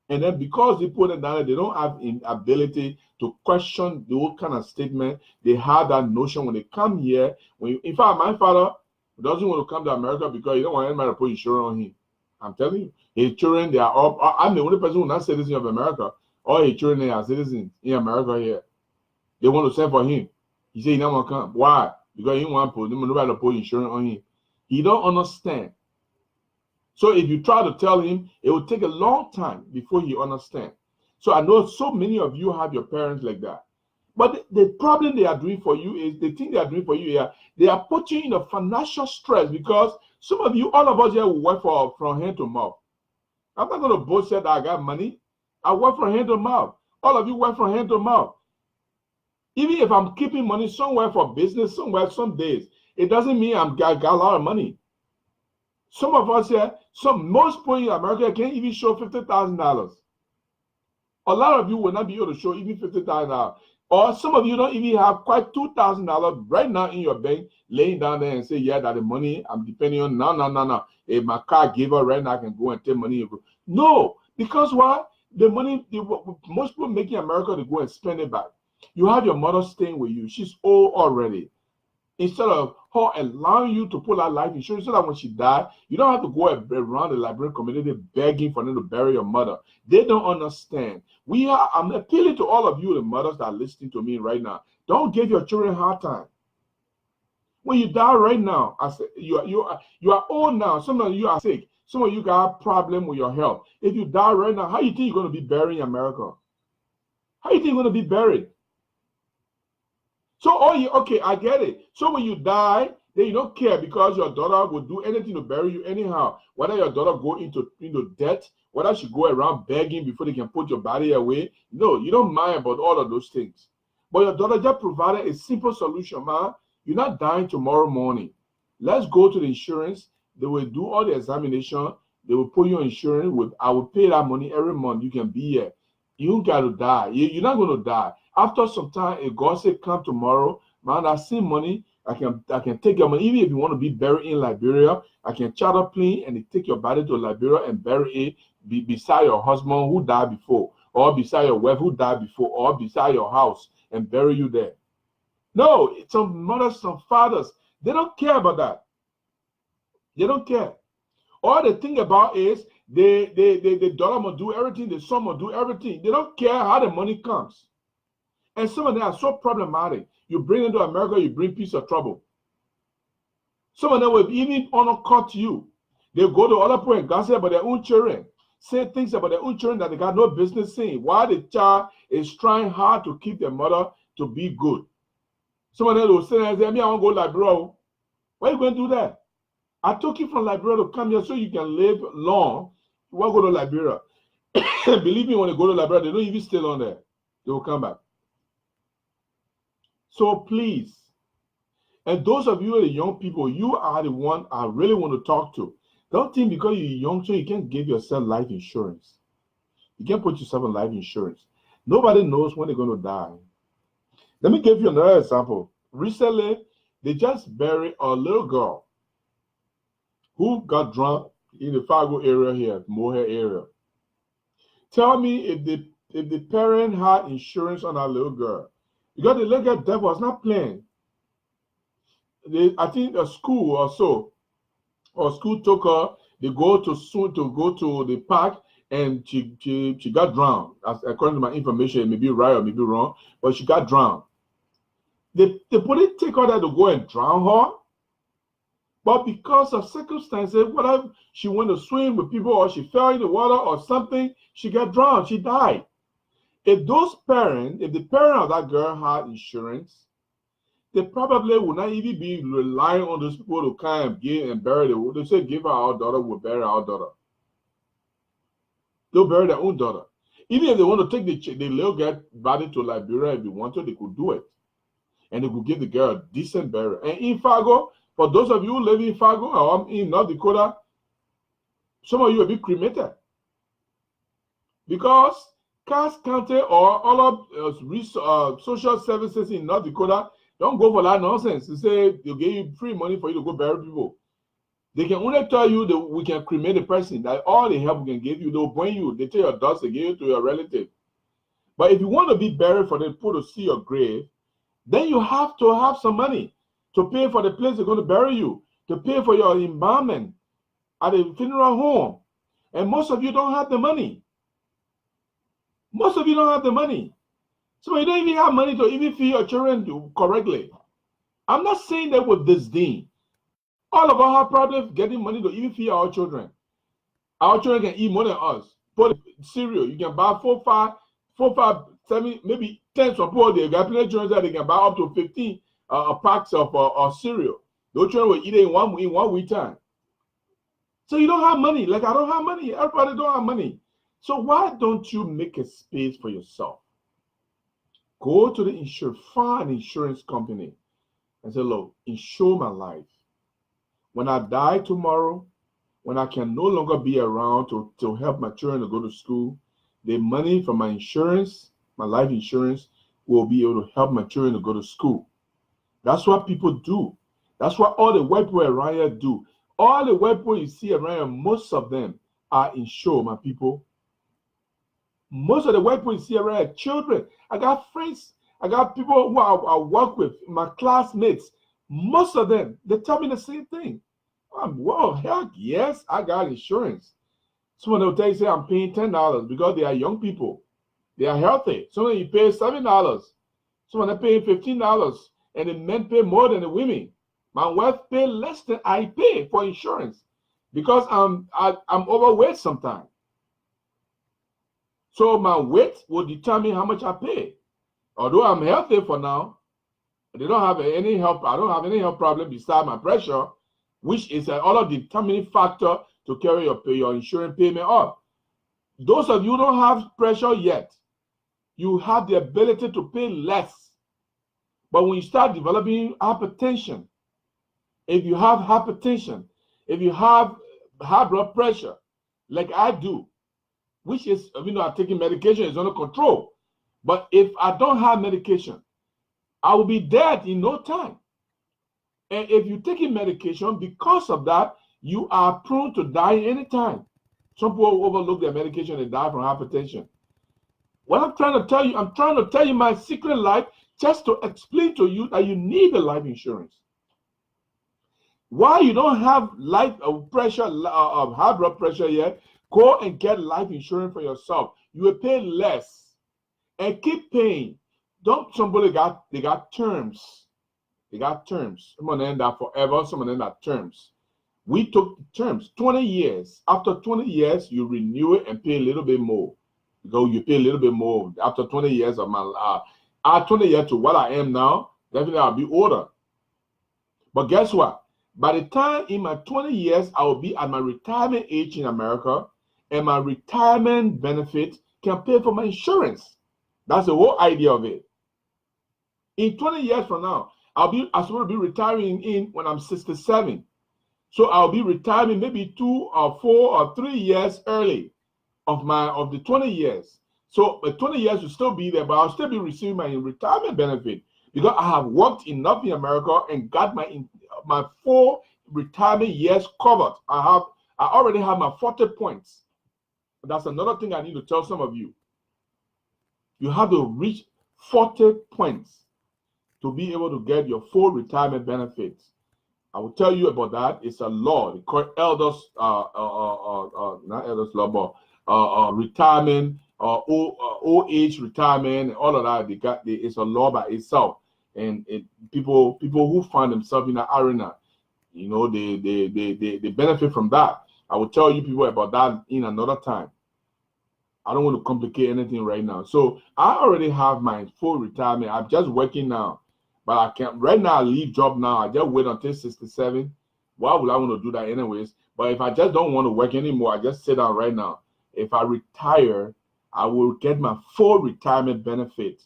And then because they put it down, they don't have an ability to question the whole kind of statement. They have that notion when they come here. In fact, my father doesn't want to come to America because he don't want anybody to put insurance on him. I'm telling you, his children, they are all. I'm the only person who's not citizen of America. All his children, they are citizens in America here. They want to send for him. He said he don't want to come. Why? Because he want to put nobody to put insurance on him. He don't understand. So if you try to tell him, it will take a long time before he understands. So I know so many of you have your parents like that. But the problem they are doing for you is, the thing they are doing for you here, they are putting you in a financial stress, because some of you, all of us here work from hand to mouth. I'm not going to bullshit that I got money. I work from hand to mouth. All of you work from hand to mouth. Even if I'm keeping money somewhere for business, somewhere, some days, it doesn't mean I got a lot of money. Some of us here, most people in America can't even show $50,000. A lot of you will not be able to show even $50,000. Or some of you don't even have quite $2,000 right now in your bank, laying down there and say, yeah, that the money I'm depending on. No. If my car gave up right now, I can go and take money. No, because why? The money, most people making America to go and spend it back. You have your mother staying with you. She's old already. Instead of her allowing you to pull out life insurance so that when she dies, you don't have to go around the Liberian community begging for them to bury your mother. They don't understand. I'm appealing to all of you, the mothers that are listening to me right now. Don't give your children a hard time. When you die right now, I say you are old now. Some of you are sick. Some of you got a problem with your health. If you die right now, how do you think you're going to be buried in America? How do you think you're going to be buried? So, okay, I get it. So when you die, then you don't care because your daughter will do anything to bury you anyhow. Whether your daughter go into debt, whether she go around begging before they can put your body away. No, you don't mind about all of those things. But your daughter just provided a simple solution, man. You're not dying tomorrow morning. Let's go to the insurance. They will do all the examination. They will put you on insurance. I will pay that money every month. You can be here. You don't got to die. You're not going to die. After some time, if God say come tomorrow, man, I see money. I can take your money. Even if you want to be buried in Liberia, I can charter plane and take your body to Liberia and bury it beside your husband who died before, or beside your wife who died before, or beside your house and bury you there. No, some mothers, some fathers, they don't care about that. They don't care. All they think about is the daughter must do everything, the son must do everything. They don't care how the money comes. And some of them are so problematic. You bring them to America, you bring peace or trouble. Some of them will even undercut you. They go to other people and gossip about their own children, say things about their own children that they got no business saying. While the child is trying hard to keep their mother to be good. Some of them will say, I want to go to Liberia. Why are you going to do that? I took you from Liberia to come here so you can live long. You want to go to Liberia. Believe me, when they go to Liberia, they don't even stay on there. They will come back. So please, and those of you, the young people, you are the one I really want to talk to. Don't think because you're young, so you can't give yourself life insurance. You can't put yourself on life insurance. Nobody knows when they're going to die. Let me give you another example. Recently, they just buried a little girl who got drowned in the Fargo area here, Mohair area. Tell me if the parent had insurance on that little girl. Because the little girl death was not planned. I think a school or so, or school took her, they go to the park, and she got drowned. According to my information, it may be right or maybe wrong, but she got drowned. They didn't take her there to go and drown her. But because of circumstances, whether she went to swim with people or she fell in the water or something, she got drowned, she died. If the parent of that girl had insurance, they probably would not even be relying on those people to come and give and bury them. They say, give our daughter, we'll bury our daughter. They'll bury their own daughter. Even if they want to take the little girl body to Liberia, if they wanted, they could do it. And they could give the girl a decent burial. And in Fargo, for those of you who live in Fargo or in North Dakota, some of you will be cremated. Because Cass County or all of social services in North Dakota don't go for that nonsense. They say they'll give you free money for you to go bury people. They can only tell you that we can cremate the person, that all the help we can give you, they'll bring you, they take your dust, they give it to your relative. But if you want to be buried for the people to see your grave, then you have to have some money to pay for the place they're going to bury you, to pay for your embalmment at a funeral home. And most of you don't have the money. Most of you don't have the money. So you don't even have money to even feed your children correctly. I'm not saying that with disdain. All of us have problems getting money to even feed our children. Our children can eat more than us. Put cereal, you can buy 4, 5, 7, maybe 10 some people. They got plenty of children that they can buy up to 15 packs of cereal. Those children will eat it in one week time. So you don't have money. Like I don't have money. Everybody don't have money. So why don't you make a space for yourself? Go to the find an insurance company and say, look, insure my life. When I die tomorrow, when I can no longer be around to help my children to go to school, the money from my insurance, my life insurance, will be able to help my children to go to school. That's what people do. That's what all the white people around here do. All the white people you see around here, most of them are insured, my people. Most of the white people you see around here, children. I got friends, I got people who I work with, my classmates. Most of them, they tell me the same thing. Well, heck yes, I got insurance. Someone will tell you, say, I'm paying $10 because they are young people. They are healthy. Someone you pay $7. Someone they pay $15. And the men pay more than the women. My wife pay less than I pay for insurance because I'm overweight sometimes. So my weight will determine how much I pay. Although I'm healthy for now, they don't have any help. I don't have any health problem besides my pressure, which is another determining factor to carry your insurance payment up. Those of you who don't have pressure yet, you have the ability to pay less But when you start developing hypertension, if you have hypertension, if you have high blood pressure, like I do, which is, I'm taking medication, is under control. But if I don't have medication, I will be dead in no time. And if you're taking medication, because of that, you are prone to die anytime. Some people overlook their medication and die from hypertension. What I'm trying to tell you my secret life, just to explain to you that you need a life insurance. Why you don't have high blood pressure yet, go and get life insurance for yourself. You will pay less and keep paying. They got terms. They got terms. Some of them that forever, some of them that terms. We took terms, 20 years. After 20 years, you renew it and pay a little bit more. You pay a little bit more after 20 years of my life. Add 20 years to what I am now, definitely I'll be older. But guess what? By the time in my 20 years, I will be at my retirement age in America, and my retirement benefit can pay for my insurance. That's the whole idea of it. In 20 years from now, I'm supposed to be retiring when I'm 67. So I'll be retiring maybe 2 or 4 or 3 years early of the 20 years. So the 20 years will still be there, but I'll still be receiving my retirement benefit because I have worked enough in America and got my 4 retirement years covered. I already have my 40 points. That's another thing I need to tell some of you. You have to reach 40 points to be able to get your full retirement benefits. I will tell you about that. It's a law. They call it not elders law, but retirement, old age retirement, and all of that. It's a law by itself. And people who find themselves in that arena, they benefit from that. I will tell you people about that in another time. I don't want to complicate anything right now. So I already have my full retirement. I'm just working now. But I can't, right now, I leave job now. I just wait until 67. Why would I want to do that anyways? But if I just don't want to work anymore, I just sit down right now. If I retire, I will get my full retirement benefit.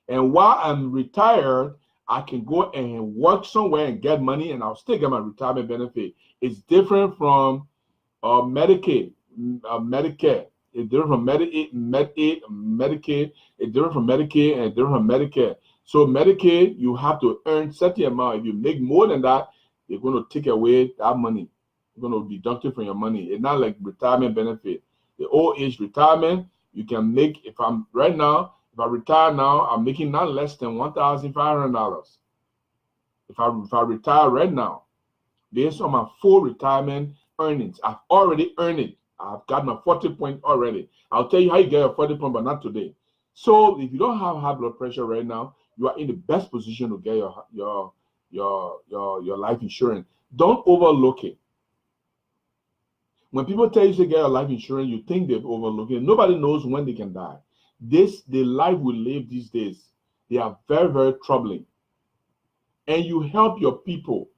And while I'm retired, I can go and work somewhere and get money, and I'll still get my retirement benefit. It's different from Medicaid, Medicare. It's different from Medicaid. It's different from Medicaid, and it's different from Medicare. So Medicaid, you have to earn certain amount. If you make more than that, they're going to take away that money. They're going to deduct it from your money. It's not like retirement benefit. The old age retirement, you can make, if I retire now, I'm making not less than $1,500. If I retire right now, based on my full retirement earnings, I've already earned it. I've got my 40 point already. I'll tell you how you get your 40 point, but not today. So if you don't have high blood pressure right now, you are in the best position to get your life insurance. Don't overlook it. When people tell you to get a life insurance, you think they've overlooked it. Nobody knows when they can die. The life we live these days, they are very, very troubling. And you help your people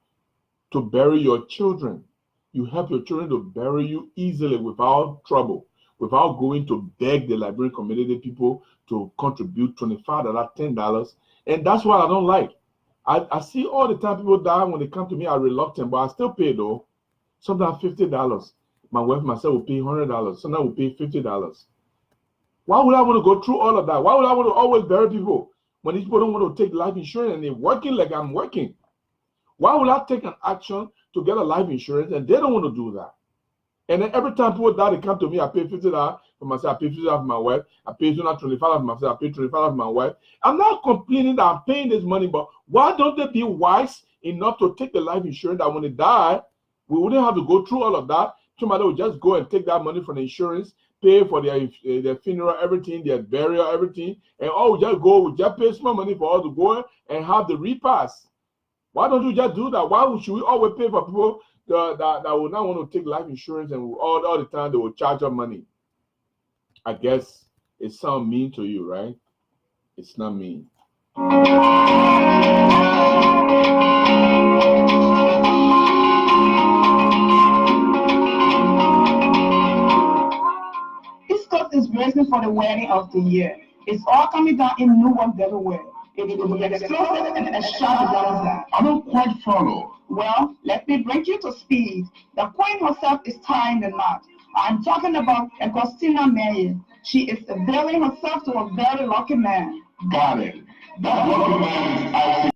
to bury your children. You help your children to bury you easily without trouble, without going to beg the Liberian community people to contribute $25, $10. And that's what I don't like. I see all the time people die when they come to me are reluctant, but I still pay though. Sometimes $50. My wife myself will pay $100. Sometimes we'll pay $50. Why would I want to go through all of that? Why would I want to always bury people when these people don't want to take life insurance and they're working like I'm working? Why would I take an action to get a life insurance and they don't want to do that? And then every time people die, they come to me, I pay $50 for myself, I pay $50 for my wife, I pay $25 for myself, I pay $25 for my wife. I'm not complaining that I'm paying this money, but why don't they be wise enough to take the life insurance that when they die, we wouldn't have to go through all of that. Somebody would just go and take that money from the insurance, pay for their funeral, everything, their burial, everything, and we just pay small money for us to go and have the repast. Why don't you just do that? Why should we always pay for people that will not want to take life insurance and all the time they will charge us money? I guess it sounds mean to you, right? It's not mean. East Coast is bracing for the wedding of the year. It's all coming down in Newark, Delaware. It will be explosive and extravaganza. I don't quite follow. Well, let me bring you to speed. The queen herself is tying the knot. I'm talking about Agostina Meyer. She is availing herself to a very lucky man. Got it. That lucky man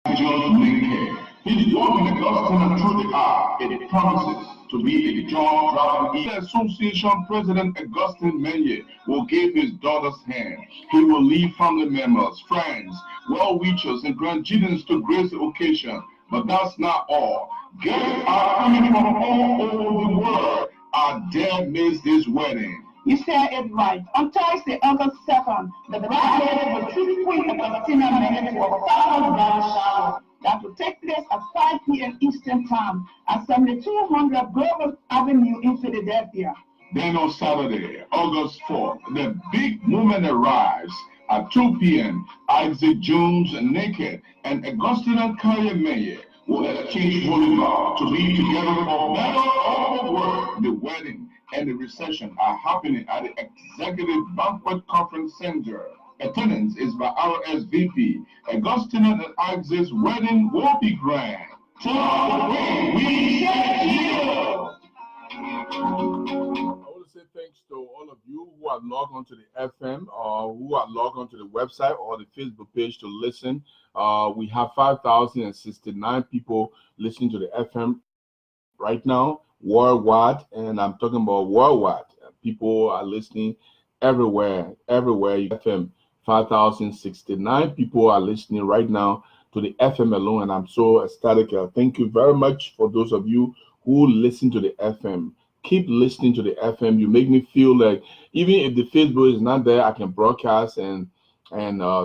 is John Lincoln. He's walking Augustina through the eye. It promises to be a jaw-dropping. The association president Augustine Meyer will give his daughter's hand. He will leave family members, friends, well-wishers, and grandchildren to grace the occasion. But that's not all. Guests are coming from all over the world. I dare miss this wedding. You said it right. On Thursday, August 2nd, the bride lady will treat Queen Agostina Meyer to a fabulous bridal shower that will take place at 5 p.m. Eastern Time at 7200 Grover Avenue in Philadelphia. Then on Saturday, August 4th, the big moment arrives. At 2 p.m., Isaac Jones Naked and Agostina Meyer will exchange holy vows to be together for better or for worse. The wedding and the reception are happening at the Executive Banquet Conference Center. Attendance is by RSVP. Agostina and Isaac's wedding will be grand. Tell the way we say you. I want to say thanks to all of you who are logged onto the FM or who are logged onto the website or the Facebook page to listen. We have 5,069 people listening to the FM right now, worldwide, and I'm talking about worldwide. People are listening everywhere. FM, 5,069 people are listening right now to the FM alone, and I'm so ecstatic. Thank you very much for those of you who listen to the FM. Keep listening to the FM. You make me feel like even if the Facebook is not there, I can broadcast and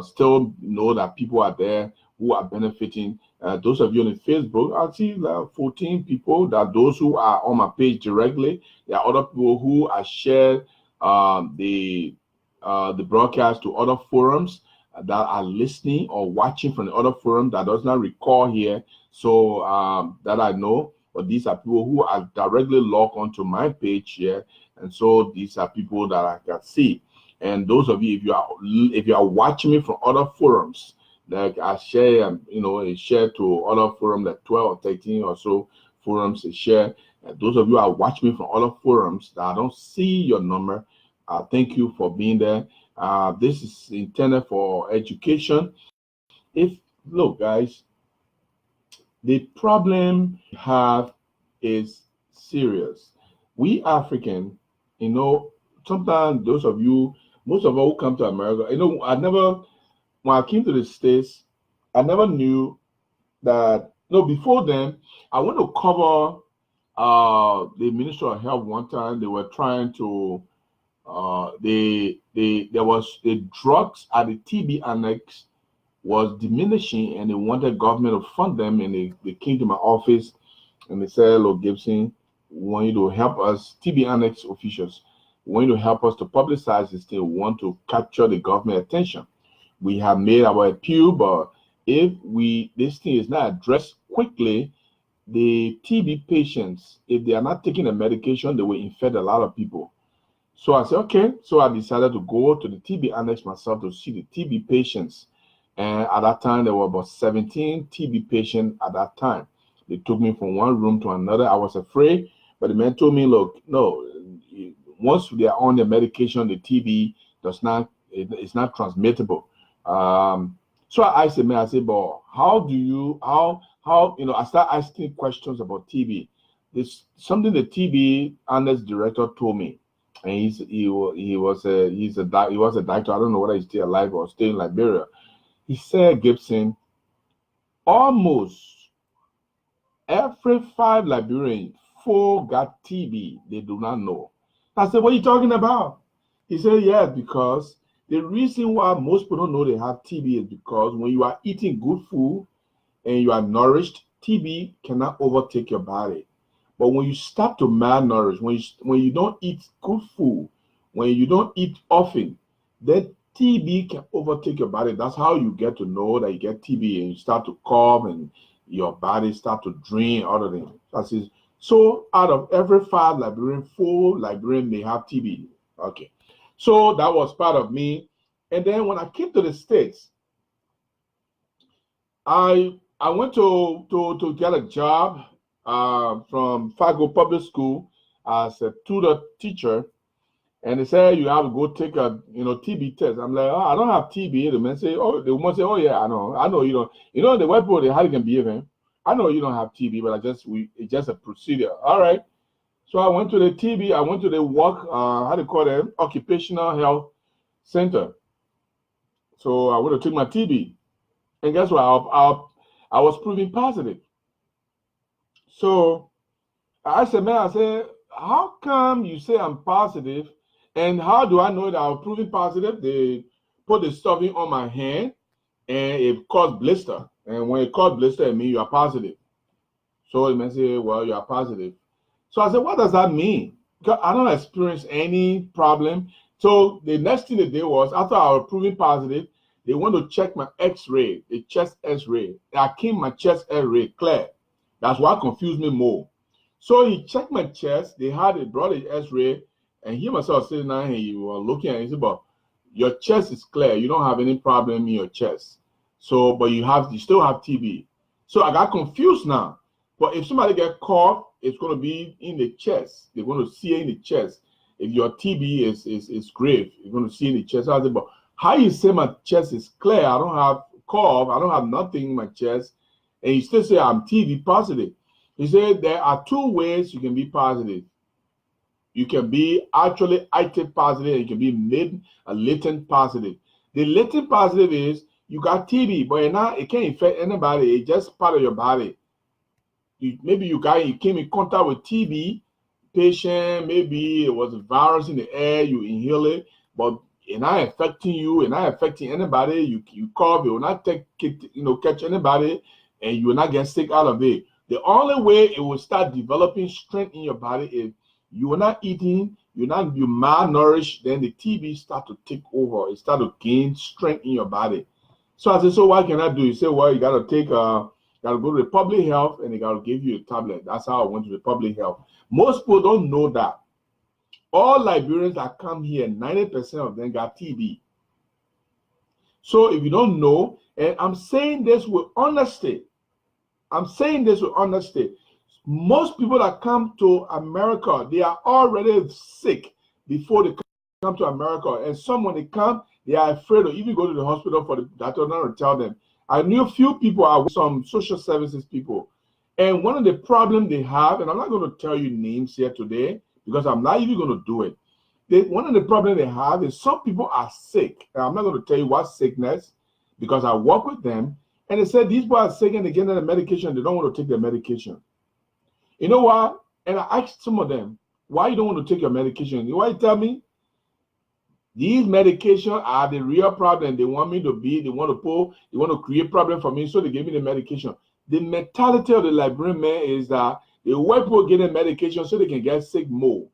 still know that people are there who are benefiting. Those of you on the Facebook, I see 14 people. That those who are on my page directly. There are other people who are shared the broadcast to other forums that are listening or watching from the other forum that does not recall here. So that I know. But these are people who are directly logged onto my page here, and so these are people that I can see. And those of you, if you are watching me from other forums, like I share, I share to other forums, like 12 or 13 or so forums, I share. And those of you who are watching me from other forums that I don't see your number, thank you for being there. This is intended for education. Look, guys. The problem we have is serious. We African, sometimes those of you, most of us who come to America, when I came to the States, I never knew that, before then, I went to cover the Ministry of Health one time. They were trying to, there was the drugs at the TB annex was diminishing, and they wanted government to fund them, and they came to my office and they said, "Look, Gibson, we want you to help us, TB annex officials, we want you to help us to publicize this thing. We want to capture the government attention. We have made our appeal, but if this thing is not addressed quickly, the TB patients, if they are not taking the medication, they will infect a lot of people." So I said, okay. So I decided to go to the TB annex myself to see the TB patients. And at that time, there were about 17 TB patients at that time. They took me from one room to another. I was afraid, but the man told me, look, no, once they are on the medication, the TB it's not transmittable. So I asked the man, I said, but I started asking questions about TB. This something the TB annex director told me. And he was a doctor. I don't know whether he's still alive or still in Liberia. He said, Gibson, almost every 5 Liberians, 4 got TB. They do not know. I said, what are you talking about? He said, yeah, because the reason why most people don't know they have TB is because when you are eating good food and you are nourished, TB cannot overtake your body. But when you start to malnourish, when you don't eat good food, when you don't eat often, then TB can overtake your body. That's how you get to know that you get TB, and you start to cough and your body start to drain, other things. So out of every 5 Liberian, 4 Liberian may have TB. Okay. So that was part of me. And then when I came to the States, I went to get a job from Fargo Public School as a tutor teacher, and they said you have to go take a TB test. I'm like, oh, I don't have TB. The man say, oh, the woman say, oh yeah, I know you don't. You know the white people, they hardly can behave. Him. I know you don't have TB, but it's just a procedure. All right. So I went to the TB. I went to the how do you call it? Occupational Health Center. So I went to take my TB, and guess what? I was proving positive. So I said, man, how come you say I'm positive? And how do I know that I'm proving positive? They put the stuffing on my hand and it caused blister. And when it caused blister, it means you are positive. So the man said, well, you are positive. So I said, what does that mean? Because I don't experience any problem. So the next thing they did was, after I was proving positive, they want to check my x-ray, the chest x-ray. I came my chest x-ray clear. That's what confused me more. So he checked my chest. They brought the x-ray, and he myself sitting there and he was looking at it. He said, but your chest is clear. You don't have any problem in your chest. So, but you still have TB. So I got confused now. But if somebody get cough, it's going to be in the chest. They're going to see it in the chest. If your TB is grave, you're going to see it in the chest. I said, but how you say my chest is clear? I don't have cough. I don't have nothing in my chest. And you still say I'm TB positive. He said there are two ways you can be positive. You can be actually active positive, and you can be made a latent positive. The latent positive is you got TB, but now it can't infect anybody. It's just part of your body. Maybe you came in contact with TB patient. Maybe it was a virus in the air. You inhale it, but it's not affecting you. It's not affecting anybody. You cough. It will not catch anybody, and you will not get sick out of it. The only way it will start developing strength in your body is you are not eating, you're malnourished, then the TB start to take over. It start to gain strength in your body. So I said, so what can I do? You say, well, you gotta go to the public health and they gotta give you a tablet. That's how I went to the public health. Most people don't know that. All Liberians that come here, 90% of them got TB. So if you don't know, and I'm saying this with honesty, most people that come to America, they are already sick before they come to America. And some, when they come, they are afraid to even go to the hospital for the doctor not to tell them. I knew a few people, some social services people. And one of the problems they have, and I'm not going to tell you names here today because I'm not even going to do it. One of the problems they have is some people are sick. And I'm not going to tell you what sickness because I work with them. And they said these people are sick and they get the medication. They don't want to take their medication. You know what? And I asked some of them, why you don't want to take your medication? You know what you tell me? These medications are the real problem. They want me to be, they want to create problem for me, so they give me the medication. The mentality of the Liberian man is that the white people get the medication so they can get sick more.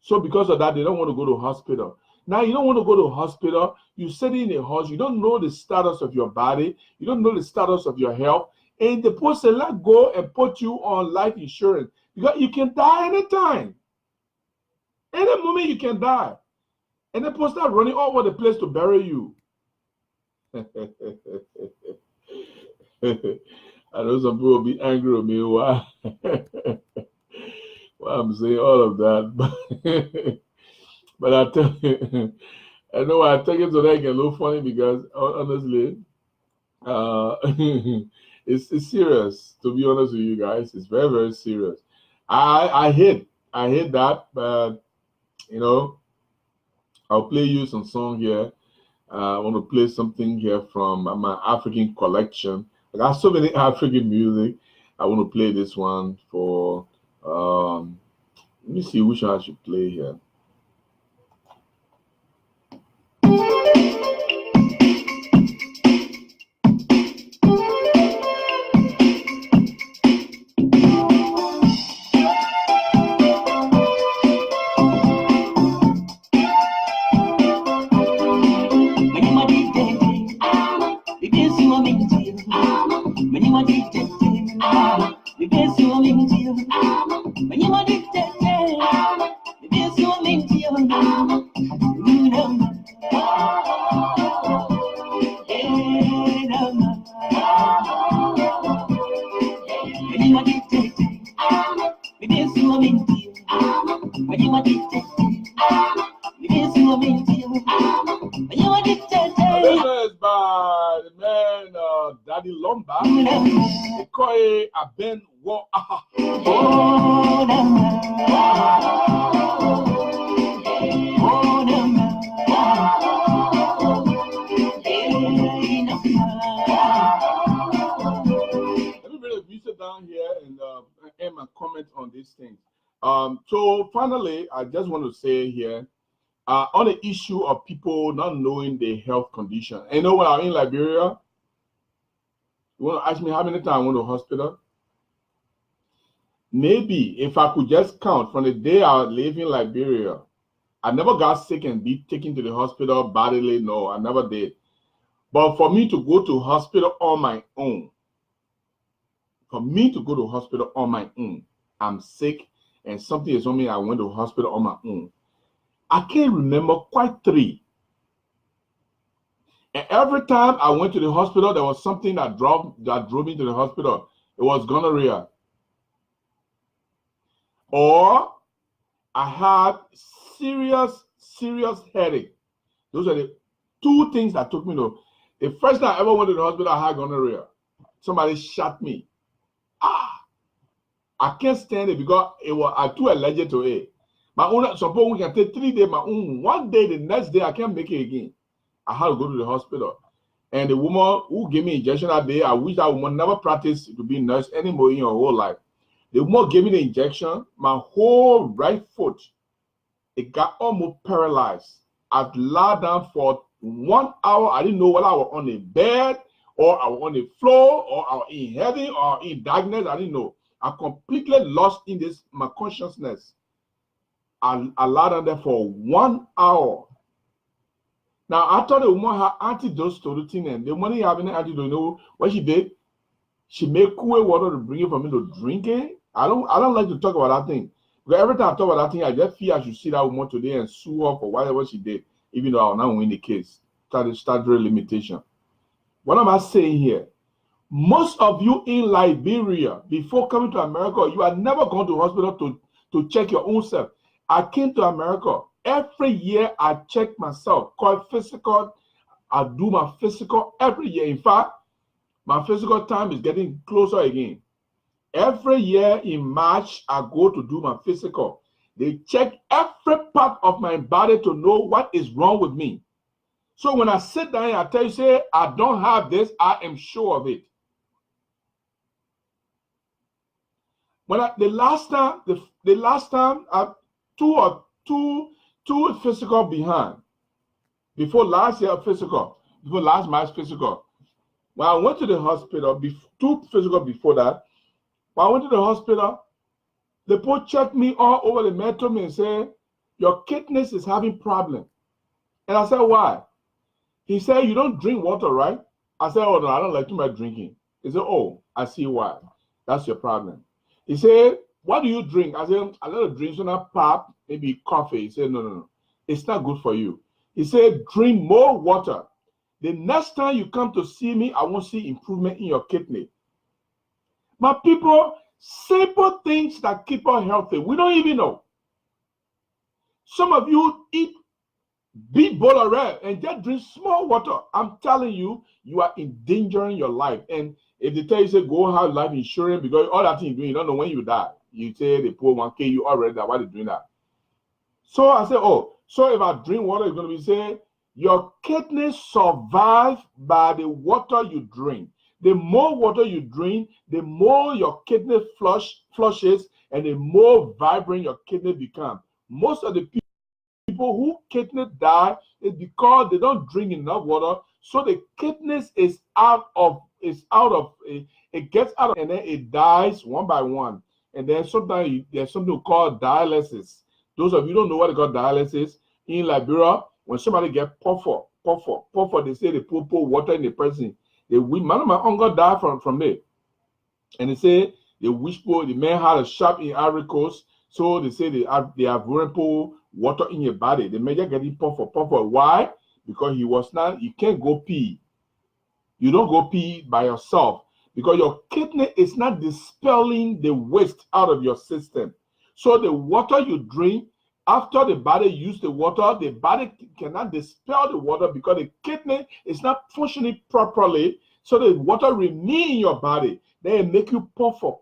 So because of that, they don't want to go to hospital. Now, you don't want to go to hospital. You sit in a house. You don't know the status of your body. You don't know the status of your health. And the person let go and put you on life insurance because you can die anytime. Any moment you can die. And the person start running all over the place to bury you. I know some people will be angry with me. Why? Why I'm saying all of that. But I tell you, I know I take it so that it can look funny because honestly, it's serious. To be honest with you guys, it's very, very serious. I hate that, but I'll play you some song here. I want to play something here from my African collection. I got so many African music. I want to play this one for. Let me see which one I should play here. When you is by the man Daddy Lumba. They call it a Ben War. Let me sit down here and aim and comment on these things. So finally, I just want to say here, on the issue of people not knowing their health condition. And you know, when I'm in Liberia, you want to ask me how many times I went to the hospital? Maybe if I could just count from the day I lived in Liberia, I never got sick and be taken to the hospital bodily. No, I never did. But for me to go to hospital on my own, I'm sick and something is on me, I went to hospital on my own. I can't remember quite 3. And every time I went to the hospital, there was something that drove me to the hospital. It was gonorrhea. Or I had serious headache. Those are the 2 things that took me to. The first time I ever went to the hospital, I had gonorrhea. Somebody shot me. I can't stand it because I'm too allergic to it. My own, suppose we can take 3 days, my own. One day, the next day, I can't make it again. I had to go to the hospital. And the woman who gave me injection that day, I wish that woman never practiced to be a nurse anymore in her whole life. The woman gave me the injection, my whole right foot, it got almost paralyzed. I lied down for 1 hour. I didn't know whether I was on the bed or I was on the floor or I was in heaven or in darkness. I didn't know. I completely lost in my consciousness. I lied down there for 1 hour. Now, I thought the woman had antidotes to the thing, and the money having an antidote, you know what she did? She made cool water to bring it for me to drink it. I don't like to talk about that thing. Because every time I talk about that thing, I just feel I should see that woman today and sue her for whatever she did, even though I will not win the case. Statutory limitation. What am I saying here? Most of you in Liberia, before coming to America, you are never going to hospital to check your own self. I came to America. Every year I check myself, called physical. I do my physical every year. In fact, my physical time is getting closer again. Every year in March, I go to do my physical. They check every part of my body to know what is wrong with me. So when I sit down and I tell you, say, I don't have this, I am sure of it. When the last time I two physical behind. Before last year physical, before last March physical. When I went to the hospital, 2 physical before that, when I went to the hospital, the boy checked me all over the mental and said, your kidneys is having problem. And I said, why? He said, you don't drink water, right? I said, oh no, I don't like too much drinking. He said, oh, I see why. That's your problem. He said, what do you drink? I said, a lot of drinks, not pop, maybe coffee. He said, no. It's not good for you. He said, drink more water. The next time you come to see me, I won't see improvement in your kidney. My people, simple things that keep us healthy. We don't even know. Some of you eat big bowl of red and just drink small water. I'm telling you, you are endangering your life. And if they tell you, say, go have life insurance, because all that thing you're doing, you don't know when you die. You say they put 1K, you already die. Why are they doing that? So I said, oh, so if I drink water, it's going to be saying, your kidneys survive by the water you drink. The more water you drink, the more your kidney flushes and the more vibrant your kidney become. Most of the people who kidney die is because they don't drink enough water. So the kidneys it gets out of, and then it dies one by one. And then sometimes there's something called dialysis. Those of you who don't know what they call dialysis, in Liberia, when somebody gets puffer, they say they put water in the person. Man of my uncle died from it. And they say the man had a shop in Ivory Coast, so they say they have vulnerable water in your body. The man just getting puffer. Why? Because you can't go pee. You don't go pee by yourself because your kidney is not dispelling the waste out of your system. So the water you drink After the body use the water, the body cannot dispel the water because the kidney is not functioning properly. So the water remain in your body. Then it make you puffer.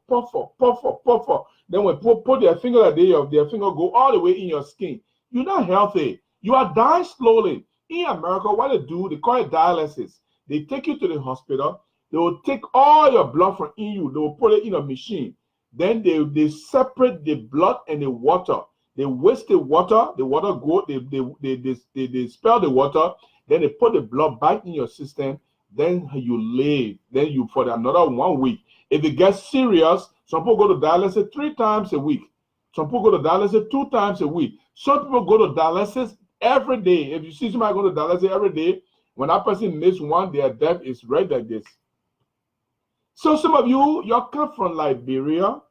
Then when people put their finger like this, their finger go all the way in your skin. You're not healthy. You are dying slowly. In America, what they do, they call it dialysis. They take you to the hospital. They will take all your blood from in you. They will put it in a machine. Then they separate the blood and the water. They waste the water go, they spill the water, then they put the blood back in your system, then you live. Then you for another 1 week. If it gets serious, some people go to dialysis 3 times a week. Some people go to dialysis 2 times a week. Some people go to dialysis every day. If you see somebody go to dialysis every day, when that person miss one, their death is right like this. So some of you come from Liberia.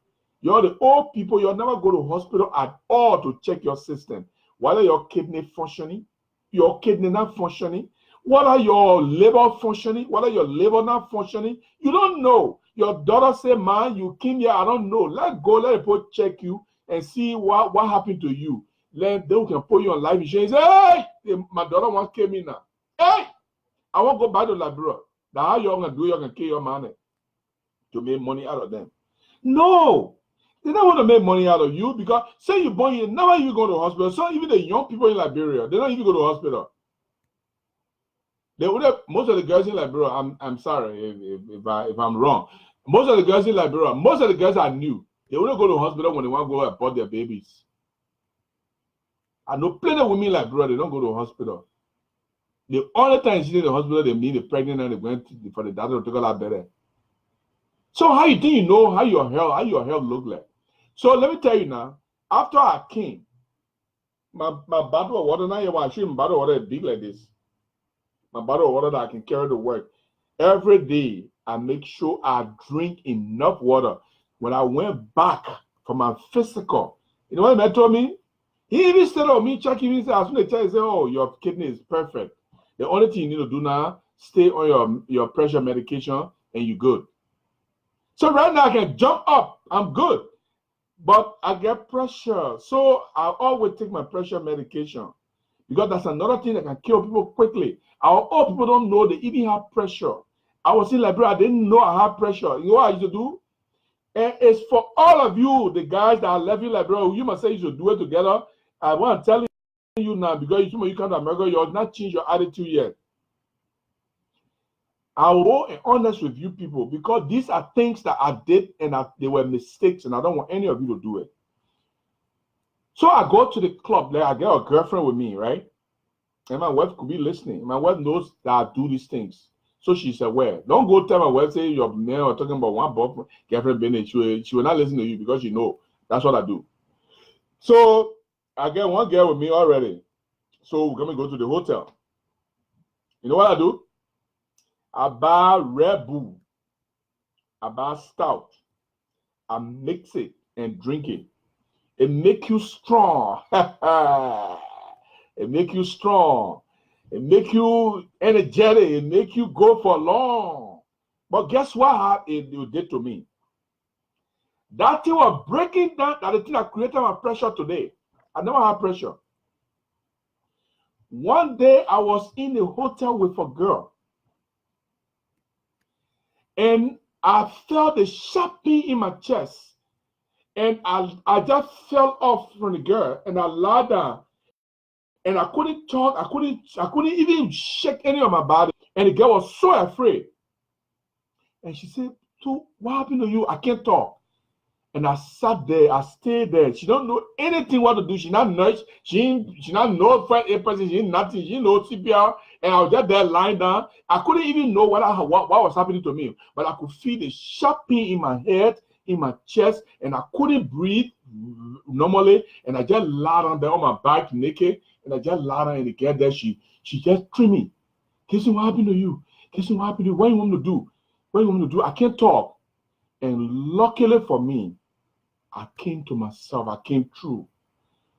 You're the old people. You'll never go to hospital at all to check your system. Whether your kidney functioning, your kidney not functioning, whether your liver functioning, whether your liver not functioning, you don't know. Your daughter say, man, you came here, I don't know. Let the people check you and see what happened to you. They can put you on life insurance. Hey, my daughter once came in now. Hey, I want to go back to Liberia. Now how you're gonna do? You're gonna kill your money to make money out of them. No. They don't want to make money out of you because say you're born here, never you go to hospital. So even the young people in Liberia, they don't even go to hospital. They would have, most of the girls in Liberia, I'm sorry if I'm wrong. Most of the girls in Liberia, most of the girls I knew, they wouldn't go to hospital when they want to go abort their babies. I know plenty of women in Liberia, they don't go to hospital. The only time you see in the hospital, they meet the pregnant and they went for the doctor to take a lot better. So how you think you know how your health look like? So let me tell you now, after I came, my bottle of water, now I should my bottle of water is big like this. My bottle of water that I can carry to work. Every day, I make sure I drink enough water. When I went back for my physical, you know what the man told me? He even said, oh, me checking me, as soon as he said, oh, your kidney is perfect. The only thing you need to do now, stay on your pressure medication and you're good. So right now I can jump up, I'm good. But I get pressure. So I always take my pressure medication. Because that's another thing that can kill people quickly. Our old people don't know they even have pressure. I was in Liberia, I didn't know I had pressure. You know what I used to do? And it's for all of you, the guys that are left in Liberia, you must say you should do it together. I want to tell you now, because you come to America, you have not changed your attitude yet. I will be honest with you people because these are things that I did and they were mistakes and I don't want any of you to do it. So I go to the club there, I get a girlfriend with me, right? And my wife could be listening. My wife knows that I do these things. So she's aware. Don't go tell my wife, say your man are talking about one boyfriend, girlfriend, Bennett. She will not listen to you because you know that's what I do. So I get one girl with me already. So we're going to go to the hotel. You know what I do? I buy Red Bull. I buy Stout. I mix it and drink it. It make you strong. It make you strong. It make you energetic. It make you go for long. But guess what it did to me? That thing was breaking down. That the thing that created my pressure today. I never had pressure. One day I was in a hotel with a girl. And I felt a sharp pain in my chest. And I just fell off from the girl and I lied down. And I couldn't talk. I couldn't even shake any of my body. And the girl was so afraid. And she said, so what happened to you? I can't talk. And I sat there. I stayed there. She don't know anything what to do. She not nurse. She not know first aid person. She nothing. She know CPR. And I was just there lying down. I couldn't even know what was happening to me. But I could feel the sharp pain in my head, in my chest, and I couldn't breathe normally. And I just lied down there on my back naked. And I just lied down and the girl there, she just treated me. Casey, what happened to you? Casey, what happened to you? What do you want me to do? What do you want me to do? I can't talk. And luckily for me, I came to myself. I came through.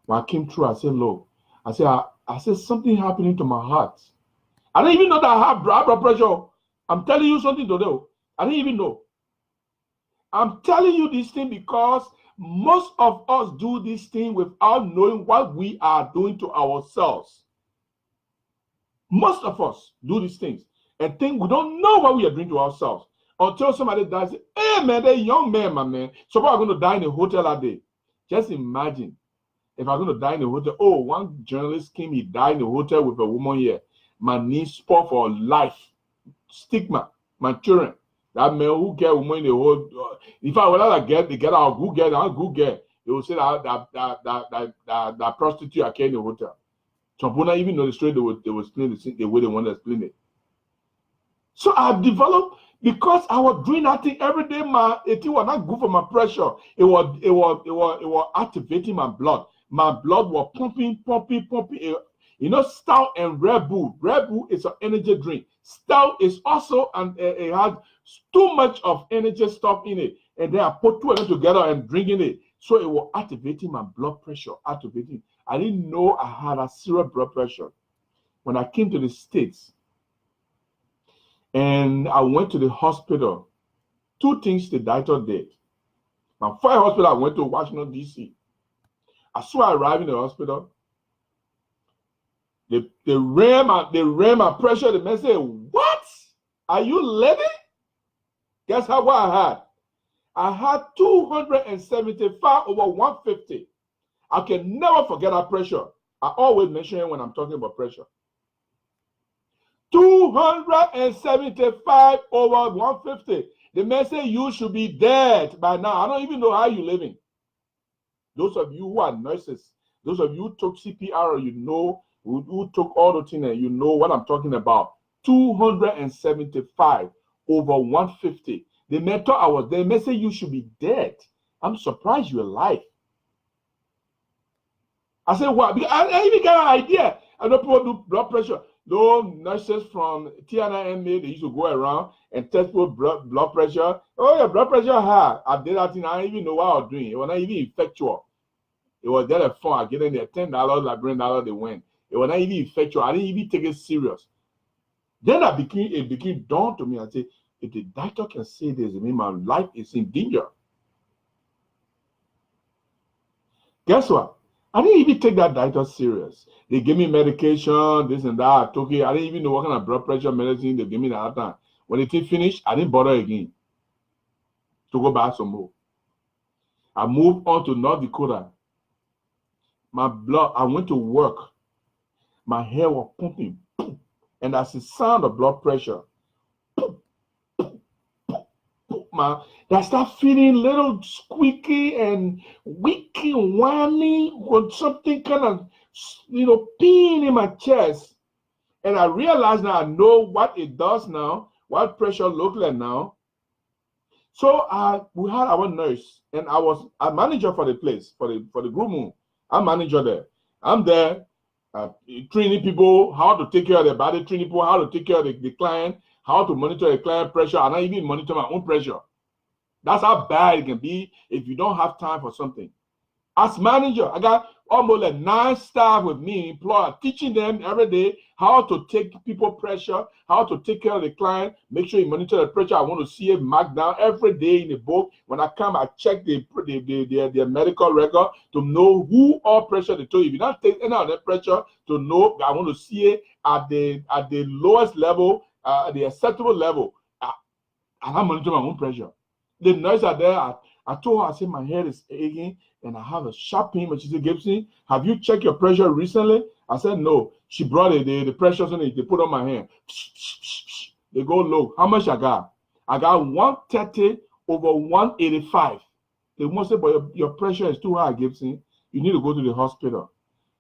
When I came through, I said, look, I said something happening to my heart. I didn't even know that I have blood pressure. I'm telling you something today. I didn't even know. I'm telling you this thing because Most of us do this thing without knowing what we are doing to ourselves. Most of us do these things and think we don't know what we are doing to ourselves until somebody dies. Hey man, that young man, my man. Suppose I'm going to die in a hotel that day. Just imagine if I'm going to die in a hotel. Oh, one journalist came, he died in a hotel with a woman here. My niece spoiled for life. Stigma. My children. That man who get woman in the whole. If I would get they get out, who get out, who get. They will say that prostitute I came in the hotel. Some people not even know the story. They will explain the way they want to explain it. So I've developed, because I was doing that thing every day. It was not good for my pressure. It was activating my blood. My blood was pumping. You know, Stout and Red Bull. Red Bull is an energy drink. Stout is also, and it has too much of energy stuff in it. And then I put two of them together and drinking it. So it was activating my blood pressure. Activating. I didn't know I had a serious blood pressure. When I came to the States and I went to the hospital, two things the doctor did. My first hospital, I went to Washington, D.C. As soon as I arrived in the hospital, they ran my pressure. The man said, "What? Are you living?" Guess what I had? I had 275 over 150. I can never forget that pressure. I always mention it when I'm talking about pressure. 275 over 150. The man said you should be dead by now. I don't even know how you're living. Those of you who are nurses, those of you who took CPR, you know, who took all the things, and you know what I'm talking about. 275 over 150. The man thought I was dead. The man said you should be dead. I'm surprised you're alive. I said, what? Because I even got an idea. I know people do blood pressure. Those nurses from TNIMA, they used to go around and test people blood pressure. Oh, your blood pressure high. I did that thing. I didn't even know what I was doing. It was not even effectual. It was there at phone. I get in there, $10, like $10, they went. It was not even effectual. I didn't even take it serious. Then it became dawn to me. I said, if the doctor can say this, it means my life is in danger. Guess what? I didn't even take that doctor serious. They gave me medication, this and that. I took it. I didn't even know what kind of blood pressure medicine they gave me that time. When it finished, I didn't bother again to go back some more. I moved on to North Dakota. My blood, I went to work. My hair was pumping. And that's the sound of blood pressure. I start feeling a little squeaky and weaky, whiny, with something kind of, peeing in my chest. And I realized now I know what it does now, what pressure looks like now. So we had our nurse, and I was a manager for the place, for the group room. I'm manager there. I'm there training people how to take care of their body, training people how to take care of the client, how to monitor the client pressure, and I even monitor my own pressure. That's how bad it can be if you don't have time for something. As manager, I got almost like 9 staff with me, employed, teaching them every day how to take people pressure, how to take care of the client, make sure you monitor the pressure. I want to see it marked down every day in the book. When I come, I check their medical record to know who all pressure they took. If you don't take any of that pressure, to know, I want to see it at the lowest level, the acceptable level. I monitor my own pressure. The nurse are there. I told her, I said, my head is aching and I have a sharp pain. But she said, Gibson, have you checked your pressure recently? I said, no. She brought it, the pressure on it. They put on my hand. They go, look, how much I got? I got 130 over 185. They must say, but your pressure is too high, Gibson. You need to go to the hospital.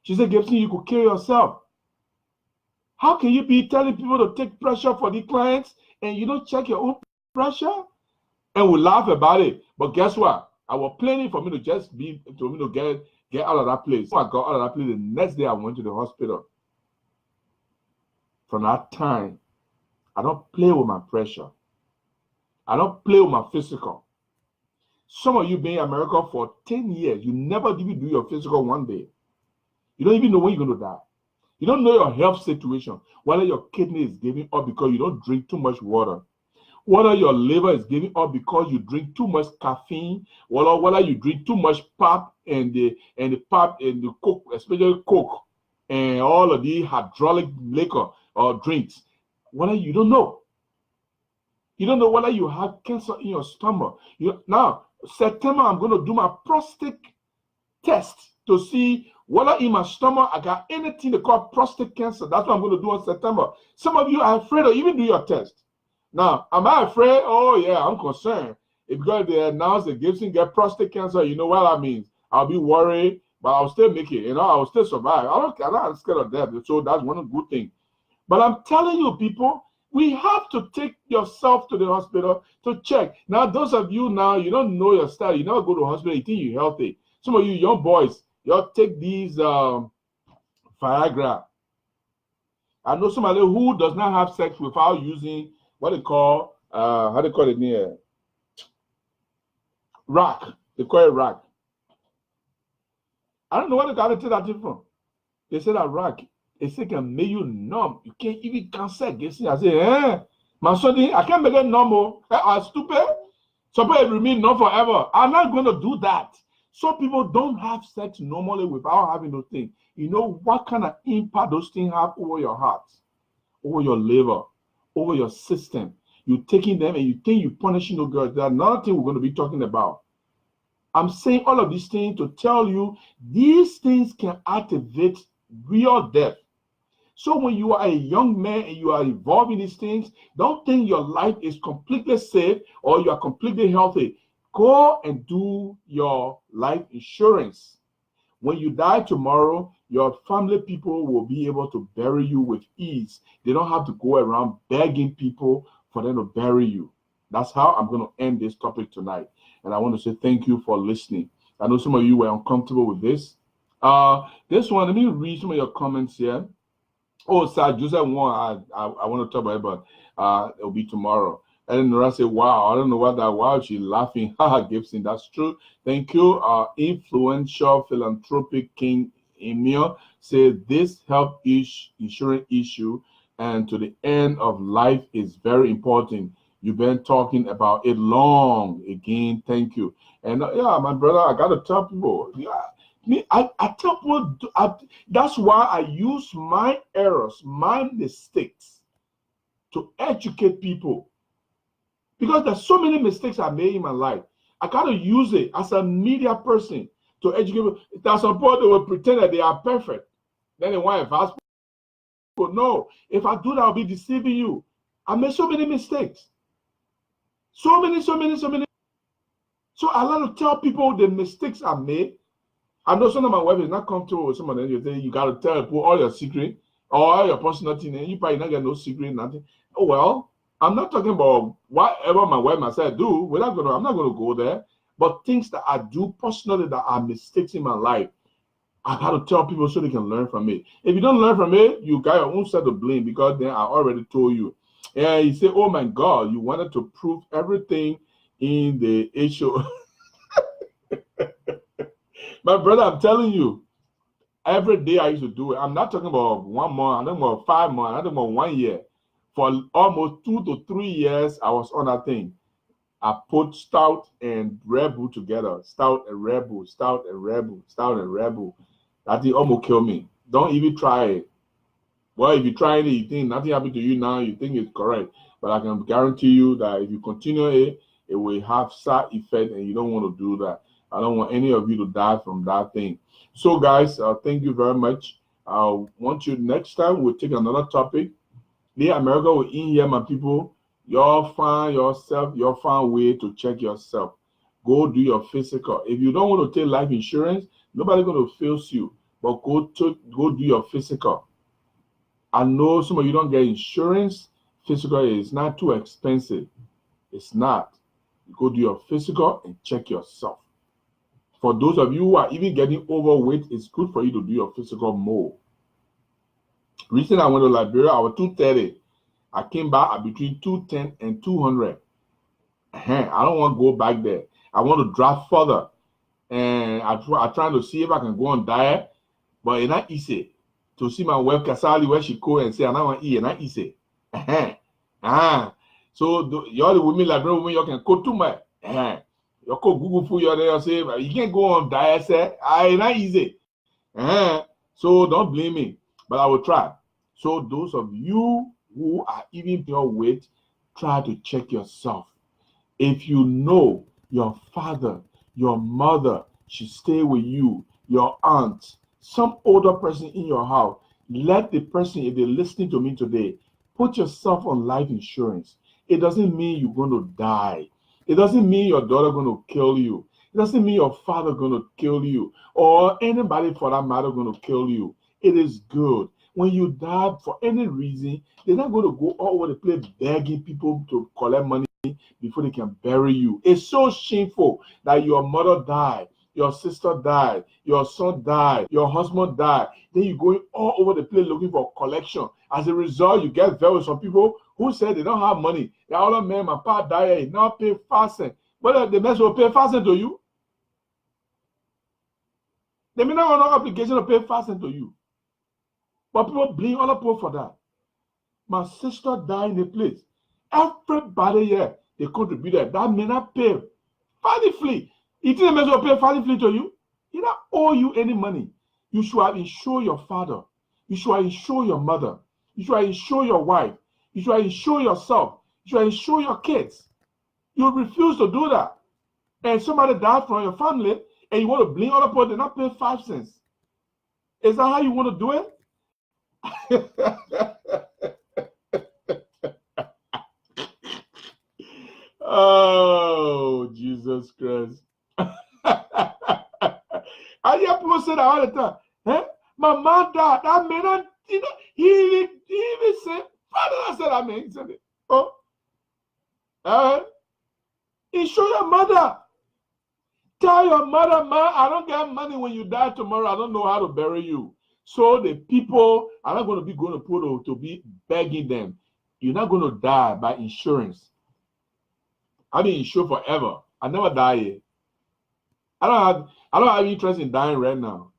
She said, Gibson, you could kill yourself. How can you be telling people to take pressure for the clients and you don't check your own pressure? And we laugh about it. But guess what? I was planning for me to get out of that place. So I got out of that place. The next day I went to the hospital. From that time, I don't play with my pressure. I don't play with my physical. Some of you been in America for 10 years. You never even do your physical one day. You don't even know when you're going to die. You don't know your health situation, whether your kidney is giving up because you don't drink too much water, Whether your liver is giving up because you drink too much caffeine, whether you drink too much pop and the Coke, especially Coke, and all of the hydraulic liquor or drinks, whether you don't know. You don't know whether you have cancer in your stomach. Now, September, I'm going to do my prostate test to see whether in my stomach I got anything they call prostate cancer. That's what I'm going to do in September. Some of you are afraid of even do your test. Now, am I afraid? Oh, yeah, I'm concerned. If because they announce that Gibson get prostate cancer, you know what that means. I'll be worried, but I'll still make it. I will still survive. I'm not scared of death. So that's one good thing. But I'm telling you, people, we have to take yourself to the hospital to check. Now, those of you now, you don't know your style. You never go to the hospital. You think you're healthy. Some of you young boys, y'all take these Viagra. I know somebody who does not have sex without using what they call, how they call it here? Rack. They call it rack. I don't know where they got to take that thing from. They say that rack, it can make you numb. You can't even cancel. I say, my son, I can't make it numb. I'm stupid. Suppose it remain numb forever. I'm not going to do that. Some people don't have sex normally without having those things. You know what kind of impact those things have over your heart, over your liver, over your system. You're taking them and you think you're punishing the girls. That's another thing we're going to be talking about. I'm saying all of these things to tell you these things can activate real death. So when you are a young man and you are involved in these things, don't think your life is completely safe or you are completely healthy. Go and do your life insurance. When you die tomorrow, your family people will be able to bury you with ease. They don't have to go around begging people for them to bury you. That's how I'm going to end this topic tonight. And I want to say thank you for listening. I know some of you were uncomfortable with this. This one, let me read some of your comments here. Oh, Sir Joseph one, I want to talk about it, but it'll be tomorrow. And then Nora said, wow, I don't know what that was. She's laughing. Haha, Gibson, that's true. Thank you. Influential philanthropic King Emil said this health insurance issue and to the end of life is very important. You've been talking about it long. Again, thank you. And yeah, my brother, I got to tell people, I tell people, that's why I use my errors, my mistakes to educate people. Because there's so many mistakes I made in my life. I got to use it as a media person to educate people. There's some people that will pretend that they are perfect. Then they want to advise people. No, if I do that, I'll be deceiving you. I made so many mistakes. So many. So I like to tell people the mistakes I made. I know some of my wife is not comfortable with some of them. You say you got to tell people all your secret or all your personal thing, and you probably not get no secret, nothing. Oh, well, I'm not talking about whatever my wife myself do. I'm not going to go there. But things that I do personally that are mistakes in my life, I got to tell people so they can learn from it. If you don't learn from it, you got your own set of blame because then I already told you. And you say, oh my God, you wanted to prove everything in the issue. My brother, I'm telling you, every day I used to do it. I'm not talking about 1 month, I'm talking about 5 months, I'm talking about 1 year. For almost 2 to 3 years, I was on that thing. I put Stout and Red Bull together. Stout and Red Bull, Stout and Red Bull, Stout and Red Bull. That thing almost killed me. Don't even try it. Well, if you try it, you think nothing happened to you now, you think it's correct. But I can guarantee you that if you continue it, it will have side effect and you don't want to do that. I don't want any of you to die from that thing. So guys, thank you very much. I want you next time, we'll take another topic. The America will in here, my people. Y'all find yourself, y'all find a way to check yourself. Go do your physical. If you don't want to take life insurance, nobody's going to force you. But go do your physical. I know some of you don't get insurance. Physical is not too expensive. It's not. You go do your physical and check yourself. For those of you who are even getting overweight, it's good for you to do your physical more. Recently, I went to Liberia. I was 230. I came back at between 210 and 200. I don't want to go back there. I want to drop further. And I'm trying to see if I can go on diet. But it's not easy. To see my wife Kasali where she go and say, I don't want to eat, and not easy. So you're the women, Liberian women, you can go to my you go Google for you there, say you can't go on diet, say it's not easy. So don't blame me, but I will try. So those of you who are even your weight, try to check yourself. If you know your father, your mother should stay with you, your aunt, some older person in your house, let the person, if they're listening to me today, put yourself on life insurance. It doesn't mean you're going to die. It doesn't mean your daughter going to kill you. It doesn't mean your father going to kill you or anybody for that matter going to kill you. It is good. When you die for any reason, they're not going to go all over the place begging people to collect money before they can bury you. It's so shameful that your mother died, your sister died, your son died, your husband died. Then you're going all over the place looking for collection. As a result, you get very some people who said they don't have money. They're all man, my pa died, now pay fasting. But the mess will pay fasting to you. They may not have no obligation to pay fasting to you. But people blame other people for that. My sister died in a place. Everybody here, they contributed. That may not pay. Family. It didn't measure pay family to you. He don't owe you any money. You should have insured your father. You should have insured your mother. You should have insured your wife. You should have insured yourself. You should have insured your kids. You refuse to do that. And somebody died from your family, and you want to blame other people, they not pay 5 cents. Is that how you want to do it? Oh, Jesus Christ. I hear people say that all the time. My mom died. That man, you know, he even said, Father, I said, I mean, he said it. Insure your mother. Tell your mother, man, I don't get money when you die tomorrow. I don't know how to bury you. So the people are not going to be to be begging them. You're not going to die by insurance. I've been insured forever. I never die yet. I don't have interest in dying right now.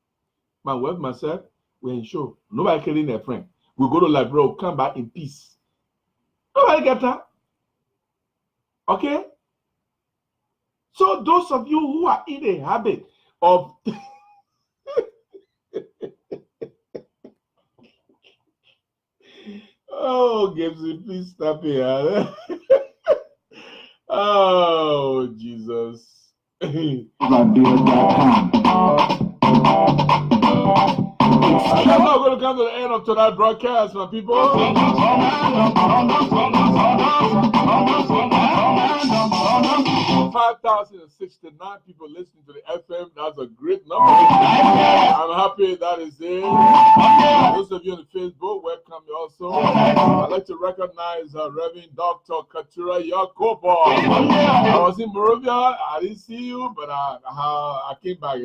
My wife, myself, we're insured. Nobody killing their friend. We go to Liberian, come back in peace. Nobody get that. Okay? So those of you who are in a habit of oh, Gibson, please stop here. Oh, Jesus. I'm not going to come to the end of tonight's broadcast, my people. 5,069 people listening to the FM. That's a great number. I'm happy that is it. Those of you on the Facebook, welcome you also. I'd like to recognize Reverend Dr. Katura Yakobo. I was in Moravia. I didn't see you, but I came back.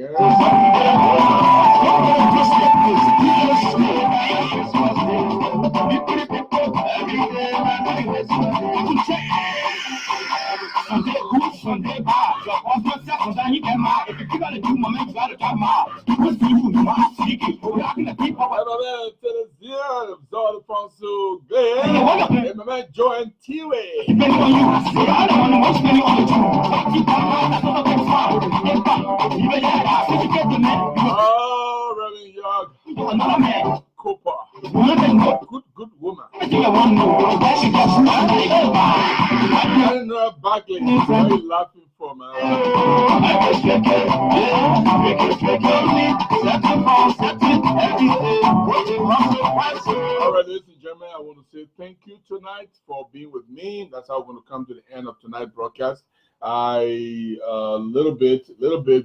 Good woman. I didn't know her Barkley. What are you laughing for, man? All right, ladies and gentlemen, I want to say thank you tonight for being with me. That's how we're going to come to the end of tonight's broadcast. I little bit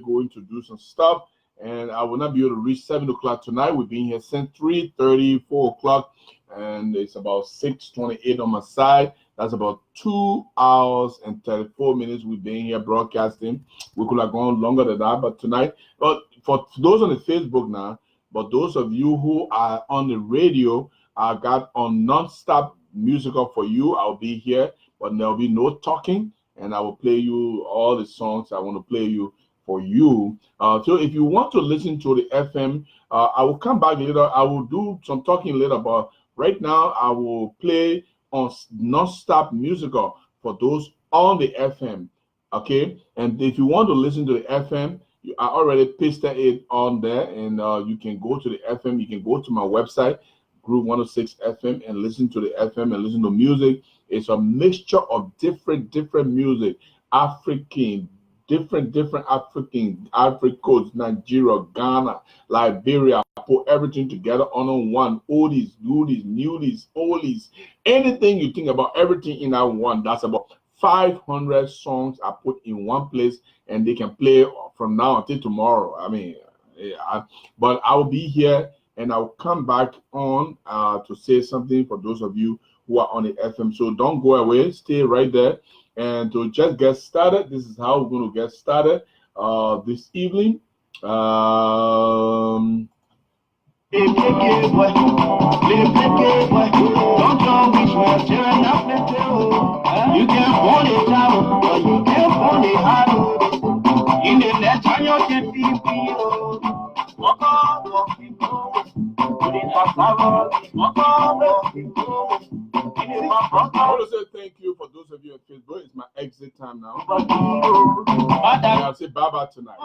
going to do some stuff, and I will not be able to reach 7 o'clock tonight. We've been here since 3:30, 4 o'clock, and it's about 6:28 on my side. That's about 2 hours and 34 minutes we've been here broadcasting. We could have gone longer than that, but tonight, but for those on the Facebook now, but those of you who are on the radio, I got on non-stop musical for you. I'll be here, but there'll be no talking, and I will play you all the songs I want to play you for you. So if you want to listen to the FM, I will come back later. I will do some talking later, but right now I will play on non-stop musical for those on the FM. Okay, and if you want to listen to the FM, I already pasted it on there, and you can go to the FM. You can go to my website, Group 106 FM, and listen to the FM and listen to music. It's a mixture of different music, African, different African, Ivory Coast, Nigeria, Ghana, Liberia. Put everything together on one. Oldies, goodies, newies, oldies, anything you think about, everything in that one. That's about 500 songs I put in one place, and they can play from now until tomorrow. I mean, but I will be here, and I'll come back on to say something for those of you who are on the FM. So don't go away, stay right there. And to just get started, this is how we're going to get started this evening. Don't know which way tearing up the tail. You can hold it down, but you can't hold it hard. In the net, I can feel walk on, walking home. Put it up, walk on, walking home. I want to say thank you for those of you on Facebook. It's my exit time now. I'll say bye-bye tonight.